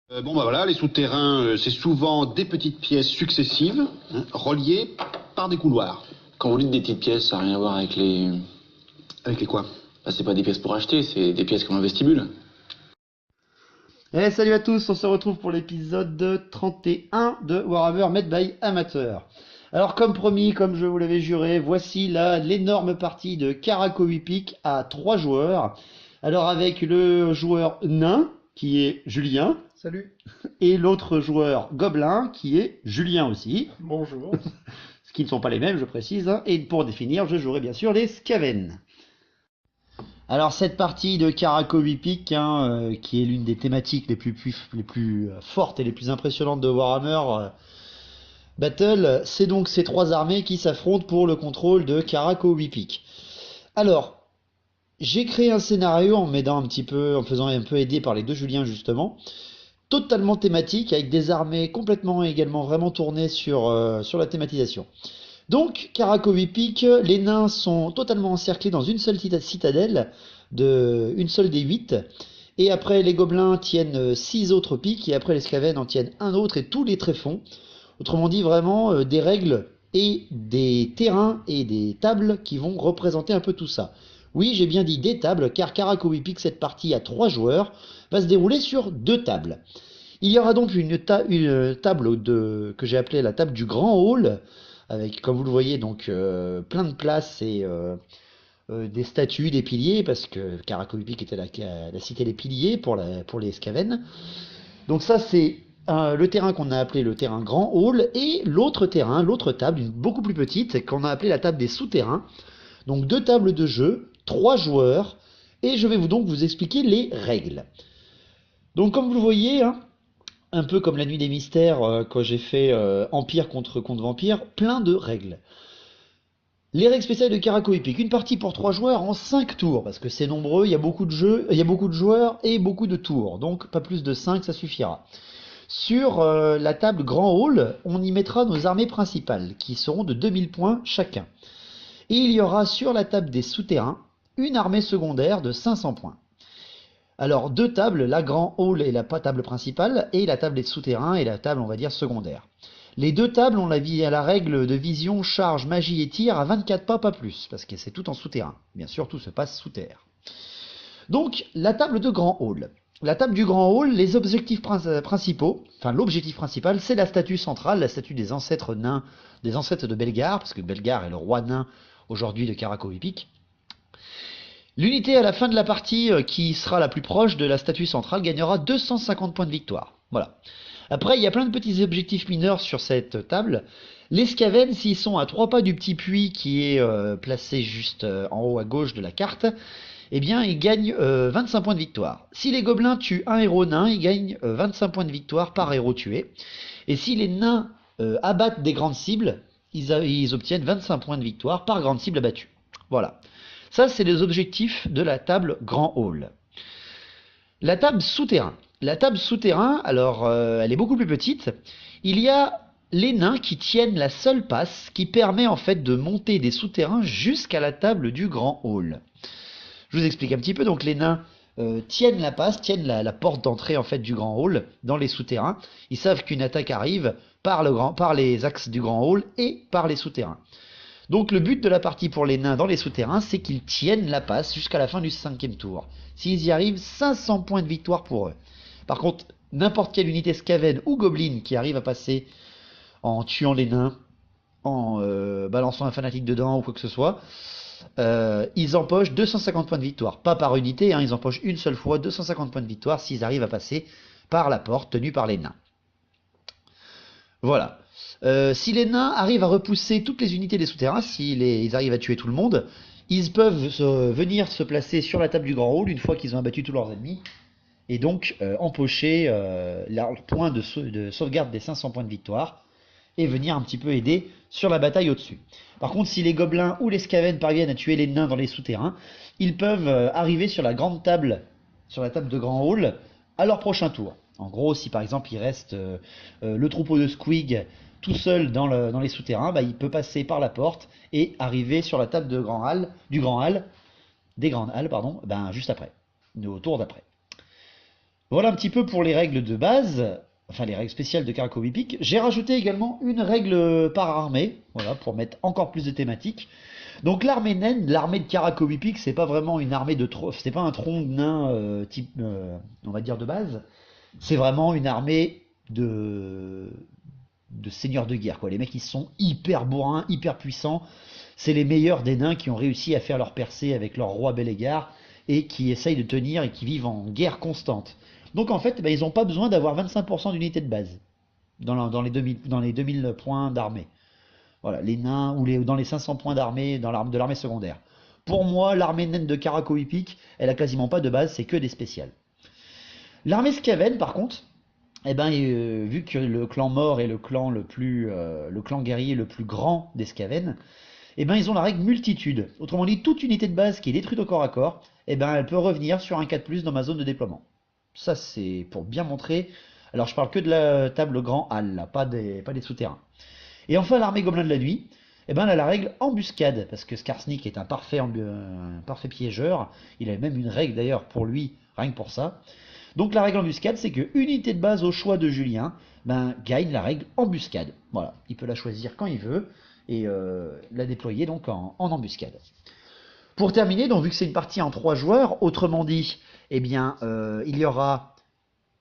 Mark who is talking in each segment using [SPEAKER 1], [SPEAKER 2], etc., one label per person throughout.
[SPEAKER 1] Bon bah voilà, les souterrains, c'est souvent des petites pièces successives, hein, reliées par des couloirs.
[SPEAKER 2] Quand vous dites des petites pièces, ça n'a rien à voir avec les...
[SPEAKER 1] Avec les quoi?
[SPEAKER 2] Bah, c'est pas des pièces pour acheter, c'est des pièces comme un vestibule.
[SPEAKER 3] Salut à tous, on se retrouve pour l'épisode 31 de Warhammer Made by Amateur. Alors comme promis, comme je vous l'avais juré, voici l'énorme partie de Karakowi Peak à 3 joueurs. Alors avec le joueur nain, qui est Julien,
[SPEAKER 4] Salut,
[SPEAKER 3] et l'autre joueur gobelin, qui est Julien aussi,
[SPEAKER 4] bonjour.
[SPEAKER 3] ce qui ne sont pas les mêmes, je précise, hein. Et pour définir, je jouerai bien sûr les Skaven. Alors cette partie de Karakowi Peak, qui est l'une des thématiques les plus fortes et les plus impressionnantes de Warhammer Battle, c'est donc ces trois armées qui s'affrontent pour le contrôle de Karakowi Peak. Alors, j'ai créé un scénario en m'aidant un petit peu, en faisant un peu aider par les deux Juliens justement, totalement thématique, avec des armées complètement également vraiment tournées sur la thématisation. Donc, Karakowi Peak, les nains sont totalement encerclés dans une seule citadelle, une seule des 8. Et après, les gobelins tiennent 6 autres pics, et après, les Skaven en tiennent un autre, et tous les tréfonds. Autrement dit, vraiment des règles et des terrains et des tables qui vont représenter un peu tout ça. Oui, j'ai bien dit des tables, car Karakowi Peak, cette partie à 3 joueurs, va se dérouler sur 2 tables. Il y aura donc une table que j'ai appelée la table du Grand Hall, avec, comme vous le voyez, donc plein de places et des statues, des piliers, parce que Karakowi Peak était la cité des piliers pour les Skaven. Donc ça, c'est le terrain qu'on a appelé le terrain Grand Hall, et l'autre terrain, l'autre table, beaucoup plus petite, qu'on a appelé la table des souterrains. Donc 2 tables de jeu, 3 joueurs, et je vais vous expliquer les règles. Donc comme vous le voyez, hein, un peu comme la nuit des mystères quand j'ai fait Empire contre Vampire, plein de règles. Les règles spéciales de Karakowi Peak, une partie pour 3 joueurs en 5 tours, parce que c'est nombreux, il y a beaucoup de jeux, il y a beaucoup de joueurs et beaucoup de tours, donc pas plus de 5, ça suffira. Sur la table Grand Hall, on y mettra nos armées principales, qui seront de 2000 points chacun. Et il y aura sur la table des souterrains, une armée secondaire de 500 points. Alors, 2 tables, la Grand Hall et la table principale, et la table des souterrains et la table, on va dire, secondaire. Les 2 tables ont la règle de vision, charge, magie et tir à 24 pas, pas plus, parce que c'est tout en souterrain. Bien sûr, tout se passe sous terre. Donc, la table de Grand Hall. La table du Grand Hall, les objectifs principaux, enfin l'objectif principal, c'est la statue centrale, la statue des ancêtres nains, des ancêtres de Belgar, parce que Belgar est le roi nain aujourd'hui de Karakowi Peak. L'unité à la fin de la partie qui sera la plus proche de la statue centrale gagnera 250 points de victoire. Voilà. Après, il y a plein de petits objectifs mineurs sur cette table. Les Skaven, s'ils sont à 3 pas du petit puits qui est placé juste en haut à gauche de la carte, eh bien, ils gagnent 25 points de victoire. Si les gobelins tuent un héros nain, ils gagnent 25 points de victoire par héros tué. Et si les nains abattent des grandes cibles, ils obtiennent 25 points de victoire par grande cible abattue. Voilà. Ça, c'est les objectifs de la table Grand Hall. La table souterrain. La table souterrain, alors, elle est beaucoup plus petite. Il y a les nains qui tiennent la seule passe qui permet en fait de monter des souterrains jusqu'à la table du Grand Hall. Je vous explique un petit peu. Donc les nains tiennent la passe, tiennent la porte d'entrée en fait du Grand Hall dans les souterrains. Ils savent qu'une attaque arrive par les axes du Grand Hall et par les souterrains. Donc le but de la partie pour les nains dans les souterrains, c'est qu'ils tiennent la passe jusqu'à la fin du 5e tour. S'ils y arrivent, 500 points de victoire pour eux. Par contre, n'importe quelle unité Skaven ou Goblin qui arrive à passer en tuant les nains, en balançant un fanatique dedans ou quoi que ce soit, ils empochent 250 points de victoire. Pas par unité, hein, ils empochent une seule fois 250 points de victoire s'ils arrivent à passer par la porte tenue par les nains. Voilà. Si les nains arrivent à repousser toutes les unités des souterrains, ils arrivent à tuer tout le monde, ils peuvent venir se placer sur la table du Grand Hall une fois qu'ils ont abattu tous leurs ennemis, et donc empocher leur point de sauvegarde des 500 points de victoire, et venir un petit peu aider sur la bataille au-dessus. Par contre, si les gobelins ou les Skaven parviennent à tuer les nains dans les souterrains, ils peuvent arriver sur la grande table, sur la table de Grand Hall, à leur prochain tour. En gros, si par exemple il reste le troupeau de Squig tout seul dans les souterrains, bah, il peut passer par la porte et arriver sur la table des Grandes Halles, pardon, ben, juste après, au tour d'après. Voilà un petit peu pour les règles de base, enfin les règles spéciales de Caracovipic. J'ai rajouté également une règle par armée, voilà, pour mettre encore plus de thématiques. Donc l'armée naine, l'armée de Caracovipic, c'est pas vraiment une armée de c'est pas un tronc de nain type, on va dire de base. C'est vraiment une armée de seigneurs de guerre, quoi. Les mecs, ils sont hyper bourrins, hyper puissants. C'est les meilleurs des nains qui ont réussi à faire leur percée avec leur roi Bellegar et qui essayent de tenir et qui vivent en guerre constante. Donc en fait, bah, ils n'ont pas besoin d'avoir 25% d'unités de base dans les 2000 points d'armée. Voilà, les nains ou dans les 500 points d'armée de l'armée secondaire. Pour moi, l'armée naine de Caracovipic, elle a quasiment pas de base, c'est que des spéciales. L'armée Skaven, par contre, eh ben, vu que le clan mort est le clan guerrier le plus grand des Skaven, eh ben, ils ont la règle multitude. Autrement dit, toute unité de base qui est détruite au corps à corps, eh ben, elle peut revenir sur un 4+ dans ma zone de déploiement. Ça, c'est pour bien montrer. Alors, je parle que de la table grand hall, là, pas des souterrains. Et enfin, l'armée gobelin de la nuit, eh ben, elle a la règle embuscade, parce que Skarsnik est un parfait piégeur. Il a même une règle d'ailleurs pour lui, rien que pour ça. Donc la règle embuscade, c'est que unité de base au choix de Julien, ben, gagne la règle embuscade. Voilà, il peut la choisir quand il veut et la déployer donc en embuscade. Pour terminer, donc vu que c'est une partie en 3 joueurs, autrement dit, eh bien, il y aura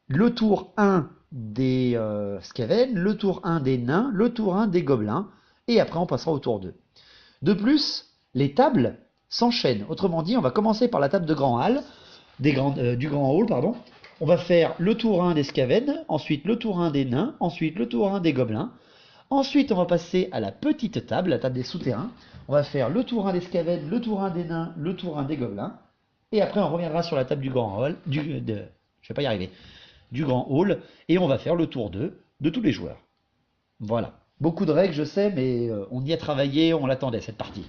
[SPEAKER 3] le tour 1 des Skaven, le tour 1 des nains, le tour 1 des gobelins, et après on passera au tour 2. De plus, les tables s'enchaînent. Autrement dit, on va commencer par la table de grand hall, du grand hall, pardon. On va faire le tour 1 des Skaven, ensuite le tour 1 des nains, ensuite le tour 1 des gobelins. Ensuite, on va passer à la petite table, la table des souterrains. On va faire le tour 1 des Skaven, le tour 1 des nains, le tour 1 des gobelins. Et après, on reviendra sur la table du grand hall, je vais pas y arriver, du grand hall, et on va faire le tour 2 de tous les joueurs. Voilà. Beaucoup de règles, je sais, mais on y a travaillé, on l'attendait cette partie.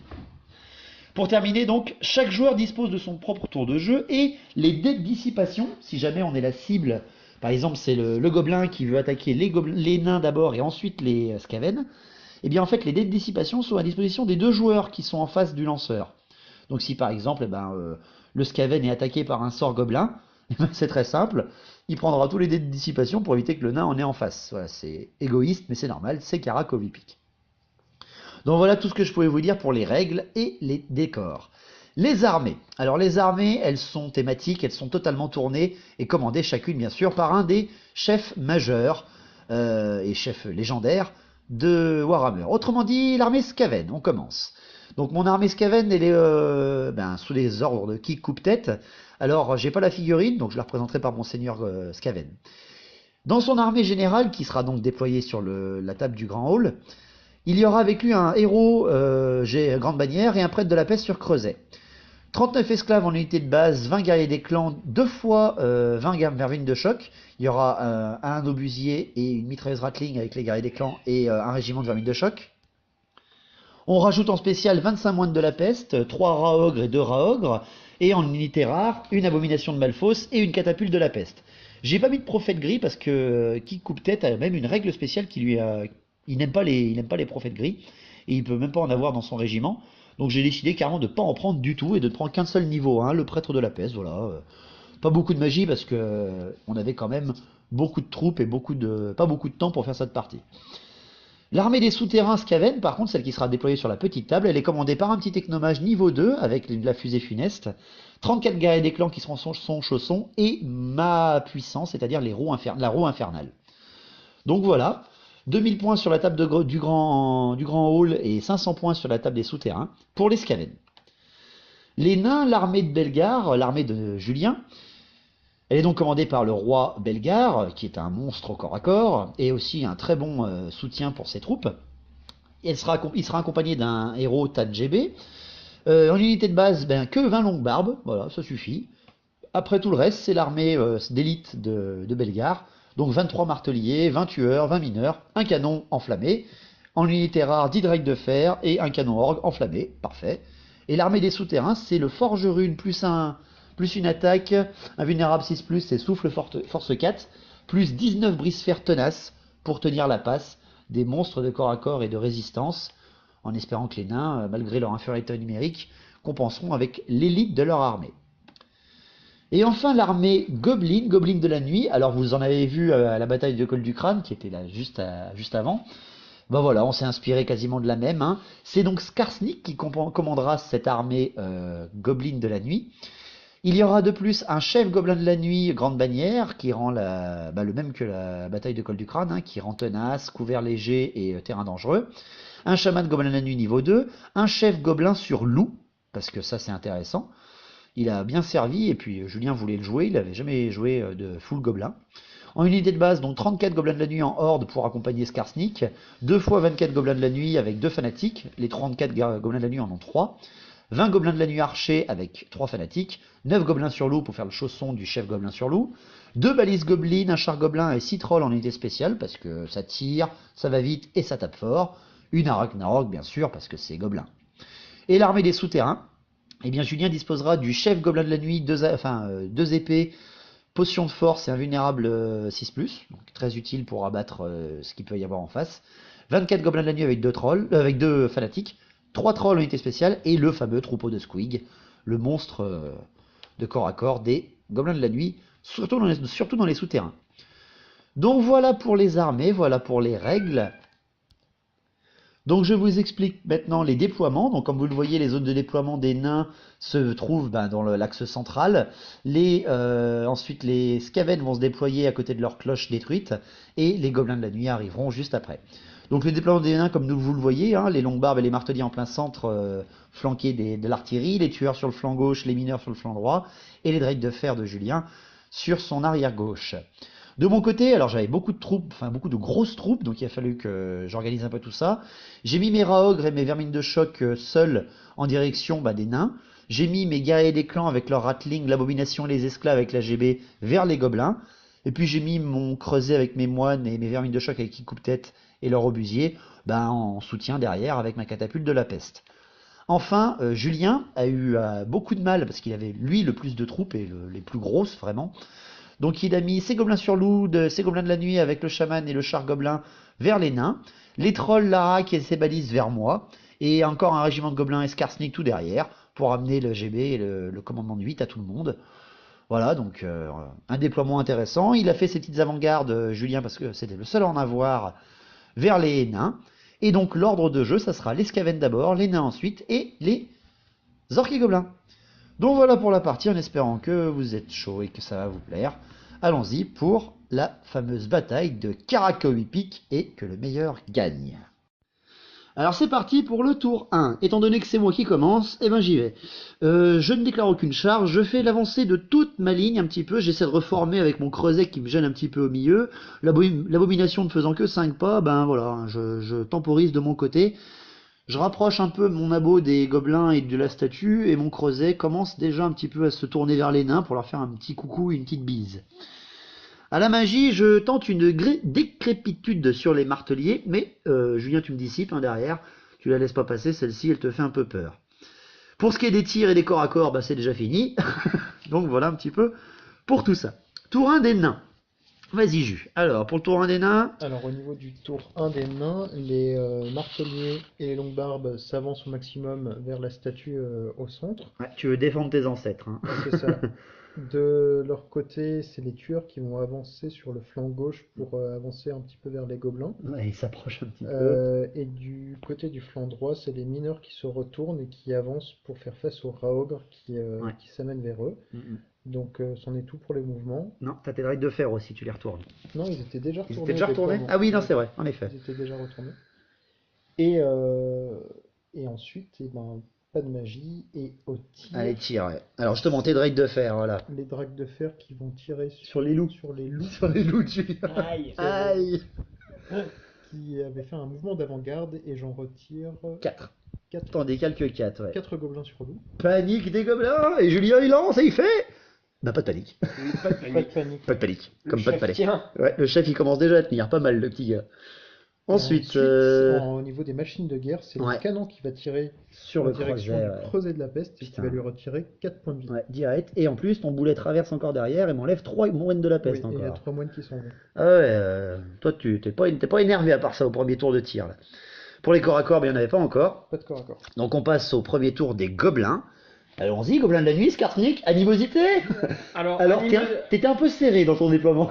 [SPEAKER 3] Pour terminer, donc, chaque joueur dispose de son propre tour de jeu et les dés de dissipation, si jamais on est la cible, par exemple c'est le gobelin qui veut attaquer les nains d'abord et ensuite les Skaven, et bien en fait les dés de dissipation sont à disposition des 2 joueurs qui sont en face du lanceur. Donc si par exemple eh ben, le Skaven est attaqué par un sort gobelin, c'est très simple, il prendra tous les dés de dissipation pour éviter que le nain en ait en face. Voilà, c'est égoïste mais c'est normal, c'est Caracovipic. Donc voilà tout ce que je pouvais vous dire pour les règles et les décors. Les armées. Alors les armées, elles sont thématiques, elles sont totalement tournées et commandées chacune bien sûr par un des chefs majeurs et chefs légendaires de Warhammer. Autrement dit, l'armée Skaven, on commence. Donc mon armée Skaven, elle est sous les ordres de Kik Coupe-Tête. Alors j'ai pas la figurine, donc je la représenterai par mon seigneur Skaven. Dans son armée générale, qui sera donc déployée sur la table du Grand Hall, il y aura avec lui un héros grande bannière et un prêtre de la peste sur Creuset. 39 esclaves en unité de base, 20 guerriers des clans, 2 fois 20 vermines de choc. Il y aura un obusier et une mitrailleuse Ratling avec les guerriers des clans et un régiment de vermines de choc. On rajoute en spécial 25 moines de la peste, 3 rats ogres et 2 rats ogres, et en unité rare, une abomination de Malfos et une catapulte de la peste. J'ai pas mis de prophète gris parce que Kik Coupe-Tête a même une règle spéciale qui lui a... Il n'aime pas les prophètes gris, et il peut même pas en avoir dans son régiment. Donc j'ai décidé carrément de ne pas en prendre du tout et de ne prendre qu'un seul niveau 1, le prêtre de la peste, voilà. Pas beaucoup de magie parce que on avait quand même beaucoup de troupes et pas beaucoup de temps pour faire cette partie. L'armée des souterrains Skaven, par contre, celle qui sera déployée sur la petite table, elle est commandée par un petit technomage niveau 2 avec la fusée funeste, 34 guerriers des clans qui seront son chausson et ma puissance, c'est-à-dire la roue infernale. Donc voilà, 2000 points sur la table du grand hall et 500 points sur la table des souterrains pour les Skaven. Les nains, l'armée de Bellegar, l'armée de Julien, elle est donc commandée par le roi Bellegar, qui est un monstre au corps à corps, et aussi un très bon soutien pour ses troupes. Il sera accompagné d'un héros TAD-GB. En unité de base, que 20 longues barbes, voilà, ça suffit. Après tout le reste, c'est l'armée d'élite de Bellegar. Donc 23 marteliers, 20 tueurs, 20 mineurs, un canon enflammé. En unité rare, 10 drakes de fer et un canon orgue enflammé. Parfait. Et l'armée des souterrains, c'est le forge rune plus une attaque, invulnérable 6+, et souffle force 4, plus 19 brise-fer tenaces pour tenir la passe des monstres de corps à corps et de résistance, en espérant que les nains, malgré leur infériorité numérique, compenseront avec l'élite de leur armée. Et enfin l'armée Goblin de la nuit. Alors vous en avez vu à la bataille de Col du Crâne qui était là juste avant. Ben voilà, on s'est inspiré quasiment de la même, hein. C'est donc Skarsnik qui commandera cette armée Goblin de la nuit. Il y aura de plus un chef gobelin de la nuit, grande bannière, qui rend le même que la bataille de Col du Crâne, hein, qui rend tenace, couvert léger et terrain dangereux. Un chaman gobelin de la nuit niveau 2, un chef gobelin sur loup, parce que ça c'est intéressant. Il a bien servi, et puis Julien voulait le jouer, il n'avait jamais joué de full gobelin. En unité de base, donc 34 gobelins de la nuit en horde pour accompagner Skarsnik, 2 fois 24 gobelins de la nuit avec 2 fanatiques, les 34 gobelins de la nuit en ont 3, 20 gobelins de la nuit archers avec 3 fanatiques, 9 gobelins sur loup pour faire le chausson du chef gobelin sur loup, 2 balises gobelins, un char gobelin et 6 trolls en unité spéciale parce que ça tire, ça va vite et ça tape fort, une Ragnarok bien sûr parce que c'est gobelin. Et l'armée des souterrains, eh bien Julien disposera du chef gobelin de la nuit, 2 épées, potion de force et invulnérable 6+, donc très utile pour abattre ce qu'il peut y avoir en face. 24 gobelins de la nuit avec 2 trolls, avec 2 fanatiques, 3 trolls en unité spéciale et le fameux troupeau de Squig, le monstre de corps à corps des gobelins de la nuit, surtout dans les souterrains. Donc voilà pour les armées, voilà pour les règles. Donc je vous explique maintenant les déploiements. Donc comme vous le voyez, les zones de déploiement des nains se trouvent dans l'axe central. Ensuite les Skaven vont se déployer à côté de leurs cloches détruites et les gobelins de la nuit arriveront juste après. Donc le déploiement des nains, comme vous le voyez, hein, les longues barbes et les marteliers en plein centre, flanqués de l'artillerie, les tueurs sur le flanc gauche, les mineurs sur le flanc droit, et les drakes de fer de Julien sur son arrière gauche. De mon côté, alors j'avais beaucoup de troupes, enfin beaucoup de grosses troupes, donc il a fallu que j'organise un peu tout ça. J'ai mis mes raogres et mes vermines de choc seuls en direction des nains. J'ai mis mes guerriers des clans avec leur ratling, l'abomination et les esclaves avec la GB vers les gobelins. Et puis j'ai mis mon creuset avec mes moines et mes vermines de choc avec qui coupe-tête et leur obusier en soutien derrière avec ma catapulte de la peste. Enfin, Julien a eu beaucoup de mal parce qu'il avait lui le plus de troupes et les plus grosses vraiment. Donc il a mis ses gobelins sur loup, ses gobelins de la nuit avec le chaman et le char gobelin vers les nains, les trolls, Larak et ses balises vers moi, et encore un régiment de gobelins et Skarsnik tout derrière pour amener le GB et le commandement de 8 à tout le monde. Voilà, donc un déploiement intéressant. Il a fait ses petites avant-gardes, Julien, parce que c'était le seul à en avoir, vers les nains. Et donc l'ordre de jeu, ça sera les Skaven d'abord, les nains ensuite, et les orques et gobelins. Donc voilà pour la partie, en espérant que vous êtes chaud et que ça va vous plaire. Allons-y pour la fameuse bataille de Karakowipik et que le meilleur gagne. Alors c'est parti pour le tour 1. Étant donné que c'est moi qui commence, j'y vais. Je ne déclare aucune charge, je fais l'avancée de toute ma ligne un petit peu, j'essaie de reformer avec mon creuset qui me gêne un petit peu au milieu. L'abomination ne faisant que 5 pas, voilà, je temporise de mon côté. Je rapproche un peu mon abo des gobelins et de la statue, et mon creuset commence déjà un petit peu à se tourner vers les nains pour leur faire un petit coucou, une petite bise. À la magie, je tente une décrépitude sur les marteliers, mais Julien, tu me dissipes derrière, tu la laisses pas passer, celle-ci, elle te fait un peu peur. Pour ce qui est des tirs et des corps à corps, c'est déjà fini. Donc voilà un petit peu pour tout ça. Tour 1 des nains. Vas-y, Jus. Alors, pour le tour 1 des nains...
[SPEAKER 4] Alors, au niveau du tour 1 des nains, les marteliers et les longues barbes s'avancent au maximum vers la statue au centre.
[SPEAKER 3] Ouais, tu veux défendre tes ancêtres. Hein.
[SPEAKER 4] C'est ça. De leur côté, c'est les tueurs qui vont avancer sur le flanc gauche pour avancer un petit peu vers les gobelins.
[SPEAKER 3] Ouais, ils s'approchent un petit peu.
[SPEAKER 4] Et du côté du flanc droit, c'est les mineurs qui se retournent et qui avancent pour faire face aux raogres qui s'amènent vers eux. Donc, c'en est tout pour les mouvements.
[SPEAKER 3] Non, t'as tes drakes de fer aussi, tu les retournes.
[SPEAKER 4] Non, ils étaient déjà retournés.
[SPEAKER 3] Ils étaient déjà retournés? Ah oui, non, c'est vrai, en effet.
[SPEAKER 4] Ils étaient déjà retournés. Et ensuite, pas de magie, et au tir...
[SPEAKER 3] Allez, tire, ouais. Alors justement, tes drakes de fer, voilà.
[SPEAKER 4] Les drakes de fer qui vont tirer
[SPEAKER 3] Sur les loups.
[SPEAKER 4] Sur les loups.
[SPEAKER 3] Sur les loups, Julien.
[SPEAKER 5] Aïe.
[SPEAKER 3] Aïe.
[SPEAKER 4] Qui avaient fait un mouvement d'avant-garde, et j'en retire...
[SPEAKER 3] 4. T'en décales que 4, ouais.
[SPEAKER 4] 4 gobelins sur loup.
[SPEAKER 3] Panique des gobelins, et Julien il lance et il fait... Pas de panique.
[SPEAKER 4] Pas de panique.
[SPEAKER 3] Pas de panique,
[SPEAKER 5] Le
[SPEAKER 3] comme pas de
[SPEAKER 5] chef
[SPEAKER 3] palais.
[SPEAKER 5] tient.
[SPEAKER 3] Ouais, le chef il commence déjà à tenir, pas mal le petit gars. Ensuite,
[SPEAKER 4] au niveau des machines de guerre, c'est
[SPEAKER 3] ouais.
[SPEAKER 4] le canon qui va tirer
[SPEAKER 3] sur
[SPEAKER 4] en
[SPEAKER 3] le
[SPEAKER 4] direction
[SPEAKER 3] creuset,
[SPEAKER 4] du creuset de la peste, et qui
[SPEAKER 3] Putain.
[SPEAKER 4] va lui retirer 4 points de vie.
[SPEAKER 3] ouais, direct. Et en plus, ton boulet traverse encore derrière et m'enlève 3 moines de la
[SPEAKER 4] Oui,
[SPEAKER 3] peste
[SPEAKER 4] et il y a
[SPEAKER 3] encore.
[SPEAKER 4] 3 moines qui sont venus.
[SPEAKER 3] Ah ouais, toi tu t'es pas énervé à part ça au premier tour de tir. Là. Pour les corps à corps, il n'y en avait pas encore.
[SPEAKER 4] Pas de corps à corps.
[SPEAKER 3] Donc on passe au premier tour des gobelins. Allons-y, Gobelin de la nuit, Skarsnik, animosité.
[SPEAKER 5] Alors,
[SPEAKER 3] Alors, t'étais un peu serré dans ton déploiement.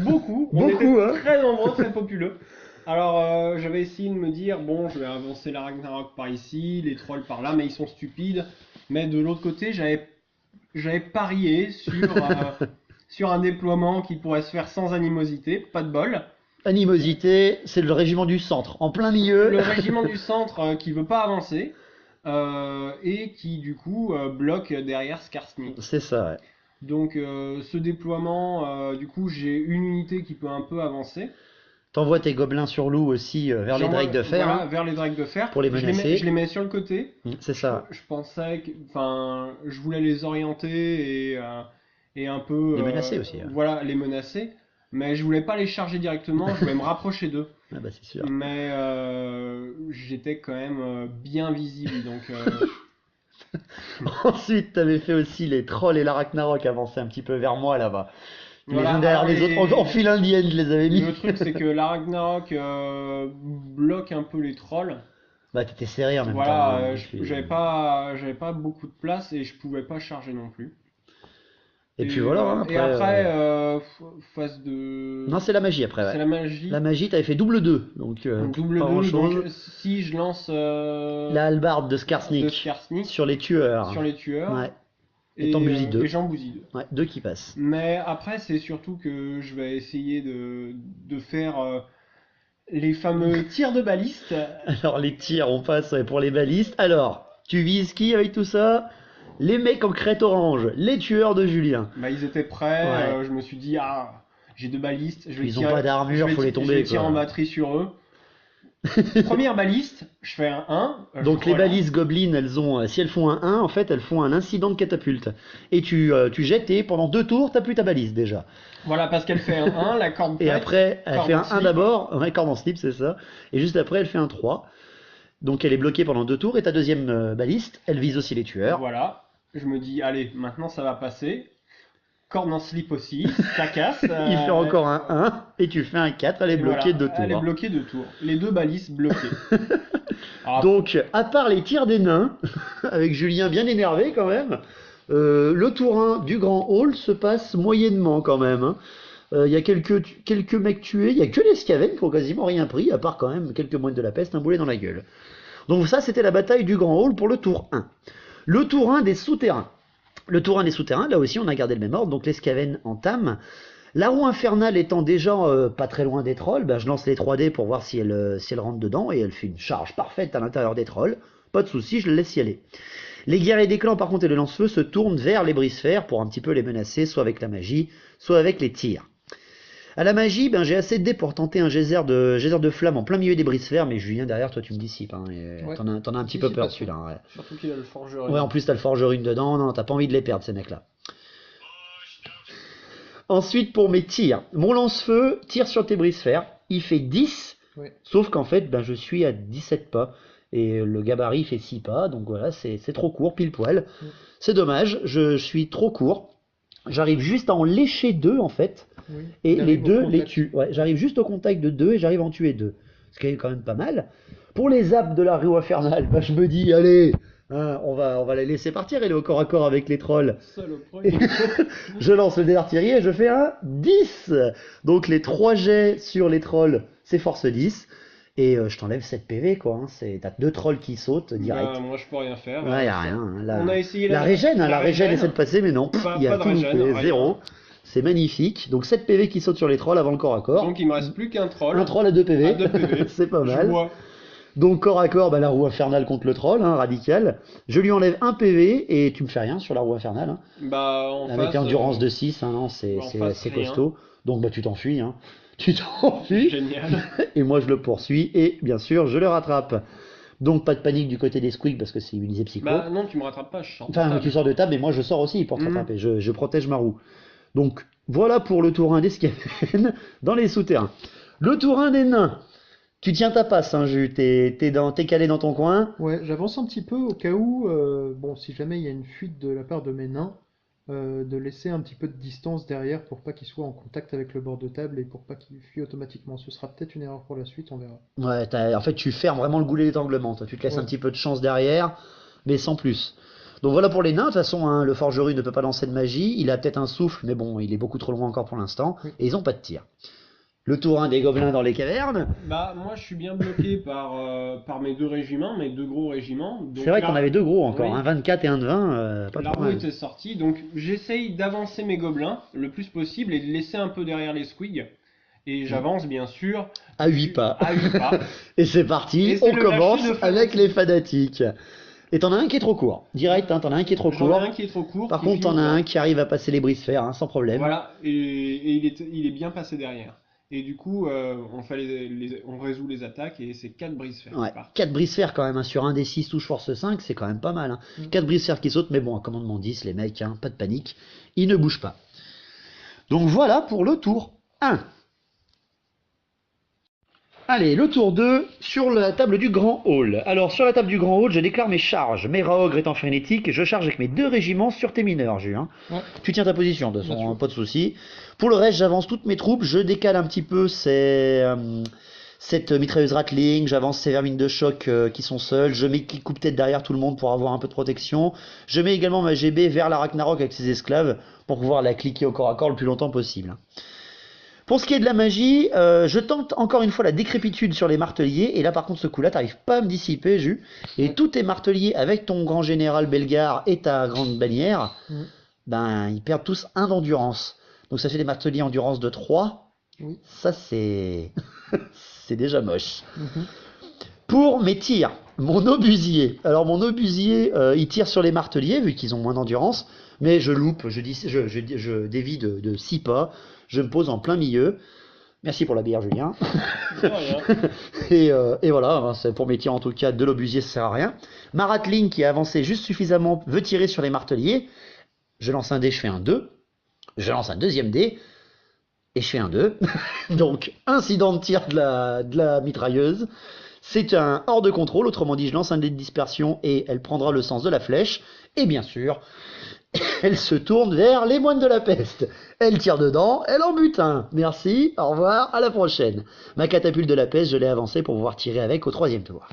[SPEAKER 5] beaucoup. On
[SPEAKER 3] Beaucoup,
[SPEAKER 5] était
[SPEAKER 3] hein.
[SPEAKER 5] très nombreux, très populeux. Alors, j'avais essayé de me dire, bon, je vais avancer la Ragnarok par ici, les trolls par là, mais ils sont stupides. Mais de l'autre côté, j'avais parié sur un déploiement qui pourrait se faire sans animosité, pas de bol.
[SPEAKER 3] Animosité, c'est le régiment du centre, en plein milieu.
[SPEAKER 5] Le régiment du centre qui veut pas avancer et qui du coup bloque derrière Skarsnik.
[SPEAKER 3] C'est ça, ouais.
[SPEAKER 5] Donc ce déploiement, du coup j'ai une unité qui peut un peu avancer.
[SPEAKER 3] T'envoies tes gobelins sur loup aussi vers les drakes de fer.
[SPEAKER 5] Voilà,
[SPEAKER 3] hein,
[SPEAKER 5] vers les drakes de fer.
[SPEAKER 3] pour les menacer.
[SPEAKER 5] Je les mets sur le côté.
[SPEAKER 3] C'est ça.
[SPEAKER 5] Je pensais que, enfin, je voulais les orienter et un peu
[SPEAKER 3] Les menacer aussi, hein.
[SPEAKER 5] Voilà, les menacer. Mais je voulais pas les charger directement, je voulais me rapprocher d'eux.
[SPEAKER 3] Ah bah c'est sûr.
[SPEAKER 5] Mais j'étais quand même bien visible, donc
[SPEAKER 3] Ensuite, t'avais fait aussi les trolls et la Ragnarok avancer un petit peu vers moi là-bas.
[SPEAKER 5] Voilà,
[SPEAKER 3] les uns derrière
[SPEAKER 5] alors
[SPEAKER 3] les autres, en file indienne, je les avais mis.
[SPEAKER 5] le truc c'est que la Ragnarok bloque un peu les trolls.
[SPEAKER 3] Bah t'étais serré en même temps.
[SPEAKER 5] Voilà,
[SPEAKER 3] hein, puis-
[SPEAKER 5] j'avais pas beaucoup de place et je pouvais pas charger non plus.
[SPEAKER 3] Et puis voilà, hein,
[SPEAKER 5] et après phase de.
[SPEAKER 3] Non, c'est la magie après,
[SPEAKER 5] C'est
[SPEAKER 3] ouais.
[SPEAKER 5] la magie.
[SPEAKER 3] La magie, t'avais fait double 2, donc
[SPEAKER 5] Double
[SPEAKER 3] pas
[SPEAKER 5] 2,
[SPEAKER 3] grand-chose.
[SPEAKER 5] donc si je lance
[SPEAKER 3] La hallebarde de Skarsnik,
[SPEAKER 5] de Skarsnik
[SPEAKER 3] sur les tueurs.
[SPEAKER 5] sur les tueurs
[SPEAKER 3] Ouais, et t'en bousille deux.
[SPEAKER 5] et j'en bousille 2.
[SPEAKER 3] Ouais, 2 qui passent.
[SPEAKER 5] Mais après, c'est surtout que je vais essayer de faire les fameux tirs de baliste.
[SPEAKER 3] Alors les tirs, on passe ouais, pour les balistes. Alors, tu vises qui avec tout ça? Les mecs en crête orange, les tueurs de Julien.
[SPEAKER 5] Bah, ils étaient prêts,
[SPEAKER 3] Ouais.
[SPEAKER 5] je me suis dit, ah, j'ai 2 balistes, je vais
[SPEAKER 3] Ils ont
[SPEAKER 5] tirer,
[SPEAKER 3] pas d'armure,
[SPEAKER 5] je vais
[SPEAKER 3] faut les
[SPEAKER 5] ti- je
[SPEAKER 3] tomber,
[SPEAKER 5] vais tirer
[SPEAKER 3] quoi.
[SPEAKER 5] en batterie sur eux. Première baliste, je fais un 1.
[SPEAKER 3] Donc les balises gobelines, elles ont, si elles font un 1, en fait, elles font un incident de catapulte. Et tu jettes et pendant 2 tours, t'as plus ta balise déjà.
[SPEAKER 5] Voilà, parce qu'elle fait un 1, la corde
[SPEAKER 3] Et
[SPEAKER 5] prête,
[SPEAKER 3] après, elle
[SPEAKER 5] corde
[SPEAKER 3] fait
[SPEAKER 5] en
[SPEAKER 3] un 1
[SPEAKER 5] slip.
[SPEAKER 3] d'abord, ouais, corde en slip, c'est ça. Et juste après, elle fait un 3. Donc elle est bloquée pendant 2 tours. Et ta deuxième baliste, elle vise aussi les tueurs.
[SPEAKER 5] Voilà, je me dis, allez, maintenant ça va passer. Corde en slip aussi, ça casse.
[SPEAKER 3] Il fait encore un 1 et tu fais un 4, elle est
[SPEAKER 5] et
[SPEAKER 3] bloquée
[SPEAKER 5] voilà,
[SPEAKER 3] 2 tours.
[SPEAKER 5] Elle est bloquée 2 tours. Les 2 balises bloquées. Alors,
[SPEAKER 3] Donc, à part les tirs des nains, avec Julien bien énervé quand même, le tour 1 du grand hall se passe moyennement quand même. Hein. Il y a quelques mecs tués, il y a que les Skaven qui ont quasiment rien pris, à part quand même quelques moines de la peste, un boulet dans la gueule. Donc ça, c'était la bataille du grand hall pour le tour 1. Le tour 1 des souterrains. Le tour 1 des souterrains, là aussi on a gardé le même ordre, donc les Skaven entament. La roue infernale étant déjà pas très loin des trolls, ben, je lance les 3D pour voir si elle rentre dedans, et elle fait une charge parfaite à l'intérieur des trolls. Pas de souci, je le laisse y aller. Les guerriers des clans par contre et le lance-feu se tournent vers les brise-fer pour un petit peu les menacer, soit avec la magie, soit avec les tirs. À la magie, ben, j'ai assez de dés pour tenter un geyser de flamme en plein milieu des brise-fer, mais Julien derrière toi tu me dissipes, hein, et
[SPEAKER 5] Ouais.
[SPEAKER 3] t'en as un petit
[SPEAKER 5] Si,
[SPEAKER 3] peu
[SPEAKER 5] c'est
[SPEAKER 3] peur
[SPEAKER 5] pas sûr.
[SPEAKER 3] celui-là. Ouais.
[SPEAKER 5] surtout qu'il a le forgeron.
[SPEAKER 3] Ouais, en plus t'as le forgerune dedans, non, t'as pas envie de les perdre ces mecs-là. Ensuite pour mes tirs, mon lance-feu tire sur tes brise-fer, il fait 10,
[SPEAKER 4] Ouais.
[SPEAKER 3] sauf qu'en fait ben, je suis à 17 pas, et le gabarit fait 6 pas, donc voilà, c'est trop court, pile poil. C'est dommage, je suis trop court, j'arrive juste à en lécher 2 en fait,
[SPEAKER 4] Oui.
[SPEAKER 3] et
[SPEAKER 4] Il
[SPEAKER 3] les
[SPEAKER 4] arrive au
[SPEAKER 3] 2 les
[SPEAKER 4] contact.
[SPEAKER 3] tue. Ouais, j'arrive juste au contact de 2 et j'arrive à en tuer 2, ce qui est quand même pas mal. Pour les apps de la roue infernale, ben, je me dis, allez, hein, on va les laisser partir, elle est au corps à corps avec les trolls.
[SPEAKER 5] Saloperie.
[SPEAKER 3] Je lance le dé d'artillerie et je fais un 10. Donc les 3 jets sur les trolls, c'est force 10. Et je t'enlève 7 PV quoi. Hein. T'as 2 trolls qui sautent direct.
[SPEAKER 5] Bah, moi je peux rien faire.
[SPEAKER 3] Ouais, y a rien. Hein.
[SPEAKER 5] On a essayé
[SPEAKER 3] la régène, hein, la régène essaie de passer, mais non,
[SPEAKER 5] Pas-
[SPEAKER 3] il y a
[SPEAKER 5] pas de
[SPEAKER 3] tout
[SPEAKER 5] régène,
[SPEAKER 3] loupé,
[SPEAKER 5] rien.
[SPEAKER 3] 0. C'est magnifique. Donc 7 PV qui sautent sur les trolls avant le corps à corps.
[SPEAKER 5] Donc il me reste plus qu'un troll.
[SPEAKER 3] Un troll à 2 PV.
[SPEAKER 5] À 2 PV.
[SPEAKER 3] C'est pas
[SPEAKER 5] Je
[SPEAKER 3] mal.
[SPEAKER 5] vois.
[SPEAKER 3] Donc corps à corps, bah, la roue infernale contre le troll, hein, radical. Je lui enlève 1 PV et tu me fais rien sur la roue infernale. Hein.
[SPEAKER 5] Bah en
[SPEAKER 3] Avec
[SPEAKER 5] face,
[SPEAKER 3] endurance de 6, hein, non, c'est
[SPEAKER 5] en face,
[SPEAKER 3] c'est
[SPEAKER 5] rien.
[SPEAKER 3] costaud. Donc bah tu t'enfuis, hein. Tu t'enfuis.
[SPEAKER 5] Génial.
[SPEAKER 3] Et moi je le poursuis et bien sûr je le rattrape. Donc pas de panique du côté des squeaks parce que c'est Unisé Psycho.
[SPEAKER 5] Bah non, tu me rattrapes pas, je sors. de
[SPEAKER 3] Enfin
[SPEAKER 5] table.
[SPEAKER 3] tu sors de table et moi je sors aussi pour te
[SPEAKER 5] Mhm.
[SPEAKER 3] rattraper. Je protège ma roue. Donc voilà pour le tour 1 des Skaven dans les souterrains. Le tour 1 des nains. Tu tiens ta passe, hein, Jus. T'es calé dans ton coin.
[SPEAKER 4] Ouais, j'avance un petit peu au cas où, bon, si jamais il y a une fuite de la part de mes nains, de laisser un petit peu de distance derrière pour pas qu'ils soient en contact avec le bord de table et pour pas qu'ils fuient automatiquement. Ce sera peut-être une erreur pour la suite, on verra.
[SPEAKER 3] Ouais, en fait tu fermes vraiment le goulet d'étranglement. Toi. Tu te laisses
[SPEAKER 4] Ouais.
[SPEAKER 3] un petit peu de chance derrière, mais sans plus. Donc voilà pour les nains. De toute façon, hein, le forgeru ne peut pas lancer de magie. Il a peut-être un souffle, mais bon, il est beaucoup trop loin encore pour l'instant.
[SPEAKER 4] Oui.
[SPEAKER 3] Et ils ont pas de tir. Le tour 1 des gobelins dans les cavernes.
[SPEAKER 5] Bah, moi, je suis bien bloqué par mes 2 régiments, mes 2 gros régiments. Donc
[SPEAKER 3] C'est vrai
[SPEAKER 5] là,
[SPEAKER 3] qu'on avait 2 gros encore,
[SPEAKER 5] oui.
[SPEAKER 3] un 24 et un de 20, pas trop
[SPEAKER 5] L'arbre
[SPEAKER 3] mal.
[SPEAKER 5] était sorti, donc j'essaye d'avancer mes gobelins le plus possible et de laisser un peu derrière les squigs. Et j'avance, bien sûr,
[SPEAKER 3] À 8 pas.
[SPEAKER 5] à 8 pas.
[SPEAKER 3] Et c'est parti,
[SPEAKER 5] Et c'est
[SPEAKER 3] on
[SPEAKER 5] le
[SPEAKER 3] commence
[SPEAKER 5] lâcher de
[SPEAKER 3] avec
[SPEAKER 5] fanatique.
[SPEAKER 3] les fanatiques. Et t'en as un qui est trop court. Direct, hein, t'en as un qui est trop
[SPEAKER 5] J'en
[SPEAKER 3] court.
[SPEAKER 5] ai un qui est trop court.
[SPEAKER 3] Par
[SPEAKER 5] qui
[SPEAKER 3] contre, t'en
[SPEAKER 5] finit
[SPEAKER 3] as
[SPEAKER 5] devant.
[SPEAKER 3] un qui arrive à passer les brise-fer, hein, sans problème.
[SPEAKER 5] Voilà, et il est bien passé derrière. Et du coup, on résout les attaques et c'est 4 brise-fer.
[SPEAKER 3] Ouais,
[SPEAKER 5] qui partent.
[SPEAKER 3] 4 brise-fer quand même, hein, sur un des 6 touches force 5, c'est quand même pas mal. Hein. 4 brise-fer qui sautent, mais bon, à commandement 10, les mecs, hein, pas de panique, ils ne bougent pas. Donc voilà pour le tour 1. Allez, le tour 2 sur la table du grand hall. Alors, sur la table du grand hall, je déclare mes charges. Mes raogres étant frénétiques, je charge avec mes 2 régiments sur tes mineurs, Jus. Hein.
[SPEAKER 4] Ouais.
[SPEAKER 3] Tu tiens ta position, de toute
[SPEAKER 4] Bien
[SPEAKER 3] façon,
[SPEAKER 4] sûr.
[SPEAKER 3] pas de souci. Pour le reste, j'avance toutes mes troupes, je décale un petit peu cette mitrailleuse Ratling, j'avance ces vermines de choc qui sont seules, je mets qui coupe tête derrière tout le monde pour avoir un peu de protection. Je mets également ma GB vers la Ragnarok avec ses esclaves pour pouvoir la cliquer au corps à corps le plus longtemps possible. Pour ce qui est de la magie, je tente encore une fois la décrépitude sur les marteliers, et là par contre ce coup-là, t'arrives pas à me dissiper, Jus, et tous tes marteliers avec ton grand général Bellegarde et ta grande bannière, ben ils perdent tous 1 d'endurance. Donc ça fait des marteliers endurance de 3,
[SPEAKER 4] Oui.
[SPEAKER 3] ça c'est c'est déjà moche.
[SPEAKER 4] Mhm.
[SPEAKER 3] Pour mes tirs, mon obusier. Alors mon obusier, il tire sur les marteliers vu qu'ils ont moins d'endurance, mais je loupe, je dévie de 6 pas, je me pose en plein milieu. Merci pour la bière, Julien.
[SPEAKER 5] De rien.
[SPEAKER 3] Et voilà, hein, c'est pour mes tirs en tout cas, de l'obusier ça sert à rien. Ma Ratling qui a avancé juste suffisamment veut tirer sur les marteliers. Je lance un dé, je fais un 2. Je lance un deuxième dé. Et je fais un 2. Donc, incident de tir de la mitrailleuse. C'est un hors de contrôle, autrement dit, je lance un dé de dispersion et elle prendra le sens de la flèche. Et bien sûr, elle se tourne vers les moines de la peste. Elle tire dedans, elle en bute un. Merci, au revoir, à la prochaine. Ma catapulte de la peste, je l'ai avancée pour pouvoir tirer avec au 3e tour.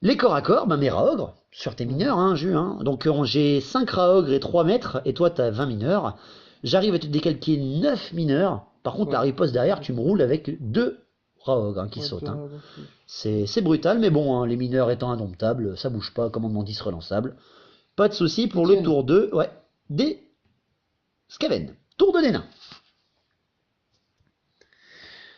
[SPEAKER 3] Les corps à corps, ben mes raogres, sur tes mineurs, hein, Jus. Hein. Donc j'ai 5 raogres et 3 maîtres, et toi t'as 20 mineurs. J'arrive à te décalquer 9 mineurs. Par contre,
[SPEAKER 4] Ouais.
[SPEAKER 3] la riposte derrière, tu me roules avec 2 raogres hein, qui
[SPEAKER 4] Ouais,
[SPEAKER 3] sautent. Hein.
[SPEAKER 4] donc, oui.
[SPEAKER 3] C'est brutal, mais bon, hein, les mineurs étant indomptables, ça bouge pas, commandement 10 relançable. Pas de souci pour le
[SPEAKER 4] Tiens.
[SPEAKER 3] tour 2, ouais, des Skaven. Tour 2 des nains.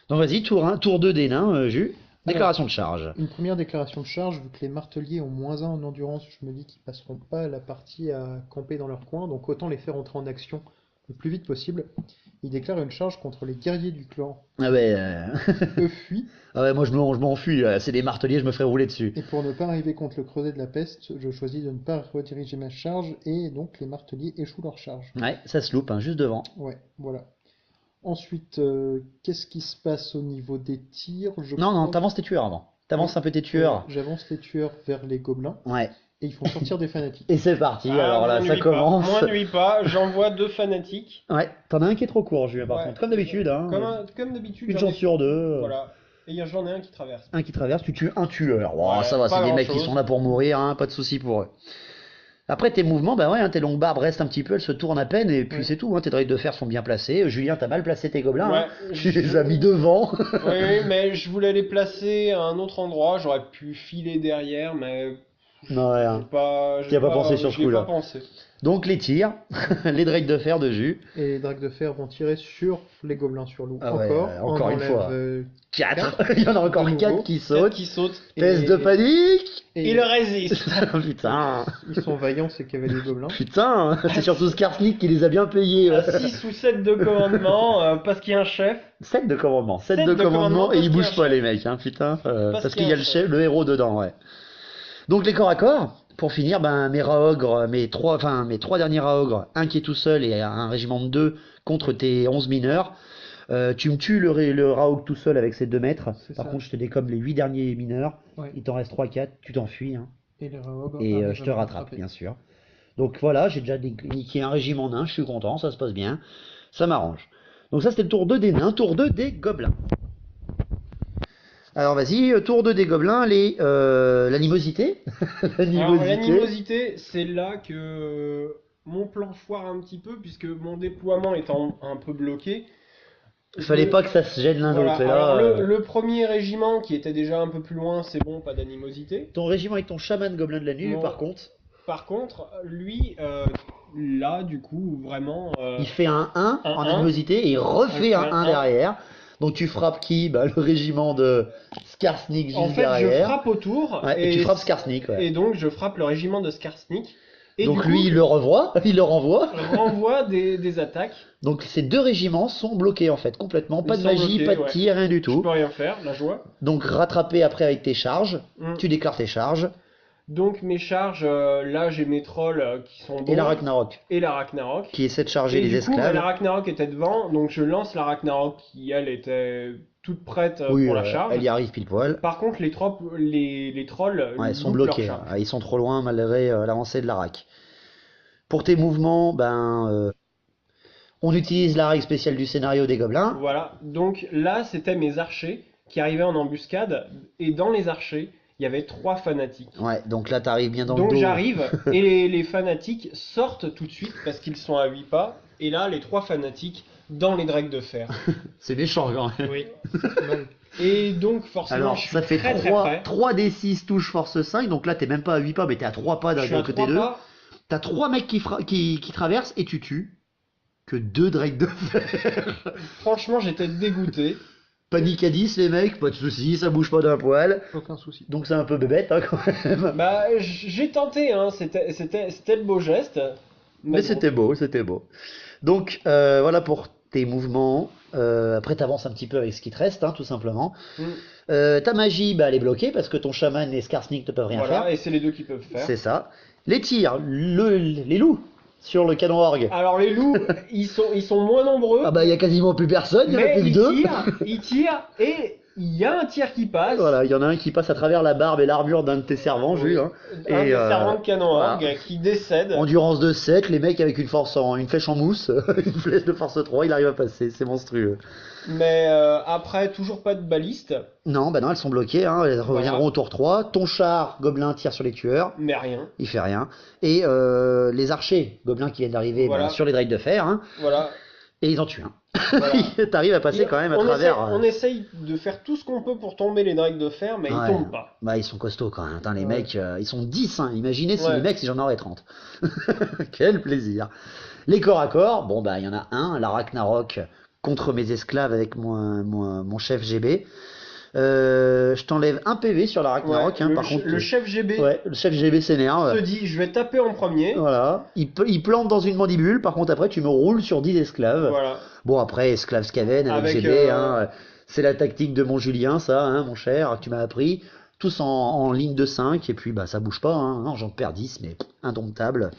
[SPEAKER 3] Donc vas-y, tour 1, tour 2 des nains, Jus. Déclaration de charge.
[SPEAKER 4] Une première déclaration de charge, vu que les marteliers ont -1 en endurance, je me dis qu'ils passeront pas la partie à camper dans leur coin, donc autant les faire entrer en action le plus vite possible. Il déclare une charge contre les guerriers du clan.
[SPEAKER 3] Ah ouais,
[SPEAKER 4] Eux fuient,
[SPEAKER 3] ah ouais, moi je m'enfuis, là. C'est des marteliers, je me ferai rouler dessus.
[SPEAKER 4] et pour ne pas arriver contre le creuset de la peste, je choisis de ne pas rediriger ma charge, et donc les marteliers échouent leur charge.
[SPEAKER 3] Ouais, ça se loupe, hein, juste devant.
[SPEAKER 4] Ouais, voilà. Ensuite, qu'est-ce qui se passe au niveau des tirs?
[SPEAKER 3] Non, non, t'avances tes tueurs avant. T'avances un peu tes tueurs.
[SPEAKER 4] J'avance les tueurs vers les gobelins,
[SPEAKER 3] Ouais.
[SPEAKER 4] et ils font sortir des fanatiques.
[SPEAKER 3] Et c'est parti,
[SPEAKER 5] Ah,
[SPEAKER 3] alors là, ça
[SPEAKER 5] m'ennuie pas.
[SPEAKER 3] commence.
[SPEAKER 5] Moi, nuit pas, j'envoie 2 fanatiques.
[SPEAKER 3] Ouais, t'en as un qui est trop court, Julien, par
[SPEAKER 5] Ouais.
[SPEAKER 3] contre. Comme d'habitude, hein.
[SPEAKER 5] Comme d'habitude.
[SPEAKER 3] Une
[SPEAKER 5] j'en ai-
[SPEAKER 3] chance sur 2.
[SPEAKER 5] Voilà. Et j'en ai un qui traverse.
[SPEAKER 3] Un qui traverse, tu tues un tueur. Wow,
[SPEAKER 5] Ouais,
[SPEAKER 3] ça va,
[SPEAKER 5] pas
[SPEAKER 3] c'est des mecs qui
[SPEAKER 5] grand-chose.
[SPEAKER 3] sont là pour mourir, hein, pas de soucis pour eux. Après, tes mouvements, bah ouais, hein, tes longues barbes restent un petit peu, elles se tournent à peine, et puis
[SPEAKER 4] Ouais.
[SPEAKER 3] c'est tout. Hein, tes droïdes de fer sont bien placés. Julien, t'as mal placé tes gobelins.
[SPEAKER 5] Ouais,
[SPEAKER 3] Hein. Tu les as mis devant.
[SPEAKER 5] Oui, mais je voulais les placer à un autre endroit. J'aurais pu filer derrière, mais
[SPEAKER 3] Non, ouais, hein. T'y as pas pensé sur ce
[SPEAKER 5] j'y ai
[SPEAKER 3] coup-là.
[SPEAKER 5] pas pensé.
[SPEAKER 3] Donc les tirs, les droïdes de fer de jus.
[SPEAKER 4] Et les dracs de fer vont tirer sur les gobelins sur loup.
[SPEAKER 3] Ah ouais, encore
[SPEAKER 4] on
[SPEAKER 3] une
[SPEAKER 4] enlève,
[SPEAKER 3] fois.
[SPEAKER 5] 4.
[SPEAKER 3] Il y en a encore
[SPEAKER 4] De nouveau.
[SPEAKER 3] 4 qui
[SPEAKER 5] Sautent.
[SPEAKER 3] sautent.
[SPEAKER 5] Qui sautent.
[SPEAKER 3] Test de panique.
[SPEAKER 4] et
[SPEAKER 5] Il résiste.
[SPEAKER 3] Putain,
[SPEAKER 4] ils sont vaillants, ces cavaliers gobelins.
[SPEAKER 3] putain, c'est surtout Skarsnik qui les a bien payés.
[SPEAKER 5] À 6 ou 7 de commandement, parce qu'il y a un chef.
[SPEAKER 3] 7 de commandement, 7
[SPEAKER 5] Sept
[SPEAKER 3] de
[SPEAKER 5] de
[SPEAKER 3] commandement
[SPEAKER 5] commandement,
[SPEAKER 3] et
[SPEAKER 5] parce
[SPEAKER 3] ils
[SPEAKER 5] qu'il y a
[SPEAKER 3] bougent
[SPEAKER 5] un
[SPEAKER 3] pas les mecs, hein, putain, parce qu'il y a le
[SPEAKER 5] chef.
[SPEAKER 3] chef, le héros dedans, ouais. Donc les corps à corps, pour finir, ben mes raogres, mes trois derniers raogres, un qui est tout seul et un régiment de 2 contre tes 11 mineurs. Tu me tues le raog tout seul avec ses 2 mètres.
[SPEAKER 4] C'est
[SPEAKER 3] Par
[SPEAKER 4] ça.
[SPEAKER 3] contre, je te décomme les 8 derniers mineurs.
[SPEAKER 4] Ouais.
[SPEAKER 3] Il t'en reste 3-4, tu t'enfuis, hein,
[SPEAKER 4] Et les raogres
[SPEAKER 3] et
[SPEAKER 4] arrivent
[SPEAKER 3] je
[SPEAKER 4] à
[SPEAKER 3] te
[SPEAKER 4] me
[SPEAKER 3] rattrape,
[SPEAKER 4] rattraper.
[SPEAKER 3] bien sûr. Donc voilà, j'ai déjà niqué un régiment nain, je suis content, ça se passe bien, ça m'arrange. Donc ça c'était le tour 2 des nains, tour 2 des gobelins. Alors vas-y, tour 2 des gobelins, l'animosité.
[SPEAKER 5] Alors, l'animosité, c'est là que mon plan foire un petit peu, puisque mon déploiement étant un peu bloqué.
[SPEAKER 3] Il fallait pas que ça se gêne l'un
[SPEAKER 5] Voilà.
[SPEAKER 3] l'autre. Et
[SPEAKER 5] Alors,
[SPEAKER 3] là,
[SPEAKER 5] le premier régiment, qui était déjà un peu plus loin, c'est bon, pas d'animosité.
[SPEAKER 3] ton régiment avec ton chaman gobelin de la nuit,
[SPEAKER 5] Non.
[SPEAKER 3] par contre,
[SPEAKER 5] Par contre, lui, là, du coup, vraiment.
[SPEAKER 3] il fait un 1 en
[SPEAKER 5] 1.
[SPEAKER 3] animosité et il refait un
[SPEAKER 5] Un
[SPEAKER 3] 1
[SPEAKER 5] 1.
[SPEAKER 3] derrière. Donc tu frappes qui? Bah, le régiment de Skarsnik juste
[SPEAKER 5] En fait, je
[SPEAKER 3] derrière.
[SPEAKER 5] frappe autour.
[SPEAKER 3] Ouais, et tu frappes Skarsnik. Ouais.
[SPEAKER 5] Et donc, je frappe le régiment de Skarsnik. Et
[SPEAKER 3] Donc
[SPEAKER 5] du
[SPEAKER 3] lui,
[SPEAKER 5] coup,
[SPEAKER 3] il le revoit, il le renvoie.
[SPEAKER 5] renvoie des attaques.
[SPEAKER 3] Donc ces deux régiments sont bloqués en fait, complètement. Pas
[SPEAKER 5] Ils
[SPEAKER 3] de
[SPEAKER 5] sont
[SPEAKER 3] magie,
[SPEAKER 5] bloqués,
[SPEAKER 3] pas de
[SPEAKER 5] ouais.
[SPEAKER 3] tir, rien du
[SPEAKER 5] Je
[SPEAKER 3] tout.
[SPEAKER 5] peux rien faire, la joie.
[SPEAKER 3] Donc rattrapé après avec tes charges.
[SPEAKER 5] Mm.
[SPEAKER 3] Tu déclares tes charges.
[SPEAKER 5] Donc, mes charges, là, j'ai mes trolls qui sont bons.
[SPEAKER 3] Et la Ragnarok,
[SPEAKER 5] Et la Ragnarok.
[SPEAKER 3] qui essaie de charger
[SPEAKER 5] Et
[SPEAKER 3] les
[SPEAKER 5] du coup,
[SPEAKER 3] esclaves.
[SPEAKER 5] la Ragnarok était devant, donc je lance la Ragnarok qui, elle, était toute prête
[SPEAKER 3] Oui,
[SPEAKER 5] pour la charge.
[SPEAKER 3] elle y arrive pile poil.
[SPEAKER 5] Par contre, les trolls
[SPEAKER 3] Ouais, ils sont
[SPEAKER 5] loupent leur
[SPEAKER 3] bloqués.
[SPEAKER 5] charge.
[SPEAKER 3] Ils sont trop loin malgré l'avancée de la RAC. Pour tes mouvements, on utilise la règle spéciale du scénario des gobelins.
[SPEAKER 5] Voilà, donc là, c'était mes archers qui arrivaient en embuscade, et dans les archers, il y avait 3 fanatiques.
[SPEAKER 3] Ouais, donc là t'arrives bien dans
[SPEAKER 5] Donc
[SPEAKER 3] le dos.
[SPEAKER 5] j'arrive, et les fanatiques sortent tout de suite parce qu'ils sont à 8 pas, et là, les 3 fanatiques dans les drakes de fer.
[SPEAKER 3] C'est méchant quand même.
[SPEAKER 5] Oui.
[SPEAKER 4] Pas mal.
[SPEAKER 5] Et donc, forcément,
[SPEAKER 3] Alors
[SPEAKER 5] je suis
[SPEAKER 3] ça fait
[SPEAKER 5] très
[SPEAKER 3] 3,
[SPEAKER 5] près.
[SPEAKER 3] des 6 touches force 5, donc là t'es même pas à 8 pas, mais t'es à 3 pas
[SPEAKER 5] Je
[SPEAKER 3] d'un
[SPEAKER 5] suis à
[SPEAKER 3] côté
[SPEAKER 5] 3
[SPEAKER 3] d'eux.
[SPEAKER 5] pas.
[SPEAKER 3] T'as 3 mecs qui traversent et tu tues que 2 drakes de fer.
[SPEAKER 5] Franchement, j'étais dégoûté.
[SPEAKER 3] Panique à 10 les mecs, pas de soucis, ça bouge pas d'un poil.
[SPEAKER 4] Aucun souci.
[SPEAKER 3] Donc c'est un peu bébête quand même.
[SPEAKER 5] Bah, j'ai tenté, hein. C'était le beau geste.
[SPEAKER 3] Mais
[SPEAKER 5] bon.
[SPEAKER 3] c'était beau, c'était beau. Donc voilà pour tes mouvements. Après t'avances un petit peu avec ce qui te reste, hein, tout simplement. Ta magie, elle est bloquée parce que ton chaman et Skarsnik ne peuvent rien
[SPEAKER 5] Voilà,
[SPEAKER 3] faire.
[SPEAKER 5] et c'est les deux qui peuvent faire.
[SPEAKER 3] C'est ça. Les tirs, les loups sur le canon orgue.
[SPEAKER 5] Alors les loups, ils sont moins nombreux,
[SPEAKER 3] Ah bah il y a quasiment plus personne, il y en a
[SPEAKER 5] mais
[SPEAKER 3] plus que
[SPEAKER 5] ils
[SPEAKER 3] 2.
[SPEAKER 5] tirent, et il y a un tir qui passe.
[SPEAKER 3] Voilà, il y en a un qui passe à travers la barbe et l'armure d'un de tes servants, Jules. Hein.
[SPEAKER 5] Un
[SPEAKER 3] Et,
[SPEAKER 5] des servants de canon
[SPEAKER 3] voilà.
[SPEAKER 5] orgue qui décède.
[SPEAKER 3] Endurance de 7, les mecs avec une flèche en mousse, une flèche de force 3, il arrive à passer, c'est monstrueux.
[SPEAKER 5] Mais après, toujours pas de baliste,
[SPEAKER 3] Non, bah non, elles sont bloquées, hein, elles reviendront au tour 3. Ton char, gobelin, tire sur les tueurs,
[SPEAKER 5] mais rien.
[SPEAKER 3] il fait rien. Et les archers, gobelins qui viennent d'arriver
[SPEAKER 5] Voilà.
[SPEAKER 3] sur les drakes de fer, hein,
[SPEAKER 5] Voilà.
[SPEAKER 3] et ils en tuent un.
[SPEAKER 5] Voilà.
[SPEAKER 3] T'arrives à passer quand même à
[SPEAKER 5] on
[SPEAKER 3] travers.
[SPEAKER 5] on essaye de faire tout ce qu'on peut pour tomber les drakes de fer, mais
[SPEAKER 3] Ouais.
[SPEAKER 5] ils tombent pas.
[SPEAKER 3] Bah, ils sont costauds quand même. Attends, les
[SPEAKER 5] Ouais.
[SPEAKER 3] mecs, ils sont 10. Hein. Imaginez si
[SPEAKER 5] Ouais.
[SPEAKER 3] les mecs, si j'en aurais 30. Quel plaisir. Les corps à corps, bon, bah, il y en a un, la Ragnarok contre mes esclaves avec mon chef GB. Je t'enlève un PV sur la Ragnarok,
[SPEAKER 5] Ouais,
[SPEAKER 3] hein,
[SPEAKER 5] le,
[SPEAKER 3] par contre.
[SPEAKER 5] le chef GB
[SPEAKER 3] Ouais, le chef GB s'énerve.
[SPEAKER 5] se dit, je vais taper en premier.
[SPEAKER 3] Voilà. Il plante dans une mandibule, par contre, après, tu me roules sur 10 esclaves.
[SPEAKER 5] Voilà.
[SPEAKER 3] Bon, après, esclave Skaven avec,
[SPEAKER 5] Avec,
[SPEAKER 3] GB, hein, c'est la tactique de mon Julien, ça, hein, mon cher, que tu m'as appris. Tous en ligne de 5, et puis bah ça bouge pas, hein. Non, j'en perds 10, mais indomptable.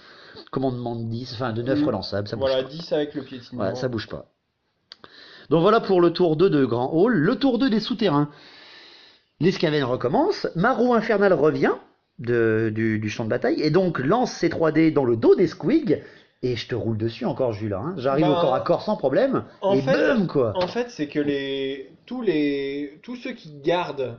[SPEAKER 3] Commandement de 10, enfin de 9 relançables, ça bouge
[SPEAKER 5] Voilà,
[SPEAKER 3] pas.
[SPEAKER 5] 10 avec le piétinement.
[SPEAKER 3] Ouais, ça bouge pas. Donc voilà pour le tour 2 de Grand Hall. Le tour 2 des souterrains. Les Skaven recommencent, Marrow Infernal revient du champ de bataille, et donc lance ses 3D dans le dos des Squigs, et je te roule dessus encore, Jules. Hein. J'arrive
[SPEAKER 5] Bah,
[SPEAKER 3] au corps à corps sans problème,
[SPEAKER 5] en
[SPEAKER 3] et
[SPEAKER 5] fait-
[SPEAKER 3] boum, quoi.
[SPEAKER 5] En fait, c'est que tous ceux qui gardent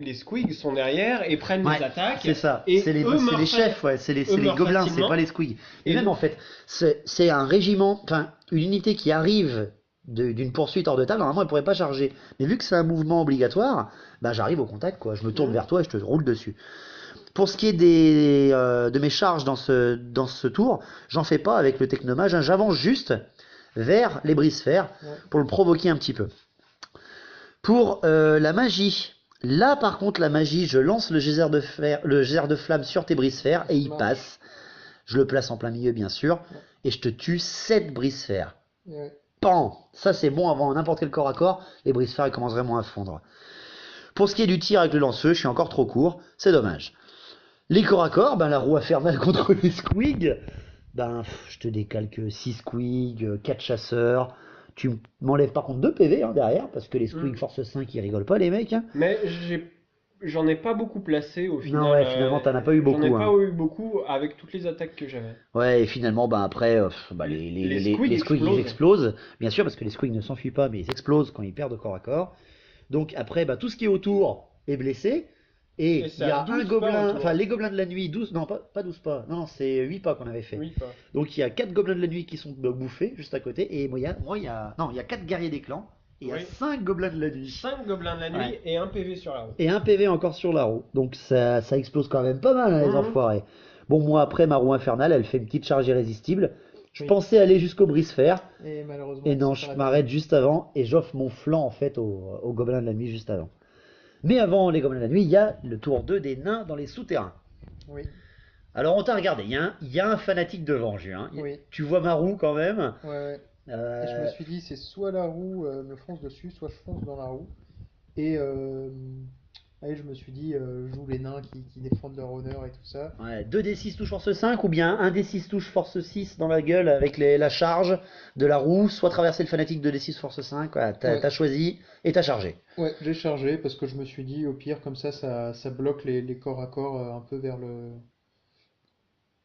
[SPEAKER 5] les squigs sont derrière et prennent
[SPEAKER 3] Ouais,
[SPEAKER 5] les attaques.
[SPEAKER 3] C'est ça,
[SPEAKER 5] Et
[SPEAKER 3] c'est les
[SPEAKER 5] eux meurent
[SPEAKER 3] chefs, ouais, c'est les
[SPEAKER 5] meurent
[SPEAKER 3] gobelins, c'est
[SPEAKER 5] facilement.
[SPEAKER 3] pas les squigs. Et,
[SPEAKER 5] Et
[SPEAKER 3] même
[SPEAKER 5] donc-
[SPEAKER 3] en fait, c'est un régiment, enfin une unité qui arrive d'une poursuite hors de table, normalement elle pourrait pas charger. Mais vu que c'est un mouvement obligatoire, bah j'arrive au contact, quoi. Je me tourne vers toi et je te roule dessus. Pour ce qui est de mes charges dans ce tour, j'en fais pas avec le technomage, hein. J'avance juste vers les brise-fer pour le provoquer un petit peu. Pour la magie, là par contre la magie, je lance le geyser de flamme sur tes brise-fer et il passe. Je le place en plein milieu bien sûr, et je te tue 7 brise-fer.
[SPEAKER 4] Ouais.
[SPEAKER 3] Pan! Ça c'est bon avant n'importe quel corps à corps, les brise-fer ils commencent vraiment à fondre. Pour ce qui est du tir avec le lance-feu, je suis encore trop court, c'est dommage. Les corps à corps, la roue infernale contre les squigs, je te décalque 6 squigs, 4 chasseurs. Tu m'enlèves par contre 2 PV hein, derrière, parce que les squigs force 5 ils rigolent pas les mecs. Hein.
[SPEAKER 5] Mais j'en ai pas beaucoup placé au final.
[SPEAKER 3] Non, ouais, finalement, t'en as pas eu beaucoup,
[SPEAKER 5] J'en ai
[SPEAKER 3] hein.
[SPEAKER 5] pas eu beaucoup avec toutes les attaques que j'avais.
[SPEAKER 3] Ouais, et finalement, après, les
[SPEAKER 5] squigs
[SPEAKER 3] squigs ils
[SPEAKER 5] explosent.
[SPEAKER 3] explosent, bien sûr, parce que les squigs ne s'enfuient pas, mais ils explosent quand ils perdent au corps à corps. Donc après, bah, tout ce qui est autour est blessé. Et
[SPEAKER 5] Et
[SPEAKER 3] il
[SPEAKER 5] c'est
[SPEAKER 3] y a
[SPEAKER 5] à
[SPEAKER 3] un
[SPEAKER 5] 12 pas
[SPEAKER 3] gobelin,
[SPEAKER 5] autour.
[SPEAKER 3] enfin les gobelins de la nuit, 12, non pas 12 pas, non c'est 8 pas qu'on avait fait.
[SPEAKER 5] Oui, pas.
[SPEAKER 3] Donc il y a 4 gobelins de la nuit qui sont bouffés juste à côté, et il y a, non, il y a 4 guerriers des clans, et il y a
[SPEAKER 5] Oui.
[SPEAKER 3] 5 gobelins de la nuit.
[SPEAKER 5] 5 gobelins de la nuit
[SPEAKER 3] Ouais.
[SPEAKER 5] et un PV sur la roue.
[SPEAKER 3] Et un PV encore sur la roue. Donc ça explose quand même pas mal, hein, les
[SPEAKER 5] Mhm.
[SPEAKER 3] enfoirés. Bon, moi après, ma roue infernale, elle fait une petite charge irrésistible. Je
[SPEAKER 4] Oui.
[SPEAKER 3] pensais aller jusqu'au brise-fer,
[SPEAKER 4] Et malheureusement,
[SPEAKER 3] et non,
[SPEAKER 4] ça
[SPEAKER 3] je
[SPEAKER 4] s'arrête.
[SPEAKER 3] m'arrête juste avant, et j'offre mon flanc en fait aux gobelins de la nuit juste avant. Mais avant les gobelins de la nuit, il y a le tour 2 des nains dans les souterrains.
[SPEAKER 4] Oui,
[SPEAKER 3] Alors on t'a regardé, il y a un fanatique devant, Julien.
[SPEAKER 4] Oui.
[SPEAKER 3] Tu vois ma roue quand même.
[SPEAKER 4] ouais, ouais.
[SPEAKER 3] Euh,
[SPEAKER 4] Et je me suis dit, c'est soit la roue me fonce dessus, soit je fonce dans la roue. Et allez, je me suis dit, joue les nains qui défendent leur honneur et tout ça.
[SPEAKER 3] Ouais, 2d6 touche force 5 ou bien 1d6 touche force 6 dans la gueule avec la charge de la roue, soit traverser le fanatique 2d6 force 5, voilà,
[SPEAKER 4] Ouais.
[SPEAKER 3] t'as choisi et t'as chargé.
[SPEAKER 4] Ouais, j'ai chargé parce que je me suis dit, au pire, comme ça bloque les corps à corps un peu vers le.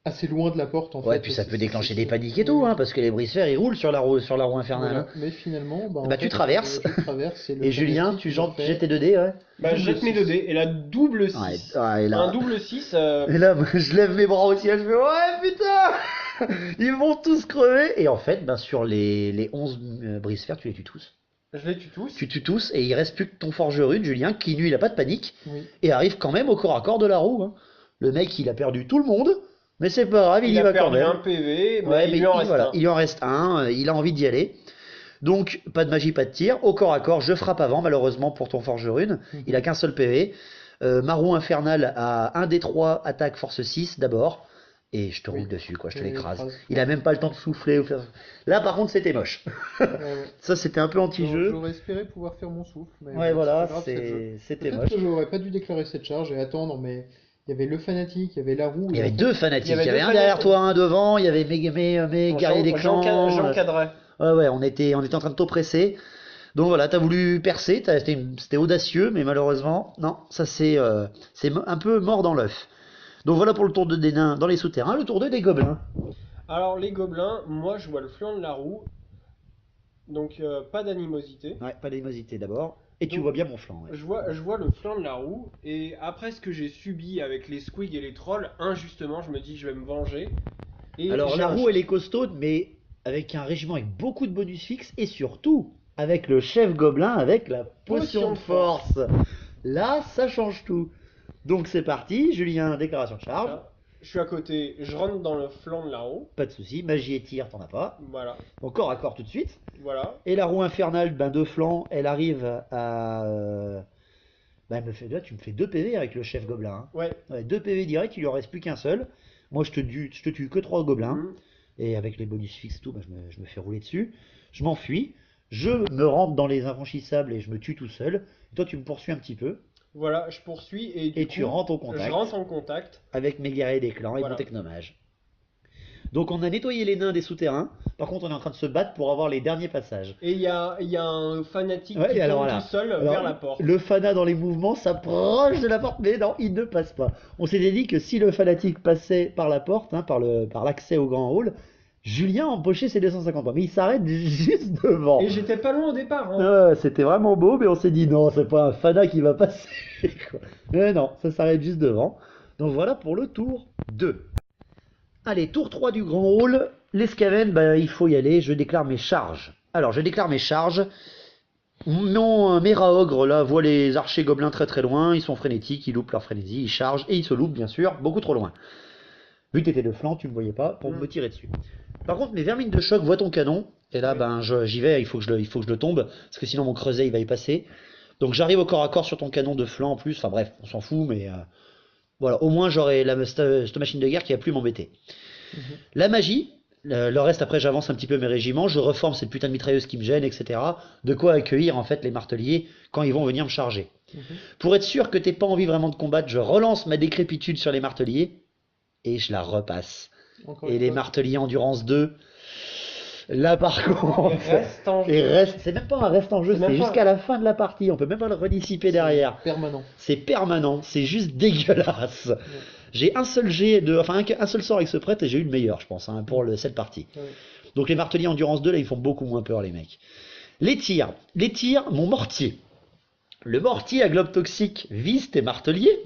[SPEAKER 4] Assez loin de la porte en fait.
[SPEAKER 3] Ouais, puis ça peut déclencher des paniques et
[SPEAKER 4] Oui,
[SPEAKER 3] tout,
[SPEAKER 4] oui.
[SPEAKER 3] hein, parce que les brise-fer ils roulent sur la roue infernale.
[SPEAKER 4] Voilà.
[SPEAKER 3] Hein.
[SPEAKER 4] Mais finalement, bah, en
[SPEAKER 3] Bah,
[SPEAKER 4] fait,
[SPEAKER 3] tu traverses.
[SPEAKER 4] je traverse le
[SPEAKER 3] Et Julien,
[SPEAKER 4] fanatique
[SPEAKER 3] tu
[SPEAKER 4] qui m'a
[SPEAKER 3] jettes
[SPEAKER 4] fait-
[SPEAKER 3] tes 2d, ouais.
[SPEAKER 5] Bah, je
[SPEAKER 4] Double
[SPEAKER 5] jette mes
[SPEAKER 4] 6.
[SPEAKER 5] 2 dés et la double 6.
[SPEAKER 3] Ouais, et là-
[SPEAKER 5] Un double 6.
[SPEAKER 3] Et là, moi, je lève mes bras au ciel, je fais ouais, putain, ils vont tous crever. Et en fait, ben, sur les 11 brise-fer, tu les tues tous.
[SPEAKER 5] Je les tue tous.
[SPEAKER 3] Tu tues tous, et il reste plus que ton forgeru, Julien, qui lui, il a pas de panique,
[SPEAKER 4] Oui.
[SPEAKER 3] et arrive quand même au corps à corps de la roue. Hein. Le mec, il a perdu tout le monde, mais c'est pas grave, il
[SPEAKER 5] Il
[SPEAKER 3] y
[SPEAKER 5] a
[SPEAKER 3] va quand
[SPEAKER 5] perdu
[SPEAKER 3] même.
[SPEAKER 5] un PV, mais
[SPEAKER 3] Ouais,
[SPEAKER 5] il lui en reste
[SPEAKER 3] voilà,
[SPEAKER 5] un.
[SPEAKER 3] il en reste un, il a envie d'y aller. Donc, pas de magie, pas de tir. Au corps à corps, je frappe avant, malheureusement pour ton forgerune. Il a qu'un seul PV. Ma roue infernale a 1 des 3 attaque force 6 d'abord. Et je te roule
[SPEAKER 4] Oui.
[SPEAKER 3] dessus, quoi, je te
[SPEAKER 4] Et
[SPEAKER 3] l'écrase.
[SPEAKER 4] écrase.
[SPEAKER 3] Il a même pas le temps de souffler. Ou faire... Là, par contre, c'était moche.
[SPEAKER 4] Ouais.
[SPEAKER 3] Ça, c'était un peu anti-jeu.
[SPEAKER 4] J'aurais espéré pouvoir faire mon souffle. Mais
[SPEAKER 3] Ouais,
[SPEAKER 4] bon,
[SPEAKER 3] voilà,
[SPEAKER 4] c'est pas grave, c'est le jeu.
[SPEAKER 3] c'était
[SPEAKER 4] Peut-être
[SPEAKER 3] moche.
[SPEAKER 4] que j'aurais pas dû déclarer cette charge et attendre, mais il y avait le fanatique, il y avait la roue.
[SPEAKER 3] Il y
[SPEAKER 4] et
[SPEAKER 3] avait
[SPEAKER 4] en fait,
[SPEAKER 3] deux fanatiques.
[SPEAKER 5] il y avait
[SPEAKER 3] Il y avait
[SPEAKER 5] deux
[SPEAKER 3] un derrière
[SPEAKER 5] fanatiques.
[SPEAKER 3] toi, un devant. Il y avait mes guerriers des clans.
[SPEAKER 5] J'encadrais.
[SPEAKER 3] Ouais, on était en train de t'oppresser. Donc voilà, t'as voulu percer, c'était audacieux, mais malheureusement, non, ça c'est un peu mort dans l'œuf. Donc voilà pour le tour 2 des nains dans les souterrains, le tour 2 des gobelins.
[SPEAKER 5] Alors, les gobelins, moi je vois le flanc de la roue. Donc, pas d'animosité.
[SPEAKER 3] Ouais, pas d'animosité d'abord. Et tu
[SPEAKER 5] Donc,
[SPEAKER 3] vois bien mon flanc. Ouais.
[SPEAKER 5] Je vois le flanc de la roue. Et après ce que j'ai subi avec les squigs et les trolls, injustement, je me dis je vais me venger. Et
[SPEAKER 3] Alors
[SPEAKER 5] j'ai
[SPEAKER 3] la
[SPEAKER 5] un
[SPEAKER 3] roue elle est costaude, mais avec un régiment avec beaucoup de bonus fixes et surtout avec le chef gobelin avec la potion de force. Là, ça change tout. Donc c'est parti, Julien, déclaration de charge.
[SPEAKER 5] Là, je suis à côté, je rentre dans le flanc de la roue.
[SPEAKER 3] Pas de souci, magie et tir, t'en as pas.
[SPEAKER 5] Voilà,
[SPEAKER 3] Donc corps à corps tout de suite.
[SPEAKER 5] voilà.
[SPEAKER 3] Et la roue infernale, ben, de flanc, elle arrive à. Ben, là, tu me fais 2 PV avec le chef gobelin. Hein.
[SPEAKER 5] Ouais.
[SPEAKER 3] Ouais, 2 PV direct, il lui en reste plus qu'un seul. Moi, je te tue que 3 gobelins.
[SPEAKER 5] Mhm.
[SPEAKER 3] Et avec les bonus fixes, et tout, ben, je me fais rouler dessus. Je m'enfuis. Je me rentre dans les infranchissables et je me tue tout seul. Et toi, tu me poursuis un petit peu.
[SPEAKER 5] Voilà, je poursuis et du
[SPEAKER 3] Et
[SPEAKER 5] coup,
[SPEAKER 3] tu rentres en contact.
[SPEAKER 5] Je rentre en contact.
[SPEAKER 3] Avec mes guerriers des clans et
[SPEAKER 5] Voilà.
[SPEAKER 3] mon technomage. Donc, on a nettoyé les nains des souterrains. Par contre, on est en train de se battre pour avoir les derniers passages.
[SPEAKER 5] Et il y a un fanatique
[SPEAKER 3] Ouais,
[SPEAKER 5] qui
[SPEAKER 3] et alors,
[SPEAKER 5] tombe
[SPEAKER 3] voilà.
[SPEAKER 5] tout seul
[SPEAKER 3] Alors,
[SPEAKER 5] vers la porte.
[SPEAKER 3] Le fana dans les mouvements s'approche de la porte, mais non, il ne passe pas. On s'était dit que si le fanatique passait par la porte, hein, par l'accès au grand hall, Julien empochait ses 250 points. Mais il s'arrête juste devant.
[SPEAKER 5] Et j'étais pas loin au départ. Hein.
[SPEAKER 3] C'était vraiment beau, mais on s'est dit non, c'est pas un fana qui va passer. Quoi. Mais non, ça s'arrête juste devant. Donc voilà pour le tour 2. Allez, tour 3 du grand hall. Les Skaven, ben, il faut y aller. Je déclare mes charges. Alors, je déclare mes charges. Mes Raogres, là, voient les archers gobelins très très loin. Ils sont frénétiques, ils loupent leur frénésie, ils chargent. Et ils se loupent, bien sûr, beaucoup trop loin. Vu que t'étais de flanc, tu me voyais pas pour me tirer dessus. Par contre, mes vermines de choc voient ton canon. Et là, ben, j'y vais, il faut que je le tombe. Parce que sinon, mon creuset, il va y passer. Donc, j'arrive au corps à corps sur ton canon de flanc en plus. Enfin bref, on s'en fout, mais voilà. Au moins, j'aurai cette machine de guerre qui va plus m'embêter. La magie, le reste, après, j'avance un petit peu mes régiments. Je reforme cette putain de mitrailleuse qui me gêne, etc. De quoi accueillir, en fait, les marteliers quand ils vont venir me charger. Pour être sûr que t'aies pas envie vraiment de combattre, je relance ma décrépitude sur les marteliers. Et je la repasse.
[SPEAKER 4] Encore
[SPEAKER 3] Et
[SPEAKER 4] une
[SPEAKER 3] les
[SPEAKER 4] fois.
[SPEAKER 3] marteliers endurance 2, là par contre,
[SPEAKER 5] Reste en jeu.
[SPEAKER 3] et reste, c'est même pas un reste en jeu,
[SPEAKER 5] C'est même
[SPEAKER 3] c'est
[SPEAKER 5] pas-
[SPEAKER 3] jusqu'à la fin de la partie, on peut même pas le redissiper derrière.
[SPEAKER 4] Permanent.
[SPEAKER 3] C'est permanent, c'est juste dégueulasse. J'ai un seul un seul sort avec ce prêtre et j'ai eu le meilleur, je pense, hein, pour cette partie.
[SPEAKER 4] Ouais.
[SPEAKER 3] Donc les marteliers endurance 2, là, ils font beaucoup moins peur, les mecs. Les tirs, mon mortier. Le mortier à globe toxique vise tes marteliers.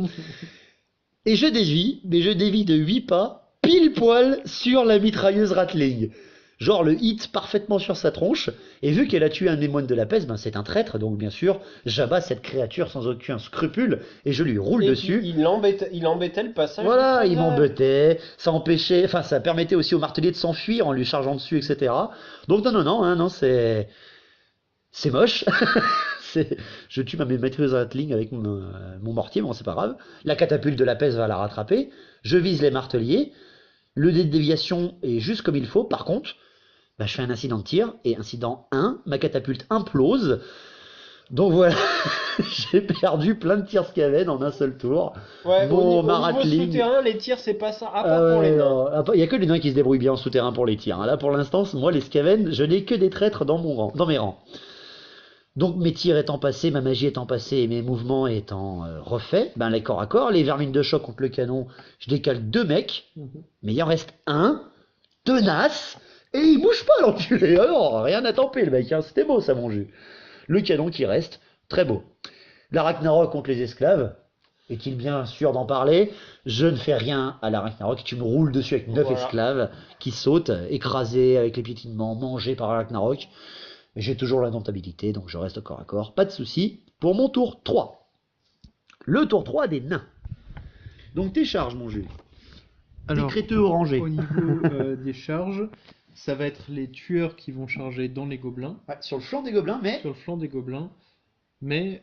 [SPEAKER 3] Et je dévie, mais je dévie de 8 pas, pile poil sur la mitrailleuse Ratling. Genre le hit parfaitement sur sa tronche, et vu qu'elle a tué un des moines de la peste, ben c'est un traître, donc bien sûr, j'abats cette créature sans aucun scrupule, et je lui roule
[SPEAKER 5] Et
[SPEAKER 3] dessus.
[SPEAKER 5] puis, il embêtait le passage.
[SPEAKER 3] Voilà,
[SPEAKER 5] du
[SPEAKER 3] il
[SPEAKER 5] croiseur.
[SPEAKER 3] m'embêtait, ça empêchait, enfin ça permettait aussi au martelier de s'enfuir en lui chargeant dessus, etc. Donc non, c'est moche. Je tue ma maîtrise Ratling avec mon mortier, bon c'est pas grave. La catapulte de la peste va la rattraper. Je vise les marteliers. Le dé de déviation est juste comme il faut. Par contre, bah, je fais un incident de tir. Et incident 1, ma catapulte implose. Donc voilà, j'ai perdu plein de tirs Skaven en un seul tour.
[SPEAKER 5] Ouais,
[SPEAKER 3] Bon,
[SPEAKER 5] au niveau
[SPEAKER 3] Maratling.
[SPEAKER 5] souterrain, les tirs, c'est pas ça. À
[SPEAKER 3] Ah
[SPEAKER 5] part pour
[SPEAKER 3] ouais,
[SPEAKER 5] les nains.
[SPEAKER 3] non, il n'y a que les nains qui se débrouillent bien en souterrain pour les tirs. Là pour l'instant, moi les Skaven, je n'ai que des traîtres dans mes rangs. Donc mes tirs étant passés, ma magie étant passée et mes mouvements étant refaits, ben les corps à corps, les vermines de choc contre le canon, je décale 2 mecs, mais il en reste un, tenace, et il bouge pas l'enculé. Alors rien à tamper le mec, hein. C'était beau ça mon jus. Le canon qui reste, très beau. La Ragnarok contre les esclaves, est-il bien sûr d'en parler? Je ne fais rien à la Ragnarok, tu me roules dessus avec 9
[SPEAKER 5] Voilà.
[SPEAKER 3] esclaves qui sautent, écrasés avec les piétinements, mangés par la Ragnarok. Mais j'ai toujours la domptabilité, donc je reste corps à corps, pas de souci. Pour mon tour 3. Le tour 3 des nains. Donc tes charges, mon Jules.
[SPEAKER 4] Alors,
[SPEAKER 3] Des créteux orangés.
[SPEAKER 4] au niveau des charges, ça va être les tueurs qui vont charger dans les gobelins,
[SPEAKER 3] Ouais, sur le flanc des gobelins, mais
[SPEAKER 4] sur le flanc des gobelins, mais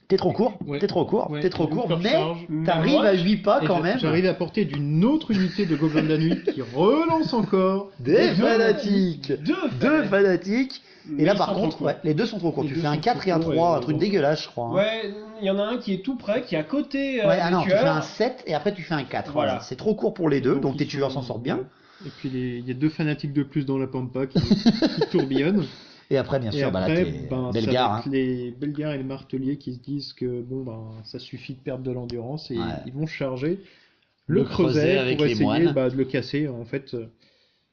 [SPEAKER 3] t'es trop court,
[SPEAKER 4] Ouais.
[SPEAKER 3] t'es trop court,
[SPEAKER 4] Ouais,
[SPEAKER 3] t'es trop
[SPEAKER 4] ils
[SPEAKER 3] court,
[SPEAKER 4] leur
[SPEAKER 3] mais
[SPEAKER 4] chargent.
[SPEAKER 3] t'arrives à 8 pas
[SPEAKER 4] et
[SPEAKER 3] quand même.
[SPEAKER 4] j'arrive à porter d'une autre unité de gobelins de la nuit qui relance encore.
[SPEAKER 3] Des fanatiques. Deux fanatiques. Et là
[SPEAKER 5] Mais
[SPEAKER 3] par
[SPEAKER 5] ils sont
[SPEAKER 3] contre,
[SPEAKER 5] trop courts.
[SPEAKER 3] ouais, les deux sont trop courts.
[SPEAKER 4] Les
[SPEAKER 3] Tu
[SPEAKER 4] deux
[SPEAKER 3] fais un
[SPEAKER 4] sont
[SPEAKER 3] 4 et un
[SPEAKER 4] trop courts,
[SPEAKER 3] 3,
[SPEAKER 4] ouais,
[SPEAKER 3] un truc
[SPEAKER 4] donc-
[SPEAKER 3] dégueulasse, je crois. hein.
[SPEAKER 5] Ouais, il y en a un qui est tout près, qui est à côté
[SPEAKER 3] Ouais,
[SPEAKER 5] des
[SPEAKER 3] ah non, tu
[SPEAKER 5] tueurs.
[SPEAKER 3] fais un 7 et après tu fais un 4.
[SPEAKER 5] Voilà.
[SPEAKER 3] Voilà. C'est trop court pour les deux, donc tes
[SPEAKER 4] ils
[SPEAKER 3] tueurs
[SPEAKER 4] sont-
[SPEAKER 3] s'en sortent bien.
[SPEAKER 4] ouais. Et puis il y a 2 fanatiques de plus dans la pampa qui tourbillonnent.
[SPEAKER 3] Et après, bien
[SPEAKER 4] Et
[SPEAKER 3] sûr, bah, là,
[SPEAKER 4] après,
[SPEAKER 3] t'es
[SPEAKER 4] ça
[SPEAKER 3] Bellegarde,
[SPEAKER 4] va
[SPEAKER 3] hein.
[SPEAKER 4] être les Bellegardes et les Marteliers qui se disent que bon ça suffit de perdre de l'endurance et
[SPEAKER 3] Ouais.
[SPEAKER 4] ils vont charger
[SPEAKER 3] Le
[SPEAKER 4] le
[SPEAKER 3] creuset
[SPEAKER 4] creuset
[SPEAKER 3] avec
[SPEAKER 4] pour
[SPEAKER 3] les
[SPEAKER 4] essayer
[SPEAKER 3] moines.
[SPEAKER 4] de le casser en fait.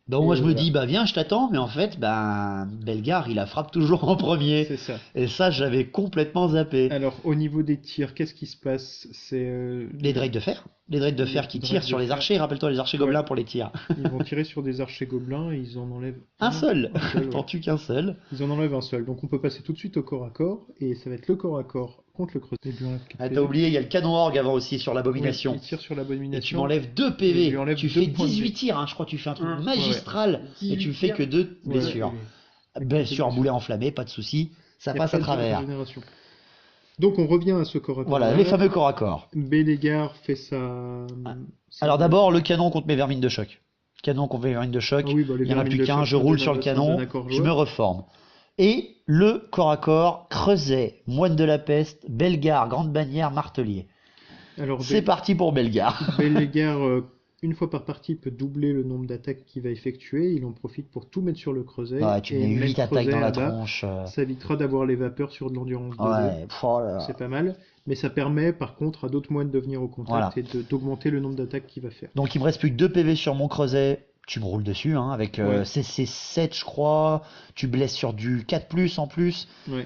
[SPEAKER 3] Donc moi
[SPEAKER 4] Et
[SPEAKER 3] je me
[SPEAKER 4] voilà.
[SPEAKER 3] dis, bah viens, je t'attends, mais en fait, bah, Bellegarde, il la frappe toujours en premier.
[SPEAKER 4] C'est ça.
[SPEAKER 3] Et ça, j'avais complètement zappé.
[SPEAKER 4] Alors au niveau des tirs, qu'est-ce qui se passe? C'est
[SPEAKER 3] Les drakes de fer. Les drakes de fer qui
[SPEAKER 4] Les
[SPEAKER 3] tirent
[SPEAKER 4] drakes
[SPEAKER 3] sur
[SPEAKER 4] de
[SPEAKER 3] les
[SPEAKER 4] fer.
[SPEAKER 3] archers. Rappelle-toi les archers gobelins pour les tirs.
[SPEAKER 4] ils vont tirer sur des archers gobelins et ils en enlèvent
[SPEAKER 3] Un seul.
[SPEAKER 4] Un seul, ouais.
[SPEAKER 3] T'en tues qu'un seul.
[SPEAKER 4] Ils en enlèvent un seul. Donc on peut passer tout de suite au corps à corps et ça va être le corps à corps contre le creuset. Et lui enlève quatre
[SPEAKER 3] Ah,
[SPEAKER 4] PV.
[SPEAKER 3] t'as oublié, il y a le canon orgue avant aussi sur
[SPEAKER 4] Oui,
[SPEAKER 3] l'abomination.
[SPEAKER 4] il tire sur
[SPEAKER 3] Et tu
[SPEAKER 4] l'abomination.
[SPEAKER 3] m'enlèves 2
[SPEAKER 4] Et
[SPEAKER 3] PV.
[SPEAKER 4] je lui enlève
[SPEAKER 3] Tu
[SPEAKER 4] 2
[SPEAKER 3] fais
[SPEAKER 4] points de
[SPEAKER 3] 18
[SPEAKER 4] vie.
[SPEAKER 3] tirs, hein. Je crois que tu fais un truc
[SPEAKER 5] Ouais, ouais.
[SPEAKER 3] magistral. Et tu me fais que 2
[SPEAKER 4] Ouais,
[SPEAKER 3] blessures.
[SPEAKER 4] ouais.
[SPEAKER 3] Blessure boulet enflammé, pas de souci. Ça
[SPEAKER 4] Il y a
[SPEAKER 3] passe
[SPEAKER 4] pas
[SPEAKER 3] à
[SPEAKER 4] de
[SPEAKER 3] travers.
[SPEAKER 4] régénération. Donc on revient à ce corps à corps.
[SPEAKER 3] Voilà, les fameux corps à corps.
[SPEAKER 4] Bellegarde fait sa.
[SPEAKER 3] Alors d'abord, le canon contre mes vermines de choc. Canon contre mes vermines de choc.
[SPEAKER 4] Ah oui, bah, les
[SPEAKER 3] Il n'y en a
[SPEAKER 4] vermines
[SPEAKER 3] plus
[SPEAKER 4] de
[SPEAKER 3] qu'un,
[SPEAKER 4] choc
[SPEAKER 3] je
[SPEAKER 4] sont
[SPEAKER 3] roule
[SPEAKER 4] déjà
[SPEAKER 3] sur le
[SPEAKER 4] dans un
[SPEAKER 3] canon,
[SPEAKER 4] accord
[SPEAKER 3] je
[SPEAKER 4] joueur.
[SPEAKER 3] me reforme. Et le corps à corps, creuset, moine de la peste, Bellegarde, grande bannière, martelier.
[SPEAKER 4] Alors
[SPEAKER 3] C'est parti pour Bellegarde.
[SPEAKER 4] Bellegarde, une fois par partie, peut doubler le nombre d'attaques qu'il va effectuer. Il en profite pour tout mettre sur le creuset.
[SPEAKER 3] Ouais, tu
[SPEAKER 4] et
[SPEAKER 3] mets
[SPEAKER 4] mettre
[SPEAKER 3] 8 attaques
[SPEAKER 4] creuset
[SPEAKER 3] dans la
[SPEAKER 4] à bas.
[SPEAKER 3] tronche.
[SPEAKER 4] Ça évitera d'avoir les vapeurs sur de l'endurance 2.
[SPEAKER 3] Ouais, oh là là.
[SPEAKER 4] C'est pas mal. Mais ça permet par contre à d'autres moines de venir au contact
[SPEAKER 3] Voilà.
[SPEAKER 4] et d'augmenter le nombre d'attaques qu'il va faire.
[SPEAKER 3] Donc il me reste plus que 2 PV sur mon creuset. Tu me roules dessus, hein, avec
[SPEAKER 4] Ouais.
[SPEAKER 3] CC 7 je crois. Tu blesses sur du 4+, en plus.
[SPEAKER 4] Ouais.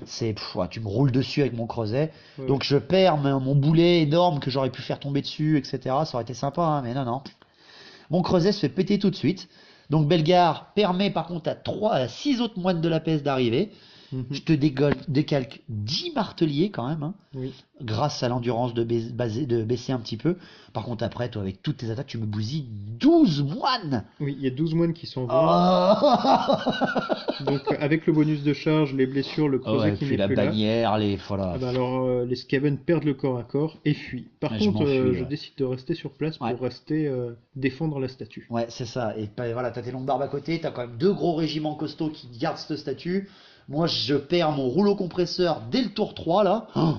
[SPEAKER 3] Ouais, tu me roules dessus avec mon creuset.
[SPEAKER 4] Ouais.
[SPEAKER 3] Donc je perds mon boulet énorme que j'aurais pu faire tomber dessus, etc. Ça aurait été sympa, hein, mais non. Mon creuset se fait péter tout de suite. Donc Bellegarde permet par contre à 6 autres moines de la peste d'arriver.
[SPEAKER 4] Mhm.
[SPEAKER 3] Je te décalque 10 marteliers quand même, hein,
[SPEAKER 4] Oui.
[SPEAKER 3] grâce à l'endurance de baisser un petit peu. Par contre après, toi avec toutes tes attaques, tu me bousilles 12 moines.
[SPEAKER 4] Oui, il y a 12 moines qui s'en vont.
[SPEAKER 3] Ah
[SPEAKER 4] Donc avec le bonus de charge, les blessures, le creuset
[SPEAKER 3] ouais,
[SPEAKER 4] qui
[SPEAKER 3] puis
[SPEAKER 4] n'est
[SPEAKER 3] la
[SPEAKER 4] plus là.
[SPEAKER 3] bannière, voilà.
[SPEAKER 4] Ah bah alors les Skaven perdent le corps à corps et fuient. Par
[SPEAKER 3] Ouais, je
[SPEAKER 4] contre,
[SPEAKER 3] m'enfuis,
[SPEAKER 4] je
[SPEAKER 3] ouais.
[SPEAKER 4] décide de rester sur place
[SPEAKER 3] Ouais.
[SPEAKER 4] pour rester défendre la statue.
[SPEAKER 3] Ouais, c'est ça. Et bah, voilà, t'as tes longues barbes à côté, t'as quand même 2 gros régiments costauds qui gardent cette statue. Moi, je perds mon rouleau compresseur dès le tour 3, là. Oh,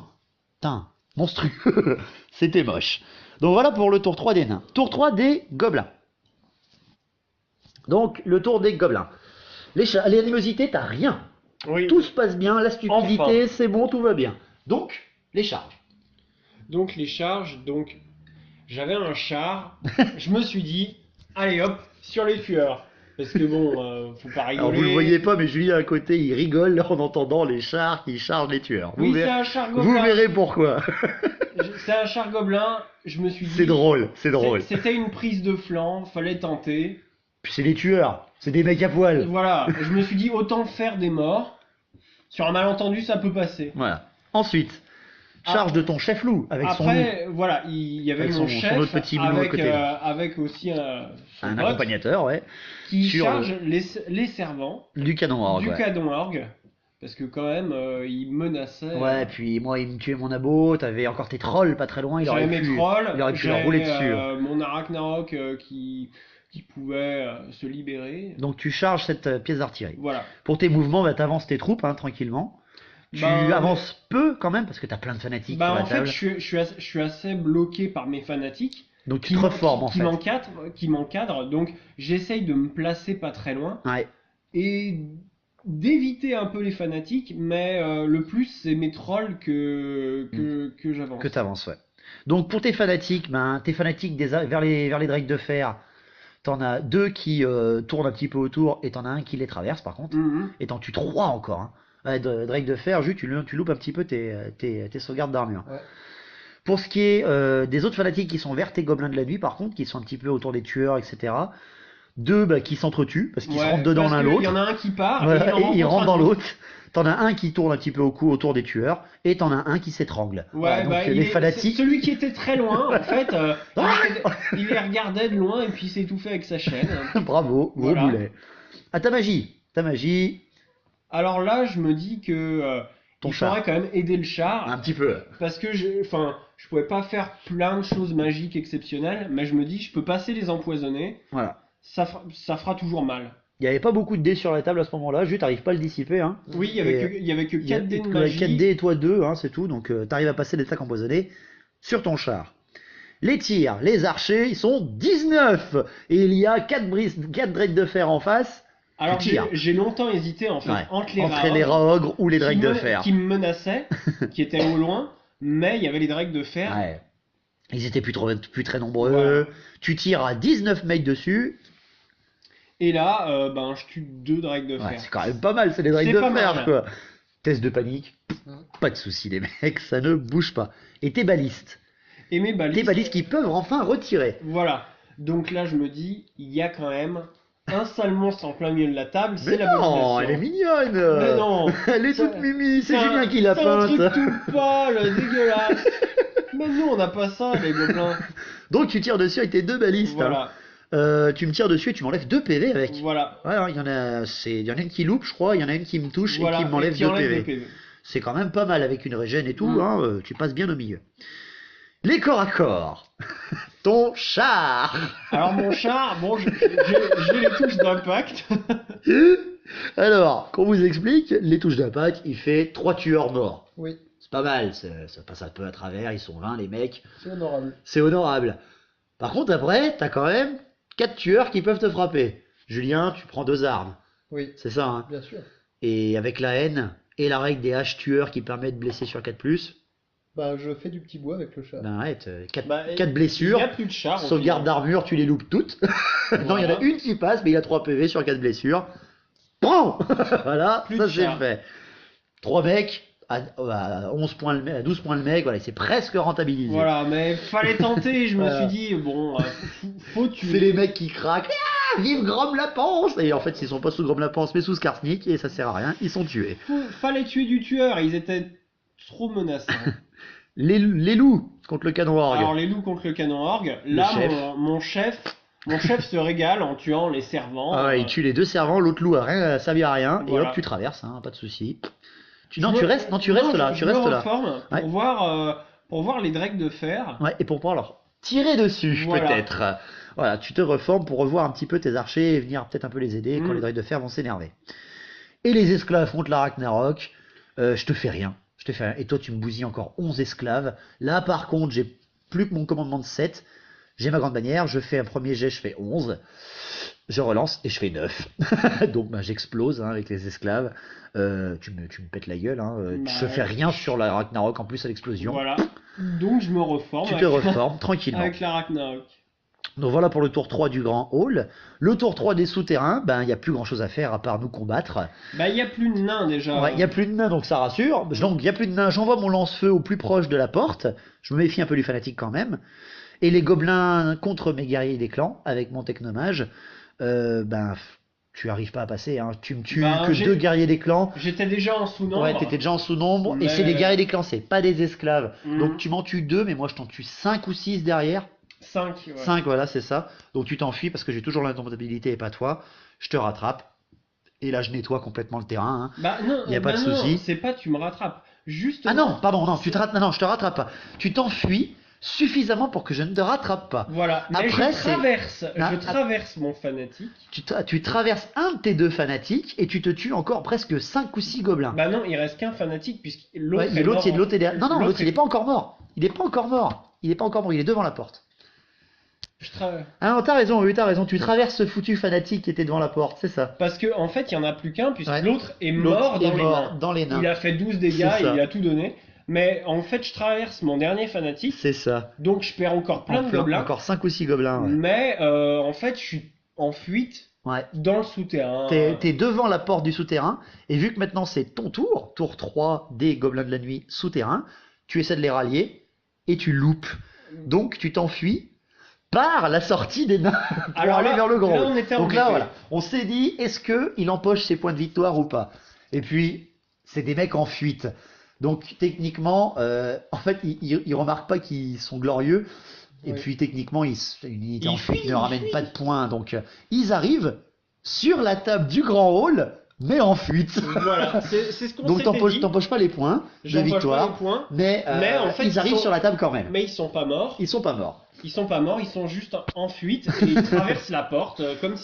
[SPEAKER 3] putain, monstrueux. C'était moche. Donc voilà pour le tour 3 des nains. Tour 3 des gobelins. Donc, le tour des gobelins. L'animosité, t'as rien.
[SPEAKER 5] Oui.
[SPEAKER 3] Tout se passe bien, la stupidité,
[SPEAKER 5] Enfin.
[SPEAKER 3] c'est bon, tout va bien. Donc, les charges.
[SPEAKER 5] Donc les charges, j'avais un char, je me suis dit, allez hop, sur les tueurs. Parce que bon, faut pas rigoler.
[SPEAKER 3] Alors vous le voyez pas, mais Julien à côté, il rigole en entendant les chars qui chargent les tueurs.
[SPEAKER 5] Oui,
[SPEAKER 3] Vous
[SPEAKER 5] c'est
[SPEAKER 3] verrez,
[SPEAKER 5] un char
[SPEAKER 3] vous
[SPEAKER 5] gobelin.
[SPEAKER 3] verrez pourquoi.
[SPEAKER 5] C'est un char gobelin. Je me suis dit.
[SPEAKER 3] C'est drôle, c'est drôle.
[SPEAKER 5] C'était une prise de flanc, fallait tenter.
[SPEAKER 3] Puis c'est des tueurs, c'est des mecs à poil.
[SPEAKER 5] Voilà, je me suis dit autant faire des morts. Sur un malentendu, ça peut passer.
[SPEAKER 3] Voilà. Ensuite, charge de ton chef loup avec son loup.
[SPEAKER 5] Après, voilà, il y avait
[SPEAKER 3] Avec
[SPEAKER 5] mon
[SPEAKER 3] son
[SPEAKER 5] chef
[SPEAKER 3] autre petit loup à
[SPEAKER 5] avec,
[SPEAKER 3] côté, là.
[SPEAKER 5] avec aussi son
[SPEAKER 3] Un
[SPEAKER 5] pote
[SPEAKER 3] accompagnateur, ouais.
[SPEAKER 5] qui
[SPEAKER 3] sur
[SPEAKER 5] charge les servants
[SPEAKER 3] Du canon orgue.
[SPEAKER 5] du
[SPEAKER 3] Ouais.
[SPEAKER 5] canon orgue. Parce que quand même, il menaçait.
[SPEAKER 3] Ouais, puis moi, il me tuait mon abo, t'avais encore tes trolls pas très loin, il
[SPEAKER 5] J'avais
[SPEAKER 3] aurait
[SPEAKER 5] mes
[SPEAKER 3] pu,
[SPEAKER 5] trolls,
[SPEAKER 3] il aurait pu leur
[SPEAKER 5] j'avais,
[SPEAKER 3] rouler dessus.
[SPEAKER 5] mon Ragnarok qui pouvait se libérer.
[SPEAKER 3] Donc tu charges cette pièce d'artillerie.
[SPEAKER 5] Voilà.
[SPEAKER 3] Pour tes mouvements, bah, t'avances tes troupes, hein, tranquillement. Tu
[SPEAKER 5] Ben,
[SPEAKER 3] avances peu quand même, parce que t'as plein de fanatiques
[SPEAKER 5] Bah,
[SPEAKER 3] sur la
[SPEAKER 5] en fait,
[SPEAKER 3] table.
[SPEAKER 5] je suis assez bloqué par mes fanatiques.
[SPEAKER 3] Donc tu te reformes, en
[SPEAKER 5] qui
[SPEAKER 3] fait.
[SPEAKER 5] qui m'encadrent, donc j'essaye de me placer pas très loin
[SPEAKER 3] Ouais.
[SPEAKER 5] et d'éviter un peu les fanatiques, mais le plus c'est mes trolls que j'avance.
[SPEAKER 3] Que t'avances, ouais. Donc pour tes fanatiques vers les drakes de fer, t'en as deux qui tournent un petit peu autour et t'en as un qui les traverse par contre.
[SPEAKER 5] Mhm.
[SPEAKER 3] Et t'en tues trois encore. Hein. Ouais, drake de fer, juste tu loupes un petit peu tes sauvegardes d'armure.
[SPEAKER 4] Ouais.
[SPEAKER 3] Pour ce qui est des autres fanatiques qui sont vers tes gobelins de la nuit, par contre, qui sont un petit peu autour des tueurs, etc. Deux qui s'entretuent parce qu'ils se
[SPEAKER 5] Ouais,
[SPEAKER 3] rentrent dedans
[SPEAKER 5] parce
[SPEAKER 3] l'un
[SPEAKER 5] que
[SPEAKER 3] l'autre.
[SPEAKER 5] Il y en a un qui part
[SPEAKER 3] Voilà,
[SPEAKER 5] et
[SPEAKER 3] et il rentre dans
[SPEAKER 5] l'autre.
[SPEAKER 3] l'autre. T'en as un qui tourne un petit peu au cou autour des tueurs, et t'en as un qui s'étrangle.
[SPEAKER 5] Ouais,
[SPEAKER 3] Voilà, donc
[SPEAKER 5] bah,
[SPEAKER 3] les fanatiques.
[SPEAKER 5] c'est celui qui était très loin, en fait, il les regardait de loin et puis il s'est étouffé avec sa chaîne.
[SPEAKER 3] Bravo, gros
[SPEAKER 5] Voilà.
[SPEAKER 3] boulet. Ah, ta magie,
[SPEAKER 5] Alors là, je me dis que
[SPEAKER 3] Ton
[SPEAKER 5] il
[SPEAKER 3] char.
[SPEAKER 5] faudrait quand même aider le char.
[SPEAKER 3] un petit peu.
[SPEAKER 5] Parce que je pouvais pas faire plein de choses magiques exceptionnelles, mais je me dis, je peux passer les empoisonner,
[SPEAKER 3] Voilà.
[SPEAKER 5] ça fera toujours mal.
[SPEAKER 3] Il n'y avait pas beaucoup de dés sur la table à ce moment-là, juste t'arrives pas à le dissiper. Hein.
[SPEAKER 5] Oui, il y avait
[SPEAKER 3] Et,
[SPEAKER 5] que, il y avait que
[SPEAKER 3] Il y a
[SPEAKER 5] 4 dés de
[SPEAKER 3] que
[SPEAKER 5] magie.
[SPEAKER 3] 4 dés et toi 2, hein, c'est tout, donc t'arrives à passer les attaques empoisonnées sur ton char. Les tirs, les archers, ils sont 19 et il y a 4 drakes de fer en face.
[SPEAKER 5] Alors
[SPEAKER 3] tu tires.
[SPEAKER 5] j'ai longtemps hésité en fait
[SPEAKER 3] Ouais,
[SPEAKER 5] entre les
[SPEAKER 3] entre les
[SPEAKER 5] raogres
[SPEAKER 3] raogres ou les drakes de fer.
[SPEAKER 5] qui me menaçaient, qui étaient au loin, mais il y avait les drakes de fer.
[SPEAKER 3] Ouais. Ils étaient plus très nombreux.
[SPEAKER 5] Voilà.
[SPEAKER 3] Tu tires à 19 mecs dessus.
[SPEAKER 5] Et là, je tue 2 drakes de
[SPEAKER 3] Ouais,
[SPEAKER 5] fer.
[SPEAKER 3] c'est quand même pas mal, c'est les drakes
[SPEAKER 5] C'est
[SPEAKER 3] de
[SPEAKER 5] pas
[SPEAKER 3] fer,
[SPEAKER 5] mal.
[SPEAKER 3] quoi. Test de panique. Pas de soucis, les mecs, ça ne bouge pas. Et tes balistes.
[SPEAKER 5] Et mes balistes.
[SPEAKER 3] Tes balistes qui peuvent enfin retirer.
[SPEAKER 5] Voilà. Donc là, je me dis, il y a quand même un sale monstre en plein milieu de la table,
[SPEAKER 3] Mais
[SPEAKER 5] c'est la
[SPEAKER 3] non,
[SPEAKER 5] abomination.
[SPEAKER 3] elle est mignonne.
[SPEAKER 5] Mais non.
[SPEAKER 3] Elle est toute
[SPEAKER 5] Ça-
[SPEAKER 3] mimi, c'est Julien qui l'a
[SPEAKER 5] C'est un
[SPEAKER 3] peinte.
[SPEAKER 5] truc tout pâle, dégueulasse. Même nous, on n'a pas ça, les gobelins.
[SPEAKER 3] Donc tu tires dessus avec tes 2 balistes.
[SPEAKER 5] Voilà.
[SPEAKER 3] Hein. Tu me tires dessus et tu m'enlèves 2 PV avec.
[SPEAKER 5] Voilà.
[SPEAKER 3] Ouais, il y en a une qui loupe, je crois, il y en a une qui me touche
[SPEAKER 5] Voilà.
[SPEAKER 3] et qui m'enlève
[SPEAKER 5] qui
[SPEAKER 3] 2
[SPEAKER 5] enlève
[SPEAKER 3] PV.
[SPEAKER 5] deux PV.
[SPEAKER 3] C'est quand même pas mal avec une régène et tout,
[SPEAKER 5] Mm.
[SPEAKER 3] hein, tu passes bien au milieu. Les corps à corps. Ton char.
[SPEAKER 5] Alors, mon char, bon, j'ai les touches d'impact.
[SPEAKER 3] Alors, qu'on vous explique, les touches d'impact, il fait 3 tueurs morts.
[SPEAKER 4] Oui,
[SPEAKER 3] C'est pas mal, ça passe un peu à travers, ils sont 20 les mecs,
[SPEAKER 4] c'est honorable.
[SPEAKER 3] c'est honorable. Par contre, après, t'as quand même 4 tueurs qui peuvent te frapper. Julien, tu prends 2 armes,
[SPEAKER 4] Oui,
[SPEAKER 3] c'est ça, hein.
[SPEAKER 4] bien sûr.
[SPEAKER 3] Et avec la haine et la règle des haches tueurs qui permet de blesser sur 4+,
[SPEAKER 4] Bah, je fais du petit bois avec le chat.
[SPEAKER 3] ben arrête, 4
[SPEAKER 5] Bah, Il
[SPEAKER 3] blessures.
[SPEAKER 5] n'y a plus de char. au
[SPEAKER 3] Sauvegarde
[SPEAKER 5] final.
[SPEAKER 3] d'armure, tu les loupes toutes. Non, il y en a
[SPEAKER 5] Voilà.
[SPEAKER 3] une qui passe, mais il a 3 PV sur 4 blessures. Prends. Voilà,
[SPEAKER 5] Plus
[SPEAKER 3] ça
[SPEAKER 5] de
[SPEAKER 3] c'est
[SPEAKER 5] char.
[SPEAKER 3] fait. 3 mecs, à 11 points le mec, à 12 points le mec, voilà, c'est presque rentabilisé.
[SPEAKER 5] Voilà, mais fallait tenter. Je me
[SPEAKER 3] Voilà.
[SPEAKER 5] suis dit, bon, faut tuer.
[SPEAKER 3] C'est les mecs qui craquent. Ah, vive Grom Lapence. Et en fait, ils sont pas sous Grom Lapence, mais sous Skarsnik, et ça sert à rien, ils sont tués.
[SPEAKER 5] Fallait tuer du tueur. Ils étaient trop menaçants.
[SPEAKER 3] Les loups contre le canon orgue.
[SPEAKER 5] Alors, les loups contre le canon orgue. Là,
[SPEAKER 3] chef.
[SPEAKER 5] mon chef se régale en tuant les servants.
[SPEAKER 3] Ah ouais, il tue les 2 servants, l'autre loup a servi à rien, et
[SPEAKER 5] Voilà.
[SPEAKER 3] hop, tu traverses, hein, pas de souci. Tu
[SPEAKER 5] Je
[SPEAKER 3] restes là,
[SPEAKER 5] je
[SPEAKER 3] tu
[SPEAKER 5] me
[SPEAKER 3] restes là.
[SPEAKER 5] reforme
[SPEAKER 3] Ouais.
[SPEAKER 5] pour voir les drakes de fer.
[SPEAKER 3] Ouais, et pour pouvoir leur tirer dessus,
[SPEAKER 5] Voilà.
[SPEAKER 3] peut-être. Voilà, tu te reformes pour revoir un petit peu tes archers et venir peut-être un peu les aider quand
[SPEAKER 5] Mm.
[SPEAKER 3] les drakes de fer vont s'énerver. Et les esclaves contre la Ragnarok, je te fais rien. Et toi, tu me bousilles encore 11 esclaves. Là, par contre, j'ai plus que mon commandement de 7. J'ai ma grande bannière, je fais un premier jet, je fais 11. Je relance et je fais 9. Donc bah, j'explose hein, avec les esclaves. Tu me pètes la gueule. Hein.
[SPEAKER 5] Bah,
[SPEAKER 3] Je fais rien sur la Ragnarok en plus à l'explosion.
[SPEAKER 5] Voilà. Donc, je me reforme
[SPEAKER 3] Tu te reformes tranquillement.
[SPEAKER 5] avec la Ragnarok.
[SPEAKER 3] Donc voilà pour le tour 3 du grand hall. Le tour 3 des souterrains, ben il n'y a plus grand chose à faire à part nous combattre.
[SPEAKER 5] Bah, il y a plus de nains déjà.
[SPEAKER 3] Ouais, il n'y a plus de nains, donc ça rassure. Donc il n'y a plus de nains, j'envoie mon lance-feu au plus proche de la porte. Je me méfie un peu du fanatique quand même. Et les gobelins contre mes guerriers des clans, avec mon technomage, ben tu arrives pas à passer. Hein. Tu me tues
[SPEAKER 5] Ben,
[SPEAKER 3] que
[SPEAKER 5] j'ai-
[SPEAKER 3] 2 guerriers des clans.
[SPEAKER 5] J'étais déjà en sous-nombre.
[SPEAKER 3] Ouais, t'étais déjà en sous-nombre. Et
[SPEAKER 5] Mais-
[SPEAKER 3] c'est les guerriers des clans, c'est pas des esclaves.
[SPEAKER 5] Mhm.
[SPEAKER 3] Donc tu m'en tues 2, mais moi je t'en tue 5 ou 6 derrière.
[SPEAKER 5] 5. Ouais.
[SPEAKER 3] 5, voilà, c'est ça. Donc tu t'enfuis parce que j'ai toujours l'indomptabilité et pas toi. Je te rattrape. Et là, je nettoie complètement le terrain. Hein.
[SPEAKER 5] Bah non,
[SPEAKER 3] Y a pas de
[SPEAKER 5] non,
[SPEAKER 3] souci.
[SPEAKER 5] c'est pas tu me rattrapes. Juste.
[SPEAKER 3] Ah non, pardon, non, non, je te rattrape pas. Tu t'enfuis suffisamment pour que je ne te rattrape pas.
[SPEAKER 5] Voilà. Mais
[SPEAKER 3] Après,
[SPEAKER 5] je traverse,
[SPEAKER 3] Ah,
[SPEAKER 5] je traverse mon fanatique.
[SPEAKER 3] Tu traverses un de tes 2 fanatiques et tu te tues encore presque 5 ou 6 gobelins.
[SPEAKER 5] Bah non, il reste qu'un fanatique puisque l'autre.
[SPEAKER 3] Ouais, mais
[SPEAKER 5] est
[SPEAKER 3] l'autre,
[SPEAKER 5] mort.
[SPEAKER 3] l'autre est derrière. Non, non, l'autre, il
[SPEAKER 5] est-
[SPEAKER 3] est pas encore mort. Il est pas encore mort. Il est pas encore mort, il est devant la porte. Ah non, t'as raison, oui, t'as raison. Tu traverses ce foutu fanatique qui était devant la porte, c'est ça.
[SPEAKER 5] Parce que en fait, il y en a plus qu'un puisque
[SPEAKER 3] Ouais.
[SPEAKER 5] l'autre est
[SPEAKER 3] L'autre
[SPEAKER 5] mort
[SPEAKER 3] est
[SPEAKER 5] dans les
[SPEAKER 3] mort
[SPEAKER 5] nains.
[SPEAKER 3] dans les nains.
[SPEAKER 5] Il a fait 12 dégâts
[SPEAKER 3] C'est
[SPEAKER 5] et
[SPEAKER 3] ça.
[SPEAKER 5] il a tout donné. Mais en fait, je traverse mon dernier fanatique,
[SPEAKER 3] C'est ça.
[SPEAKER 5] donc je perds encore plein de gobelins.
[SPEAKER 3] Encore 5 ou 6 gobelins. Ouais.
[SPEAKER 5] Mais en fait, je suis en fuite
[SPEAKER 3] Ouais.
[SPEAKER 5] dans le souterrain.
[SPEAKER 3] T'es devant la porte du souterrain, et vu que maintenant c'est ton tour, tour 3 des gobelins de la nuit souterrains, tu essaies de les rallier, et tu loupes. Donc tu t'enfuis par la sortie des nains pour
[SPEAKER 5] Alors
[SPEAKER 3] aller
[SPEAKER 5] là-
[SPEAKER 3] vers le grand
[SPEAKER 5] là,
[SPEAKER 3] hall.
[SPEAKER 5] on était
[SPEAKER 3] Donc là,
[SPEAKER 5] embêtés.
[SPEAKER 3] voilà, on s'est dit, est-ce que il empoche ses points de victoire ou pas? Et puis, c'est des mecs en fuite. Donc techniquement, en fait, ils remarquent pas qu'ils sont glorieux. Et
[SPEAKER 5] Ouais.
[SPEAKER 3] puis techniquement, une unité en
[SPEAKER 5] Ils
[SPEAKER 3] fuite
[SPEAKER 5] fuient,
[SPEAKER 3] ne
[SPEAKER 5] ils
[SPEAKER 3] ramène
[SPEAKER 5] fuient.
[SPEAKER 3] pas de points. Donc ils arrivent sur la table du grand hall, mais en fuite.
[SPEAKER 5] Voilà, c'est ce qu'on
[SPEAKER 3] Donc
[SPEAKER 5] s'était dit.
[SPEAKER 3] t'empoches pas les points de
[SPEAKER 5] J'empoche pas
[SPEAKER 3] victoire,
[SPEAKER 5] les points,
[SPEAKER 3] mais,
[SPEAKER 5] mais en fait,
[SPEAKER 3] ils arrivent
[SPEAKER 5] ils sont-
[SPEAKER 3] sur la table quand même.
[SPEAKER 5] mais ils sont pas morts.
[SPEAKER 3] Ils sont pas morts.
[SPEAKER 5] Ils sont pas morts, ils sont juste en fuite et ils traversent la porte comme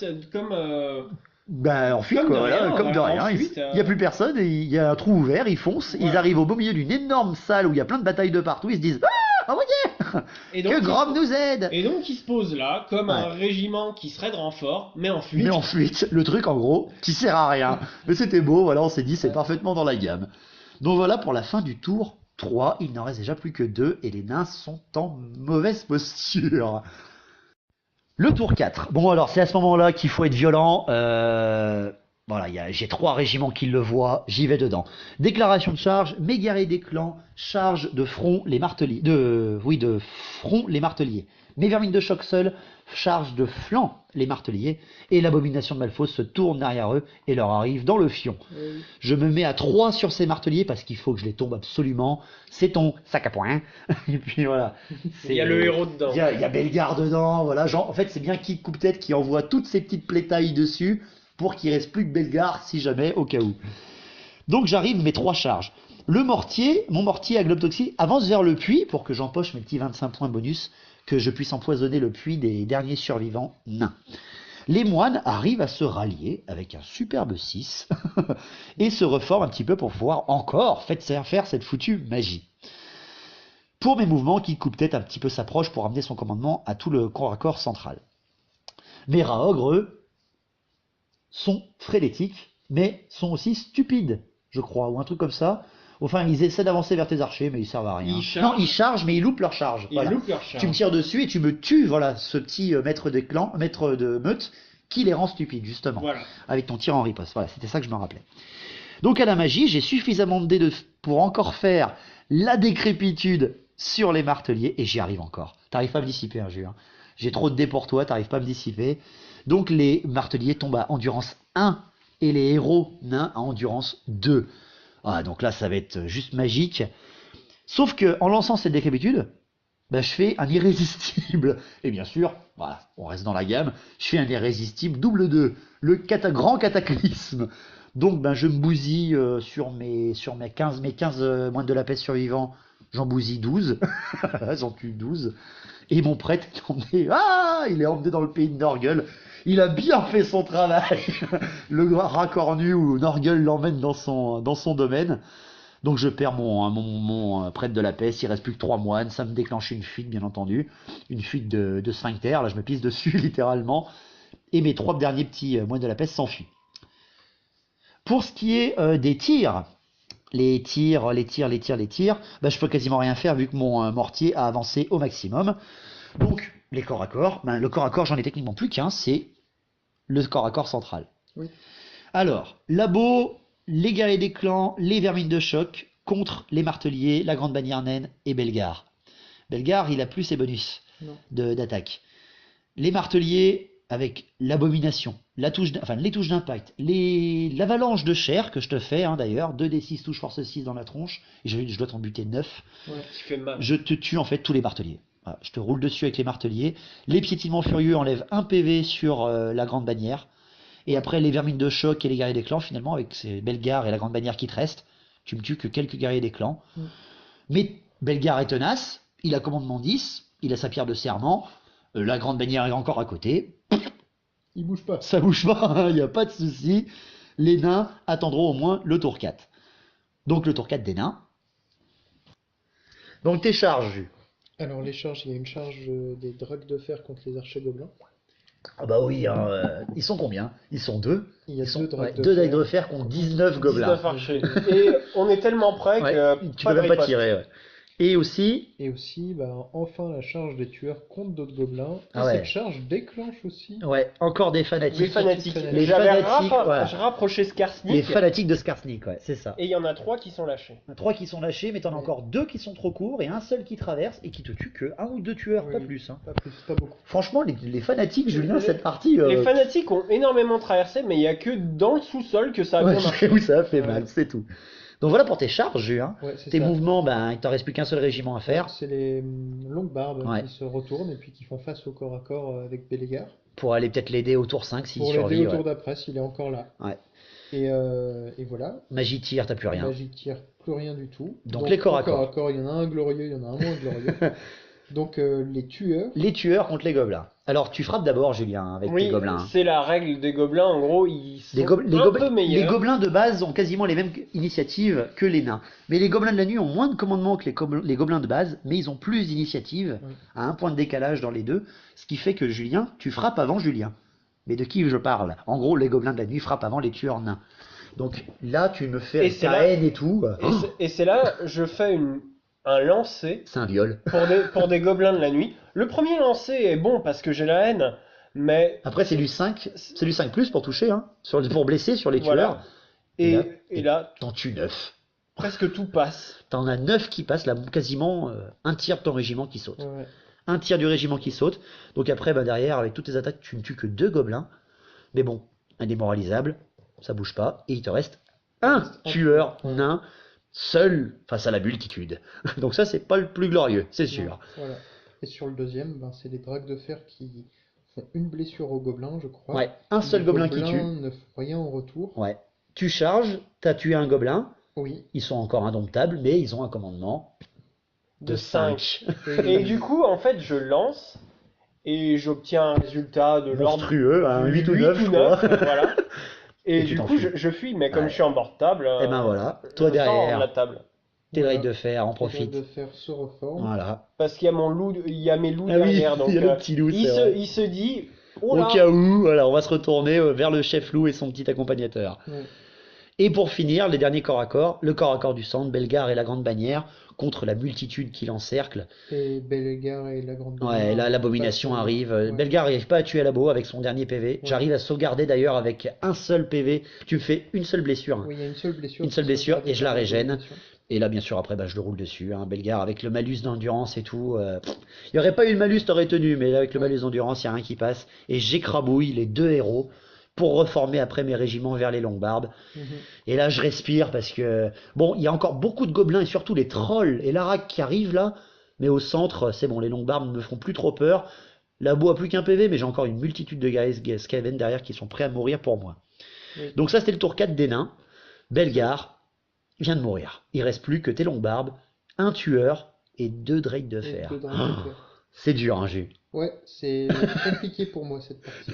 [SPEAKER 3] Ben, en fuite,
[SPEAKER 5] Comme
[SPEAKER 3] quoi,
[SPEAKER 5] de
[SPEAKER 3] voilà,
[SPEAKER 5] rien,
[SPEAKER 3] comme de
[SPEAKER 5] en
[SPEAKER 3] rien.
[SPEAKER 5] fuite,
[SPEAKER 3] Il y a plus personne, et il y a un trou ouvert, ils foncent, ils
[SPEAKER 5] Voilà.
[SPEAKER 3] arrivent au beau milieu d'une énorme salle où il y a plein de batailles de partout, ils se disent ah, envoyez
[SPEAKER 5] et
[SPEAKER 3] que Grom nous aide.
[SPEAKER 5] et donc ils se posent là comme un régiment qui serait de renfort, mais en fuite.
[SPEAKER 3] Mais en fuite, le truc en gros, qui sert à rien. Mais c'était beau, voilà, on s'est dit c'est parfaitement dans la gamme. Donc voilà pour la fin du tour 3, il n'en reste déjà plus que 2 et les nains sont en mauvaise posture. Le tour 4. Bon alors c'est à ce moment-là qu'il faut être violent. Voilà, j'ai 3 régiments qui le voient, j'y vais dedans. Déclaration de charge, mes guerriers des clans, charge de front les marteliers. De front les marteliers. Mes vermines de choc seuls, charge de flanc les marteliers. Et l'abomination de Malfos se tourne derrière eux et leur arrive dans le fion. Je me mets à 3 sur ces marteliers parce qu'il faut que je les tombe absolument. C'est ton sac à poing. Et puis voilà.
[SPEAKER 5] Il y a le héros dedans.
[SPEAKER 3] Il y a Bellegarde dedans. Voilà. Genre, en fait, c'est bien Kid Coupe-Tête qui envoie toutes ces petites plétailles dessus pour qu'il reste plus que Bellegarde si jamais, au cas où. Donc j'arrive, mes 3 charges. Mon mortier à globe toxique avance vers le puits pour que j'empoche mes petits 25 points bonus, que je puisse empoisonner le puits des derniers survivants nains. Les moines arrivent à se rallier avec un superbe 6 et se reforment un petit peu pour pouvoir encore faire cette foutue magie. Pour mes mouvements, qui coupe-tête un petit peu s'approche pour amener son commandement à tout le corps à corps central. Mes raogres, eux, sont frénétiques, mais sont aussi stupides, je crois, ou un truc comme ça. Enfin, ils essaient d'avancer vers tes archers, mais ils servent à rien.
[SPEAKER 5] Ils chargent.
[SPEAKER 3] Non, ils chargent, mais ils loupent leur charge.
[SPEAKER 5] Ils
[SPEAKER 3] Voilà.
[SPEAKER 5] loupent leur charge.
[SPEAKER 3] Tu me tires dessus et tu me tues, voilà, ce petit maître de meute qui les rend stupides, justement.
[SPEAKER 5] Voilà.
[SPEAKER 3] Avec ton tir en riposte. Voilà, c'était ça que je me rappelais. Donc à la magie, j'ai suffisamment de dés pour encore faire la décrépitude sur les marteliers, et j'y arrive encore. T'arrives pas à me dissiper, hein, Jules. J'ai trop de dés pour toi, t'arrives pas à me dissiper. Donc les marteliers tombent à endurance 1 et les héros nains à endurance 2. Ah, donc là, ça va être juste magique. Sauf que en lançant cette décrépitude, bah, je fais un irrésistible. Et bien sûr, voilà, on reste dans la gamme, je fais un irrésistible double 2, le grand cataclysme. Donc ben, je me bousille sur mes 15 moines de la paix survivants, j'en bousille 12, j'en tue 12. Et mon prêtre est emmené, il est emmené dans le pays de Norgul. Il a bien fait son travail. Le racornu ou Norgul l'emmène dans son domaine. Donc je perds mon prêtre de la paix, s'il reste plus que 3 moines, ça me déclenche une fuite bien entendu, une fuite de sphincter, là je me pisse dessus littéralement, et mes 3 derniers petits moines de la paix s'enfuient. Pour ce qui est des tirs, les tirs, bah, je peux quasiment rien faire vu que mon mortier a avancé au maximum. Donc les corps à corps, ben, le corps à corps, j'en ai techniquement plus qu'un, c'est le corps à corps central.
[SPEAKER 4] Oui.
[SPEAKER 3] Alors, labo, les guerriers des clans, les vermines de choc contre les marteliers, la grande bannière naine et Belgar. Belgar, il a plus ses bonus
[SPEAKER 4] Non.
[SPEAKER 3] d'attaque. Les marteliers avec l'abomination, les touches d'impact, l'avalanche de chair que je te fais d'ailleurs, 2d6 touche force 6 dans la tronche, et je dois t'en buter 9.
[SPEAKER 4] Ouais.
[SPEAKER 5] Qui fait mal.
[SPEAKER 3] Je te tue en fait tous les marteliers. Voilà, je te roule dessus avec les marteliers. Les piétinements furieux enlèvent 1 PV sur la grande bannière. Et après les vermines de choc et les guerriers des clans, finalement, avec ces Belgar et la grande bannière qui te restent, tu me tues que quelques guerriers des clans. Mais Belgar est tenace, il a commandement 10, il a sa pierre de serment, la grande bannière est encore à côté.
[SPEAKER 4] Il bouge pas.
[SPEAKER 3] Ça bouge pas, il n'y a pas de souci. Les nains attendront au moins le tour 4. Donc le tour 4 des nains. Donc tes charges.
[SPEAKER 4] Alors les charges, il y a une charge des dragues de fer contre les archers gobelins.
[SPEAKER 3] Ah bah oui, ils sont combien? Ils sont 2.
[SPEAKER 4] Il y a
[SPEAKER 3] Ils sont
[SPEAKER 4] deux dragues
[SPEAKER 3] deux
[SPEAKER 4] de
[SPEAKER 3] dagues
[SPEAKER 4] fer.
[SPEAKER 3] de fer contre 19 gobelins.
[SPEAKER 5] 19 archers. Et on est tellement près
[SPEAKER 3] Ouais,
[SPEAKER 5] que
[SPEAKER 3] tu peux même
[SPEAKER 5] de
[SPEAKER 3] pas
[SPEAKER 5] riposte.
[SPEAKER 3] tirer. Ouais. Et aussi,
[SPEAKER 4] Et aussi, enfin la charge des tueurs contre d'autres gobelins. Et
[SPEAKER 3] Ah ouais.
[SPEAKER 4] cette charge déclenche aussi.
[SPEAKER 3] ouais, encore des fanatiques.
[SPEAKER 5] Les fanatiques.
[SPEAKER 3] Les
[SPEAKER 5] J'avais
[SPEAKER 3] fanatiques, voilà.
[SPEAKER 5] rapproché
[SPEAKER 3] Les
[SPEAKER 5] Skarsnik.
[SPEAKER 3] fanatiques de Skarsnik, ouais, c'est ça.
[SPEAKER 5] Et il y en a 3 qui sont lâchés.
[SPEAKER 3] 3 qui sont lâchés, mais t'en as encore 2 qui sont trop courts et un seul qui traverse et qui te tue que 1 ou 2 tueurs,
[SPEAKER 4] Oui,
[SPEAKER 3] pas
[SPEAKER 4] oui.
[SPEAKER 3] plus.
[SPEAKER 4] Pas plus, pas beaucoup.
[SPEAKER 3] Franchement, les fanatiques, Julien,
[SPEAKER 5] Les-
[SPEAKER 3] cette partie.
[SPEAKER 5] Les fanatiques ont énormément traversé, mais il n'y a que dans le sous-sol que ça a
[SPEAKER 3] ouais,
[SPEAKER 5] bien marché.
[SPEAKER 3] où ça a fait
[SPEAKER 4] Ouais.
[SPEAKER 3] mal, c'est tout. Donc voilà pour tes charges, Julien.
[SPEAKER 4] Ouais, c'est
[SPEAKER 3] Tes
[SPEAKER 4] ça.
[SPEAKER 3] mouvements, ben, il t'en reste plus qu'un seul régiment à faire
[SPEAKER 4] C'est les longues barbes
[SPEAKER 3] Ouais.
[SPEAKER 4] qui se retournent et puis qui font face au corps à corps avec Bellegar.
[SPEAKER 3] pour aller peut-être l'aider au tour 5 s'il
[SPEAKER 4] Pour l'aider
[SPEAKER 3] survit.
[SPEAKER 4] au tour
[SPEAKER 3] Ouais.
[SPEAKER 4] d'après s'il est encore là.
[SPEAKER 3] Ouais.
[SPEAKER 4] Et voilà.
[SPEAKER 3] Magie tire, t'as plus rien.
[SPEAKER 4] Magie tire plus rien du tout.
[SPEAKER 3] Donc les corps à corps.
[SPEAKER 4] il y en a un glorieux, il y en a un moins glorieux. Donc les tueurs.
[SPEAKER 3] Les tueurs contre les gobelins. Alors tu frappes d'abord, Julien, avec tes
[SPEAKER 5] Oui,
[SPEAKER 3] gobelins. hein.
[SPEAKER 5] c'est la règle des gobelins. En gros, ils sont
[SPEAKER 3] Les,
[SPEAKER 5] un peu
[SPEAKER 3] les
[SPEAKER 5] meilleurs.
[SPEAKER 3] gobelins de base ont quasiment les mêmes initiatives que les nains. Mais les gobelins de la nuit ont moins de commandements que les gobelins de base, mais ils ont plus d'initiatives,
[SPEAKER 4] Oui.
[SPEAKER 3] à un point de décalage dans les deux, ce qui fait que Julien, tu frappes avant Julien. Mais de qui je parle? En gros, les gobelins de la nuit frappent avant les tueurs nains. Donc là, tu me fais
[SPEAKER 5] Et c'est
[SPEAKER 3] ta
[SPEAKER 5] là-
[SPEAKER 3] haine et tout.
[SPEAKER 5] Et c'est là, je fais un lancer
[SPEAKER 3] C'est un viol.
[SPEAKER 5] pour des gobelins de la nuit. Le premier lancer est bon parce que j'ai la haine, mais
[SPEAKER 3] Après, c'est du 5, c'est du 5 plus pour toucher, hein, pour blesser sur les tueurs.
[SPEAKER 5] voilà. Et là,
[SPEAKER 3] T'en tues 9.
[SPEAKER 5] presque tout passe.
[SPEAKER 3] T'en as 9 qui passent, là, quasiment un tiers de ton régiment qui saute.
[SPEAKER 4] Ouais.
[SPEAKER 3] Un tiers du régiment qui saute. Donc après, bah, derrière, avec toutes tes attaques, tu ne tues que 2 gobelins. Mais bon, indémoralisable, ça bouge pas. Et il te reste un
[SPEAKER 4] reste un
[SPEAKER 3] tueur
[SPEAKER 4] tueur.
[SPEAKER 3] nain, seul face à la multitude. Donc ça, c'est pas le plus glorieux, c'est sûr.
[SPEAKER 4] Non, voilà. Et sur le deuxième, c'est les dragues de fer qui font une blessure au gobelin, je crois.
[SPEAKER 3] Ouais, un seul
[SPEAKER 4] Les
[SPEAKER 3] gobelin qui tue.
[SPEAKER 4] gobelins ne font rien en retour.
[SPEAKER 3] Ouais. Tu charges, t'as tué un gobelin.
[SPEAKER 4] Oui.
[SPEAKER 3] Ils sont encore indomptables, mais ils ont un commandement
[SPEAKER 5] De 5.
[SPEAKER 3] 5.
[SPEAKER 5] Et du coup, en fait, je lance et j'obtiens un résultat de l'ordre
[SPEAKER 3] Monstrueux, un 8 ou 9, je crois.
[SPEAKER 5] voilà. Et,
[SPEAKER 3] Et tu
[SPEAKER 5] du coup,
[SPEAKER 3] t'enfuis.
[SPEAKER 5] je fuis, mais comme
[SPEAKER 3] Ouais.
[SPEAKER 5] je suis en bord de table,
[SPEAKER 3] Et ben voilà,
[SPEAKER 5] je
[SPEAKER 3] toi
[SPEAKER 5] sors
[SPEAKER 3] derrière.
[SPEAKER 5] de la table.
[SPEAKER 3] Tes
[SPEAKER 4] Voilà.
[SPEAKER 3] raids de fer, en
[SPEAKER 4] Les dragues
[SPEAKER 3] profite.
[SPEAKER 4] de fer se reforment.
[SPEAKER 3] Voilà.
[SPEAKER 5] Parce qu'il y a mon loup, il y a mes loups
[SPEAKER 3] Ah oui,
[SPEAKER 5] derrière, donc
[SPEAKER 3] il y a le petit loup, c'est vrai.
[SPEAKER 5] il se dit, oh
[SPEAKER 3] Au
[SPEAKER 5] là,
[SPEAKER 3] cas où, voilà, on va se retourner vers le chef loup et son petit accompagnateur.
[SPEAKER 4] Ouais.
[SPEAKER 3] Et pour finir, les derniers corps à corps, le corps à corps du centre, Belgar et la grande bannière, contre la multitude qui l'encercle.
[SPEAKER 4] Et Bellegar et la grande
[SPEAKER 3] Ouais, là, l'abomination
[SPEAKER 4] passent,
[SPEAKER 3] arrive.
[SPEAKER 4] ouais.
[SPEAKER 3] Belgar n'arrive pas à tuer Labo avec son dernier PV. J'arrive à sauvegarder d'ailleurs avec un seul PV. Tu me fais une seule blessure. hein.
[SPEAKER 4] Oui, il y a une seule blessure.
[SPEAKER 3] Une seule blessure, et je la régène.
[SPEAKER 4] blessure.
[SPEAKER 3] Et là, bien sûr, après, bah, je le roule dessus. Hein. Belgar avec le malus d'endurance et tout. Il n'y aurait pas eu le malus, t'aurais tenu. Mais là, avec le malus d'endurance, il n'y a rien qui passe. Et j'écrabouille les 2 héros pour reformer après mes régiments vers les Longbarbes.
[SPEAKER 4] Mhm.
[SPEAKER 3] Et là, je respire parce que, bon, il y a encore beaucoup de gobelins et surtout les trolls et l'arac qui arrivent là. Mais au centre, c'est bon, les Longbarbes ne me font plus trop peur. Labo a plus qu'un PV, mais j'ai encore une multitude de guys Skaven derrière qui sont prêts à mourir pour moi.
[SPEAKER 4] Oui.
[SPEAKER 3] Donc ça, c'était le tour 4 des nains. Belgar vient de mourir. Il reste plus que tes Longbarbes, un tueur et 2 drakes de
[SPEAKER 4] Et
[SPEAKER 3] fer.
[SPEAKER 4] deux dragues de fer.
[SPEAKER 3] C'est dur, hein, Jus.
[SPEAKER 4] Ouais, c'est compliqué pour moi cette partie.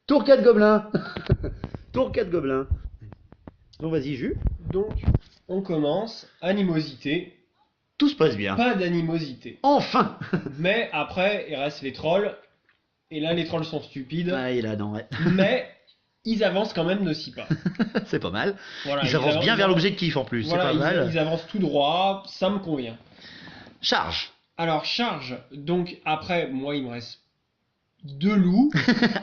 [SPEAKER 3] Tour 4 gobelins. Tour 4 gobelins. Donc vas-y, Jus.
[SPEAKER 5] donc on commence, animosité,
[SPEAKER 3] Tout se passe bien.
[SPEAKER 5] pas d'animosité.
[SPEAKER 3] Enfin.
[SPEAKER 5] Mais après, il reste les trolls, et là les trolls sont stupides,
[SPEAKER 3] Ah, il a non, ouais.
[SPEAKER 5] mais ils avancent quand même de 6 pas.
[SPEAKER 3] C'est pas mal.
[SPEAKER 5] Voilà,
[SPEAKER 3] Ils avancent bien vers l'objectif en plus,
[SPEAKER 5] Voilà,
[SPEAKER 3] c'est pas mal.
[SPEAKER 5] ils avancent tout droit, ça me convient.
[SPEAKER 3] Charge.
[SPEAKER 5] Alors, charge. Donc, après, moi, il me reste 2 loups.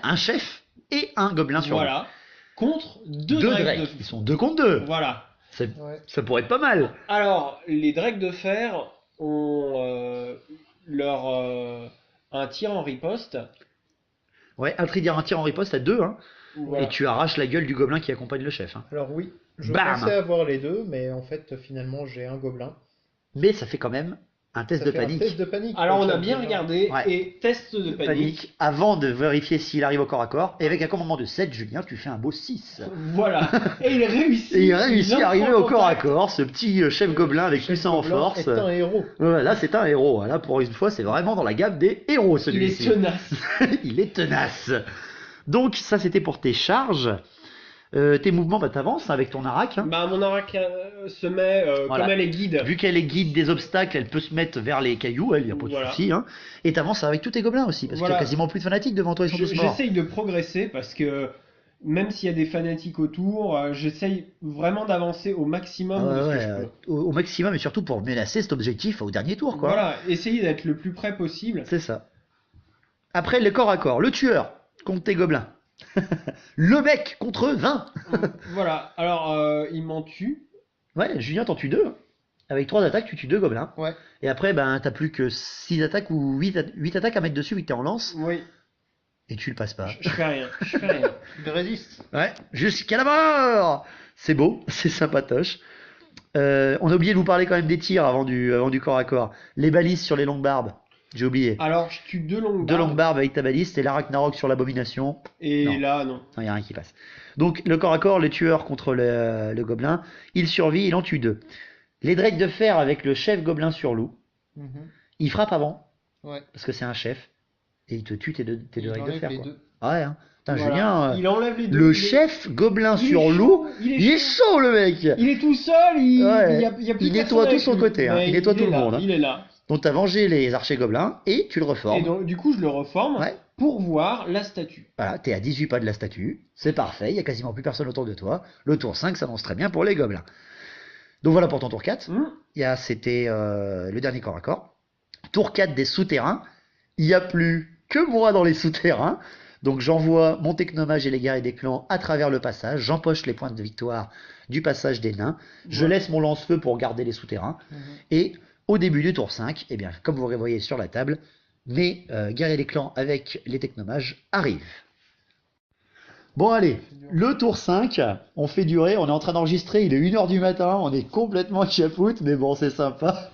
[SPEAKER 3] Un chef et un gobelin sur
[SPEAKER 5] Voilà. Contre 2
[SPEAKER 3] deux
[SPEAKER 5] drakes
[SPEAKER 3] drakes.
[SPEAKER 5] de
[SPEAKER 3] Ils sont 2 contre 2.
[SPEAKER 5] Voilà.
[SPEAKER 4] Ouais.
[SPEAKER 3] Ça pourrait être pas mal.
[SPEAKER 5] Alors, les drakes de fer ont un tir en riposte.
[SPEAKER 3] Ouais, un tir en riposte à 2, hein,
[SPEAKER 5] Voilà.
[SPEAKER 3] et tu arraches la gueule du gobelin qui accompagne le chef. Hein.
[SPEAKER 4] Alors oui, je
[SPEAKER 3] Bam.
[SPEAKER 4] pensais avoir les deux, mais en fait, finalement, j'ai un gobelin.
[SPEAKER 3] Mais ça fait quand même un test
[SPEAKER 4] Ça
[SPEAKER 3] de
[SPEAKER 4] fait un
[SPEAKER 3] panique.
[SPEAKER 4] test de panique.
[SPEAKER 5] Alors, on a
[SPEAKER 4] Charles
[SPEAKER 5] bien
[SPEAKER 4] Gobelin.
[SPEAKER 5] regardé
[SPEAKER 3] Ouais.
[SPEAKER 5] et test de panique.
[SPEAKER 3] Avant de vérifier s'il arrive au corps à corps. Et avec un commandement de 7, Julien, tu fais un beau 6.
[SPEAKER 5] Voilà. Et il réussit.
[SPEAKER 3] Et il réussit à arriver au corps à
[SPEAKER 5] contact.
[SPEAKER 3] corps, ce petit chef gobelin avec
[SPEAKER 4] Chef
[SPEAKER 3] puissant en
[SPEAKER 4] Gobelin
[SPEAKER 3] force.
[SPEAKER 4] est un héros.
[SPEAKER 3] Ouais, là, c'est un héros. Là, pour une fois, c'est vraiment dans la gamme des héros,
[SPEAKER 5] Il est
[SPEAKER 3] celui-ci.
[SPEAKER 5] tenace.
[SPEAKER 3] Il est tenace. Donc, ça, c'était pour tes charges. Tes mouvements, bah, t'avances avec ton arac. Hein.
[SPEAKER 5] Bah, mon arak se met,
[SPEAKER 3] Voilà.
[SPEAKER 5] comme elle est guide.
[SPEAKER 3] Vu qu'elle est guide des obstacles, elle peut se mettre vers les cailloux, il n'y a pas de
[SPEAKER 5] Voilà.
[SPEAKER 3] souci. Hein. Et t'avances avec tous tes gobelins aussi, parce
[SPEAKER 5] Voilà.
[SPEAKER 3] qu'il y a quasiment plus de fanatiques devant toi, ils sont tous morts.
[SPEAKER 5] J'essaye de progresser parce que même s'il y a des fanatiques autour, j'essaye vraiment d'avancer au maximum
[SPEAKER 3] Ah
[SPEAKER 5] de ce
[SPEAKER 3] ouais,
[SPEAKER 5] que je peux.
[SPEAKER 3] au maximum, et surtout pour menacer cet objectif au dernier tour, quoi.
[SPEAKER 5] Voilà, essayer d'être le plus près possible.
[SPEAKER 3] C'est ça. Après, le corps à corps, le tueur contre tes gobelins. Le mec contre 20.
[SPEAKER 5] Voilà, alors il m'en tue.
[SPEAKER 3] Ouais, Julien t'en tue 2. Avec 3 attaques, tu tues 2 gobelins.
[SPEAKER 4] Ouais.
[SPEAKER 3] Et après, ben, t'as plus que 6 attaques ou 8 attaques à mettre dessus vu que t'es en lance.
[SPEAKER 5] Oui,
[SPEAKER 3] Et tu le passes pas.
[SPEAKER 5] je fais rien. Je fais rien.
[SPEAKER 4] Il résiste.
[SPEAKER 3] Ouais, jusqu'à la mort. C'est beau, c'est sympatoche. On a oublié de vous parler quand même des tirs avant du corps à corps. Les balises sur les longues barbes. J'ai oublié.
[SPEAKER 5] Alors, je tue 2 longues
[SPEAKER 3] 2
[SPEAKER 5] barbes.
[SPEAKER 3] longues barbes avec ta balise, c'est l'Arachnarok sur l'abomination.
[SPEAKER 5] Et
[SPEAKER 3] Non.
[SPEAKER 5] là, non.
[SPEAKER 3] Non, y a rien qui passe. Donc, le corps à corps, le tueur contre le gobelin, il survit, il en tue 2. Les drakes de fer avec le chef gobelin sur loup,
[SPEAKER 4] Mhm.
[SPEAKER 3] il frappe avant,
[SPEAKER 4] Ouais.
[SPEAKER 3] parce que c'est un chef, et il te tue tes deux
[SPEAKER 4] Il
[SPEAKER 3] drakes de
[SPEAKER 4] enlève
[SPEAKER 3] fer.
[SPEAKER 4] les
[SPEAKER 3] Quoi.
[SPEAKER 4] deux.
[SPEAKER 3] Ouais, hein. Putain,
[SPEAKER 5] Voilà.
[SPEAKER 3] Julien,
[SPEAKER 5] Il enlève les deux.
[SPEAKER 3] le
[SPEAKER 5] Il est-
[SPEAKER 3] chef gobelin
[SPEAKER 5] il est
[SPEAKER 3] sur
[SPEAKER 5] chaud,
[SPEAKER 3] loup,
[SPEAKER 5] il est
[SPEAKER 3] il est
[SPEAKER 5] chaud.
[SPEAKER 3] chaud le mec.
[SPEAKER 5] Il est tout seul, il
[SPEAKER 3] Ouais.
[SPEAKER 5] y a plus
[SPEAKER 3] Il
[SPEAKER 5] personne
[SPEAKER 3] nettoie tout
[SPEAKER 5] avec
[SPEAKER 3] son
[SPEAKER 5] lui.
[SPEAKER 3] côté, hein.
[SPEAKER 5] Mais
[SPEAKER 3] Il nettoie tout
[SPEAKER 5] est
[SPEAKER 3] le
[SPEAKER 5] là,
[SPEAKER 3] monde, hein.
[SPEAKER 5] Il est là.
[SPEAKER 3] Donc, t'as vengé les archers gobelins, et tu le
[SPEAKER 5] Et
[SPEAKER 3] reformes.
[SPEAKER 5] donc, du coup, je le reforme
[SPEAKER 3] Ouais.
[SPEAKER 5] pour voir la statue.
[SPEAKER 3] Voilà, t'es à 18 pas de la statue, c'est parfait, il y a quasiment plus personne autour de toi. Le tour 5 s'annonce très bien pour les gobelins. Donc voilà pour ton tour 4. C'était le dernier corps à corps. Tour 4 des souterrains. Il n'y a plus que moi dans les souterrains. Donc j'envoie mon technomage et les guerriers des clans à travers le passage. J'empoche les points de victoire du passage des nains. Je
[SPEAKER 5] Voilà.
[SPEAKER 3] laisse mon lance-feu pour garder les souterrains.
[SPEAKER 4] Mhm.
[SPEAKER 3] Et au début du tour 5, eh bien, comme vous le voyez sur la table, mes guerriers des clans avec les technomages arrivent. Bon allez, le tour 5, on fait durer, on est en train d'enregistrer, il est 1h du matin, on est complètement chapoute, mais bon c'est sympa.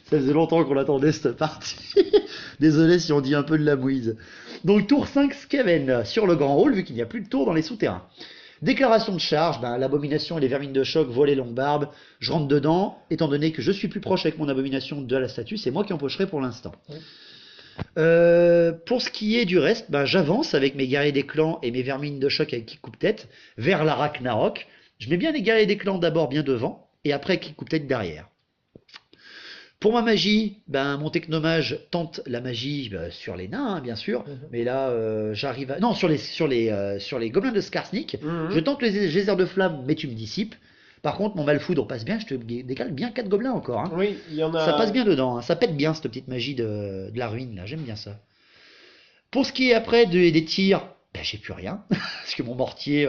[SPEAKER 3] Ça faisait longtemps qu'on attendait cette partie. Désolé si on dit un peu de la mouise. Donc tour 5 Skaven, sur le grand hall, vu qu'il n'y a plus de tour dans les souterrains. Déclaration de charge, l'abomination et les vermines de choc volent les longues barbes. Je rentre dedans, étant donné que je suis plus proche avec mon abomination de la statue, c'est moi qui empocherai pour l'instant.
[SPEAKER 4] Oui.
[SPEAKER 3] Pour ce qui est du reste, j'avance avec mes guerriers des clans et mes vermines de choc avec qui coupe-tête vers la Ragnarok. Je mets bien les guerriers des clans d'abord bien devant et après qui coupe-tête derrière. Pour ma magie, mon technomage tente la magie sur les nains, hein, bien sûr, mais là j'arrive à... Non, sur les gobelins de Skarsnik, je tente les geysers de flamme, mais tu me dissipes. Par contre, mon malfoudre passe bien, je te décale bien 4 gobelins encore. Hein.
[SPEAKER 5] Oui, il y en a.
[SPEAKER 3] Ça passe bien dedans, hein. Ça pète bien cette petite magie de la ruine là, j'aime bien ça. Pour ce qui est après des tirs, j'ai plus rien, parce que mon mortier...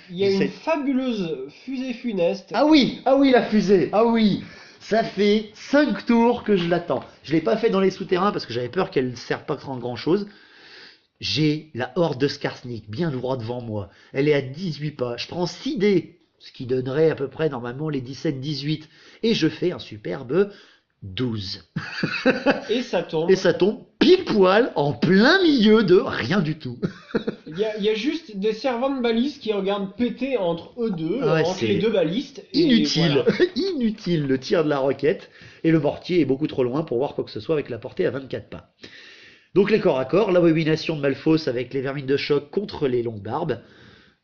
[SPEAKER 5] Il y a
[SPEAKER 3] il
[SPEAKER 5] une
[SPEAKER 3] s'est-
[SPEAKER 5] fabuleuse fusée funeste.
[SPEAKER 3] Ah oui la fusée, ah oui. Ça fait 5 tours que je l'attends. Je l'ai pas fait dans les souterrains parce que j'avais peur qu'elle ne serve pas grand chose. J'ai la horde de Skarsnik bien droit devant moi. Elle est à 18 pas. Je prends 6 dés, ce qui donnerait à peu près normalement les 17-18. Et je fais un superbe 12.
[SPEAKER 5] Et ça tombe.
[SPEAKER 3] Et ça tombe pile poil en plein milieu de rien du tout.
[SPEAKER 5] Il y a juste des servants de balise qui regardent péter entre eux deux,
[SPEAKER 3] Ouais,
[SPEAKER 5] entre
[SPEAKER 3] c'est
[SPEAKER 5] les deux balistes. et
[SPEAKER 3] Inutile,
[SPEAKER 5] voilà.
[SPEAKER 3] inutile le tir de la roquette. Et le mortier est beaucoup trop loin pour voir quoi que ce soit avec la portée à 24 pas. Donc les corps à corps, l'abomination de Malphos avec les vermines de choc contre les longues barbes.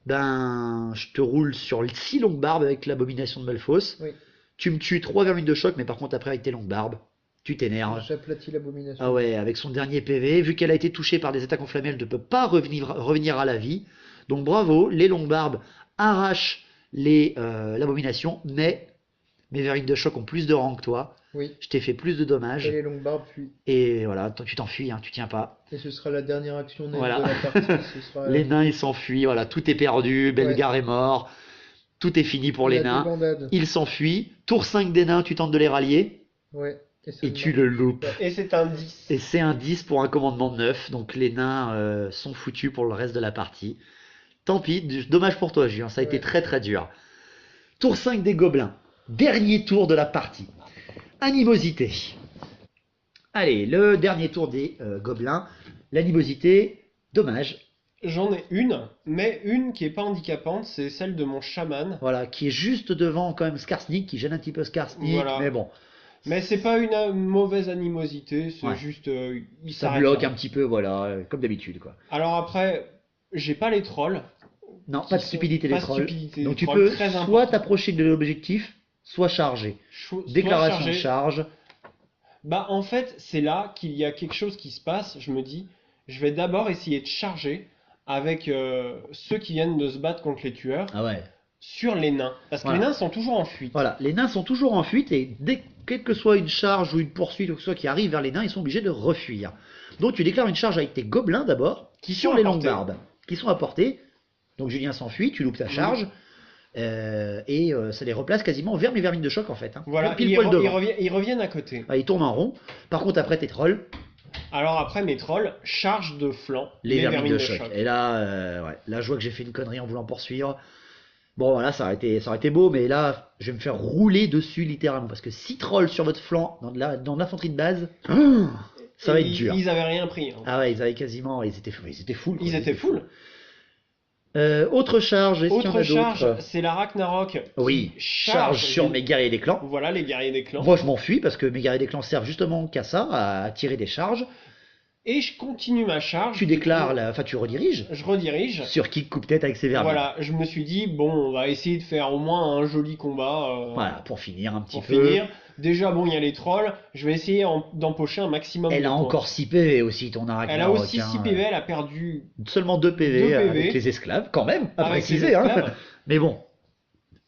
[SPEAKER 3] Je te roule sur 6 longues barbes avec l'abomination de Malphos.
[SPEAKER 4] Oui.
[SPEAKER 3] Tu me tues 3 vermines de choc, mais par contre après avec tes longues barbes, tu t'énerves.
[SPEAKER 4] J'aplatis l'abomination.
[SPEAKER 3] Ah ouais, avec son dernier PV, vu qu'elle a été touchée par des attaques enflammées, elle ne peut pas revenir à la vie. Donc bravo, les longues barbes arrachent l'abomination, mais Mes vermines de choc ont plus de rang que toi.
[SPEAKER 4] Oui.
[SPEAKER 3] Je t'ai fait plus de
[SPEAKER 4] Et
[SPEAKER 3] dommages.
[SPEAKER 4] les longues barbes fuient.
[SPEAKER 3] Et voilà, tu t'enfuis, hein, tu tiens pas.
[SPEAKER 4] Et ce sera la dernière action naine
[SPEAKER 3] Voilà.
[SPEAKER 4] de la partie. Ce sera
[SPEAKER 3] Les nains, ils s'enfuient. Voilà, tout est perdu. Belgar est mort. Tout est fini pour les
[SPEAKER 4] la
[SPEAKER 3] nains.
[SPEAKER 4] débandade.
[SPEAKER 3] Ils s'enfuient. Tour 5 des nains, tu tentes de les rallier.
[SPEAKER 4] Ouais. ça
[SPEAKER 3] Et
[SPEAKER 4] ne
[SPEAKER 3] tu
[SPEAKER 4] marche
[SPEAKER 3] le loupes.
[SPEAKER 4] pas.
[SPEAKER 5] Et c'est un 10.
[SPEAKER 3] Et c'est un 10 pour un commandement de 9. Donc les nains sont foutus pour le reste de la partie. Tant pis, dommage pour toi, Julien. Ça a été
[SPEAKER 4] Ouais.
[SPEAKER 3] très très dur. Tour 5 des gobelins. Dernier tour de la partie. Animosité. Allez, le dernier tour des gobelins. L'animosité, dommage.
[SPEAKER 5] J'en ai une, mais une qui est pas handicapante, c'est celle de mon chaman.
[SPEAKER 3] Voilà, qui est juste devant quand même Skarsnik, qui gêne un petit peu Skarsnik.
[SPEAKER 5] Voilà.
[SPEAKER 3] Mais bon,
[SPEAKER 5] Mais c'est pas une mauvaise animosité, c'est
[SPEAKER 3] Ouais.
[SPEAKER 5] juste. Il
[SPEAKER 3] ça
[SPEAKER 5] s'arrête
[SPEAKER 3] bloque
[SPEAKER 5] là.
[SPEAKER 3] un petit peu, voilà, comme d'habitude, quoi.
[SPEAKER 5] Alors après, j'ai pas les trolls.
[SPEAKER 3] Non,
[SPEAKER 5] Qui
[SPEAKER 3] pas de
[SPEAKER 5] sont-
[SPEAKER 3] stupidité
[SPEAKER 5] pas
[SPEAKER 3] des
[SPEAKER 5] de
[SPEAKER 3] trolls.
[SPEAKER 5] stupidité
[SPEAKER 3] Donc
[SPEAKER 5] des
[SPEAKER 3] tu
[SPEAKER 5] trolls,
[SPEAKER 3] peux
[SPEAKER 5] très
[SPEAKER 3] soit
[SPEAKER 5] important.
[SPEAKER 3] t'approcher de l'objectif, soit charger.
[SPEAKER 5] Soit
[SPEAKER 3] Déclaration de
[SPEAKER 5] chargé.
[SPEAKER 3] charge.
[SPEAKER 5] Bah en fait, c'est là qu'il y a quelque chose qui se passe. Je me dis, je vais d'abord essayer de charger avec ceux qui viennent de se battre contre les tueurs
[SPEAKER 3] Ah ouais.
[SPEAKER 5] sur les nains. Parce que
[SPEAKER 3] Voilà.
[SPEAKER 5] les nains sont toujours en fuite.
[SPEAKER 3] Voilà, les nains sont toujours en fuite et quelle que soit une charge ou une poursuite ou que ce soit qui arrive vers les nains, ils sont obligés de refuir. Donc tu déclares une charge avec tes gobelins d'abord,
[SPEAKER 5] Qui
[SPEAKER 3] sur
[SPEAKER 5] sont
[SPEAKER 3] les
[SPEAKER 5] à
[SPEAKER 3] longues
[SPEAKER 5] portée.
[SPEAKER 3] barbes, qui sont à portée. Donc Julien s'enfuit, tu loupes ta charge, et ça les replace quasiment vers mes vermines de choc en fait. Hein.
[SPEAKER 5] Voilà,
[SPEAKER 3] Pile poil devant.
[SPEAKER 5] ils reviennent à côté.
[SPEAKER 3] Ah, ils tournent en rond. Par contre, après tes trolls,
[SPEAKER 5] Alors après, mes trolls chargent de flanc
[SPEAKER 3] les vermines de choc. Et là, ouais, là, je vois que j'ai fait une connerie en voulant poursuivre. Bon, voilà, ça aurait été beau, mais là, je vais me faire rouler dessus littéralement. Parce que 6 trolls sur votre flanc, dans l'infanterie de base, ça va
[SPEAKER 5] Et
[SPEAKER 3] être dur.
[SPEAKER 5] Ils avaient rien pris. Hein.
[SPEAKER 3] Ah ouais, ils avaient quasiment. Ils étaient full. quoi.
[SPEAKER 5] Ils étaient full.
[SPEAKER 3] Autre charge, est-ce qu'il y en
[SPEAKER 5] Autre
[SPEAKER 3] a
[SPEAKER 5] charge,
[SPEAKER 3] d'autres?
[SPEAKER 5] c'est la Ragnarok.
[SPEAKER 3] Oui,
[SPEAKER 5] qui
[SPEAKER 3] charge sur mes guerriers des clans.
[SPEAKER 5] Voilà les guerriers des clans.
[SPEAKER 3] Moi, je m'enfuis parce que mes guerriers des clans servent justement qu'à ça, à tirer des charges.
[SPEAKER 5] Et je continue ma charge.
[SPEAKER 3] Tu déclares, enfin, tu rediriges
[SPEAKER 5] Je redirige.
[SPEAKER 3] sur qui coupe tête avec ses vermines.
[SPEAKER 5] Voilà, je me suis dit, bon, on va essayer de faire au moins un joli combat.
[SPEAKER 3] Voilà, pour finir un petit
[SPEAKER 5] pour
[SPEAKER 3] peu.
[SPEAKER 5] finir. Déjà, bon, il y a les trolls. Je vais essayer d'empocher un maximum
[SPEAKER 3] Elle
[SPEAKER 5] de
[SPEAKER 3] a
[SPEAKER 5] points.
[SPEAKER 3] encore 6 PV aussi, ton Ragnarok.
[SPEAKER 5] Elle a aussi
[SPEAKER 3] hein.
[SPEAKER 5] 6 PV, elle a perdu.
[SPEAKER 3] Seulement 2 PV,
[SPEAKER 5] 2 PV.
[SPEAKER 3] avec les esclaves, quand même, à
[SPEAKER 5] Avec
[SPEAKER 3] préciser.
[SPEAKER 5] les
[SPEAKER 3] Hein.
[SPEAKER 5] esclaves.
[SPEAKER 3] Mais bon,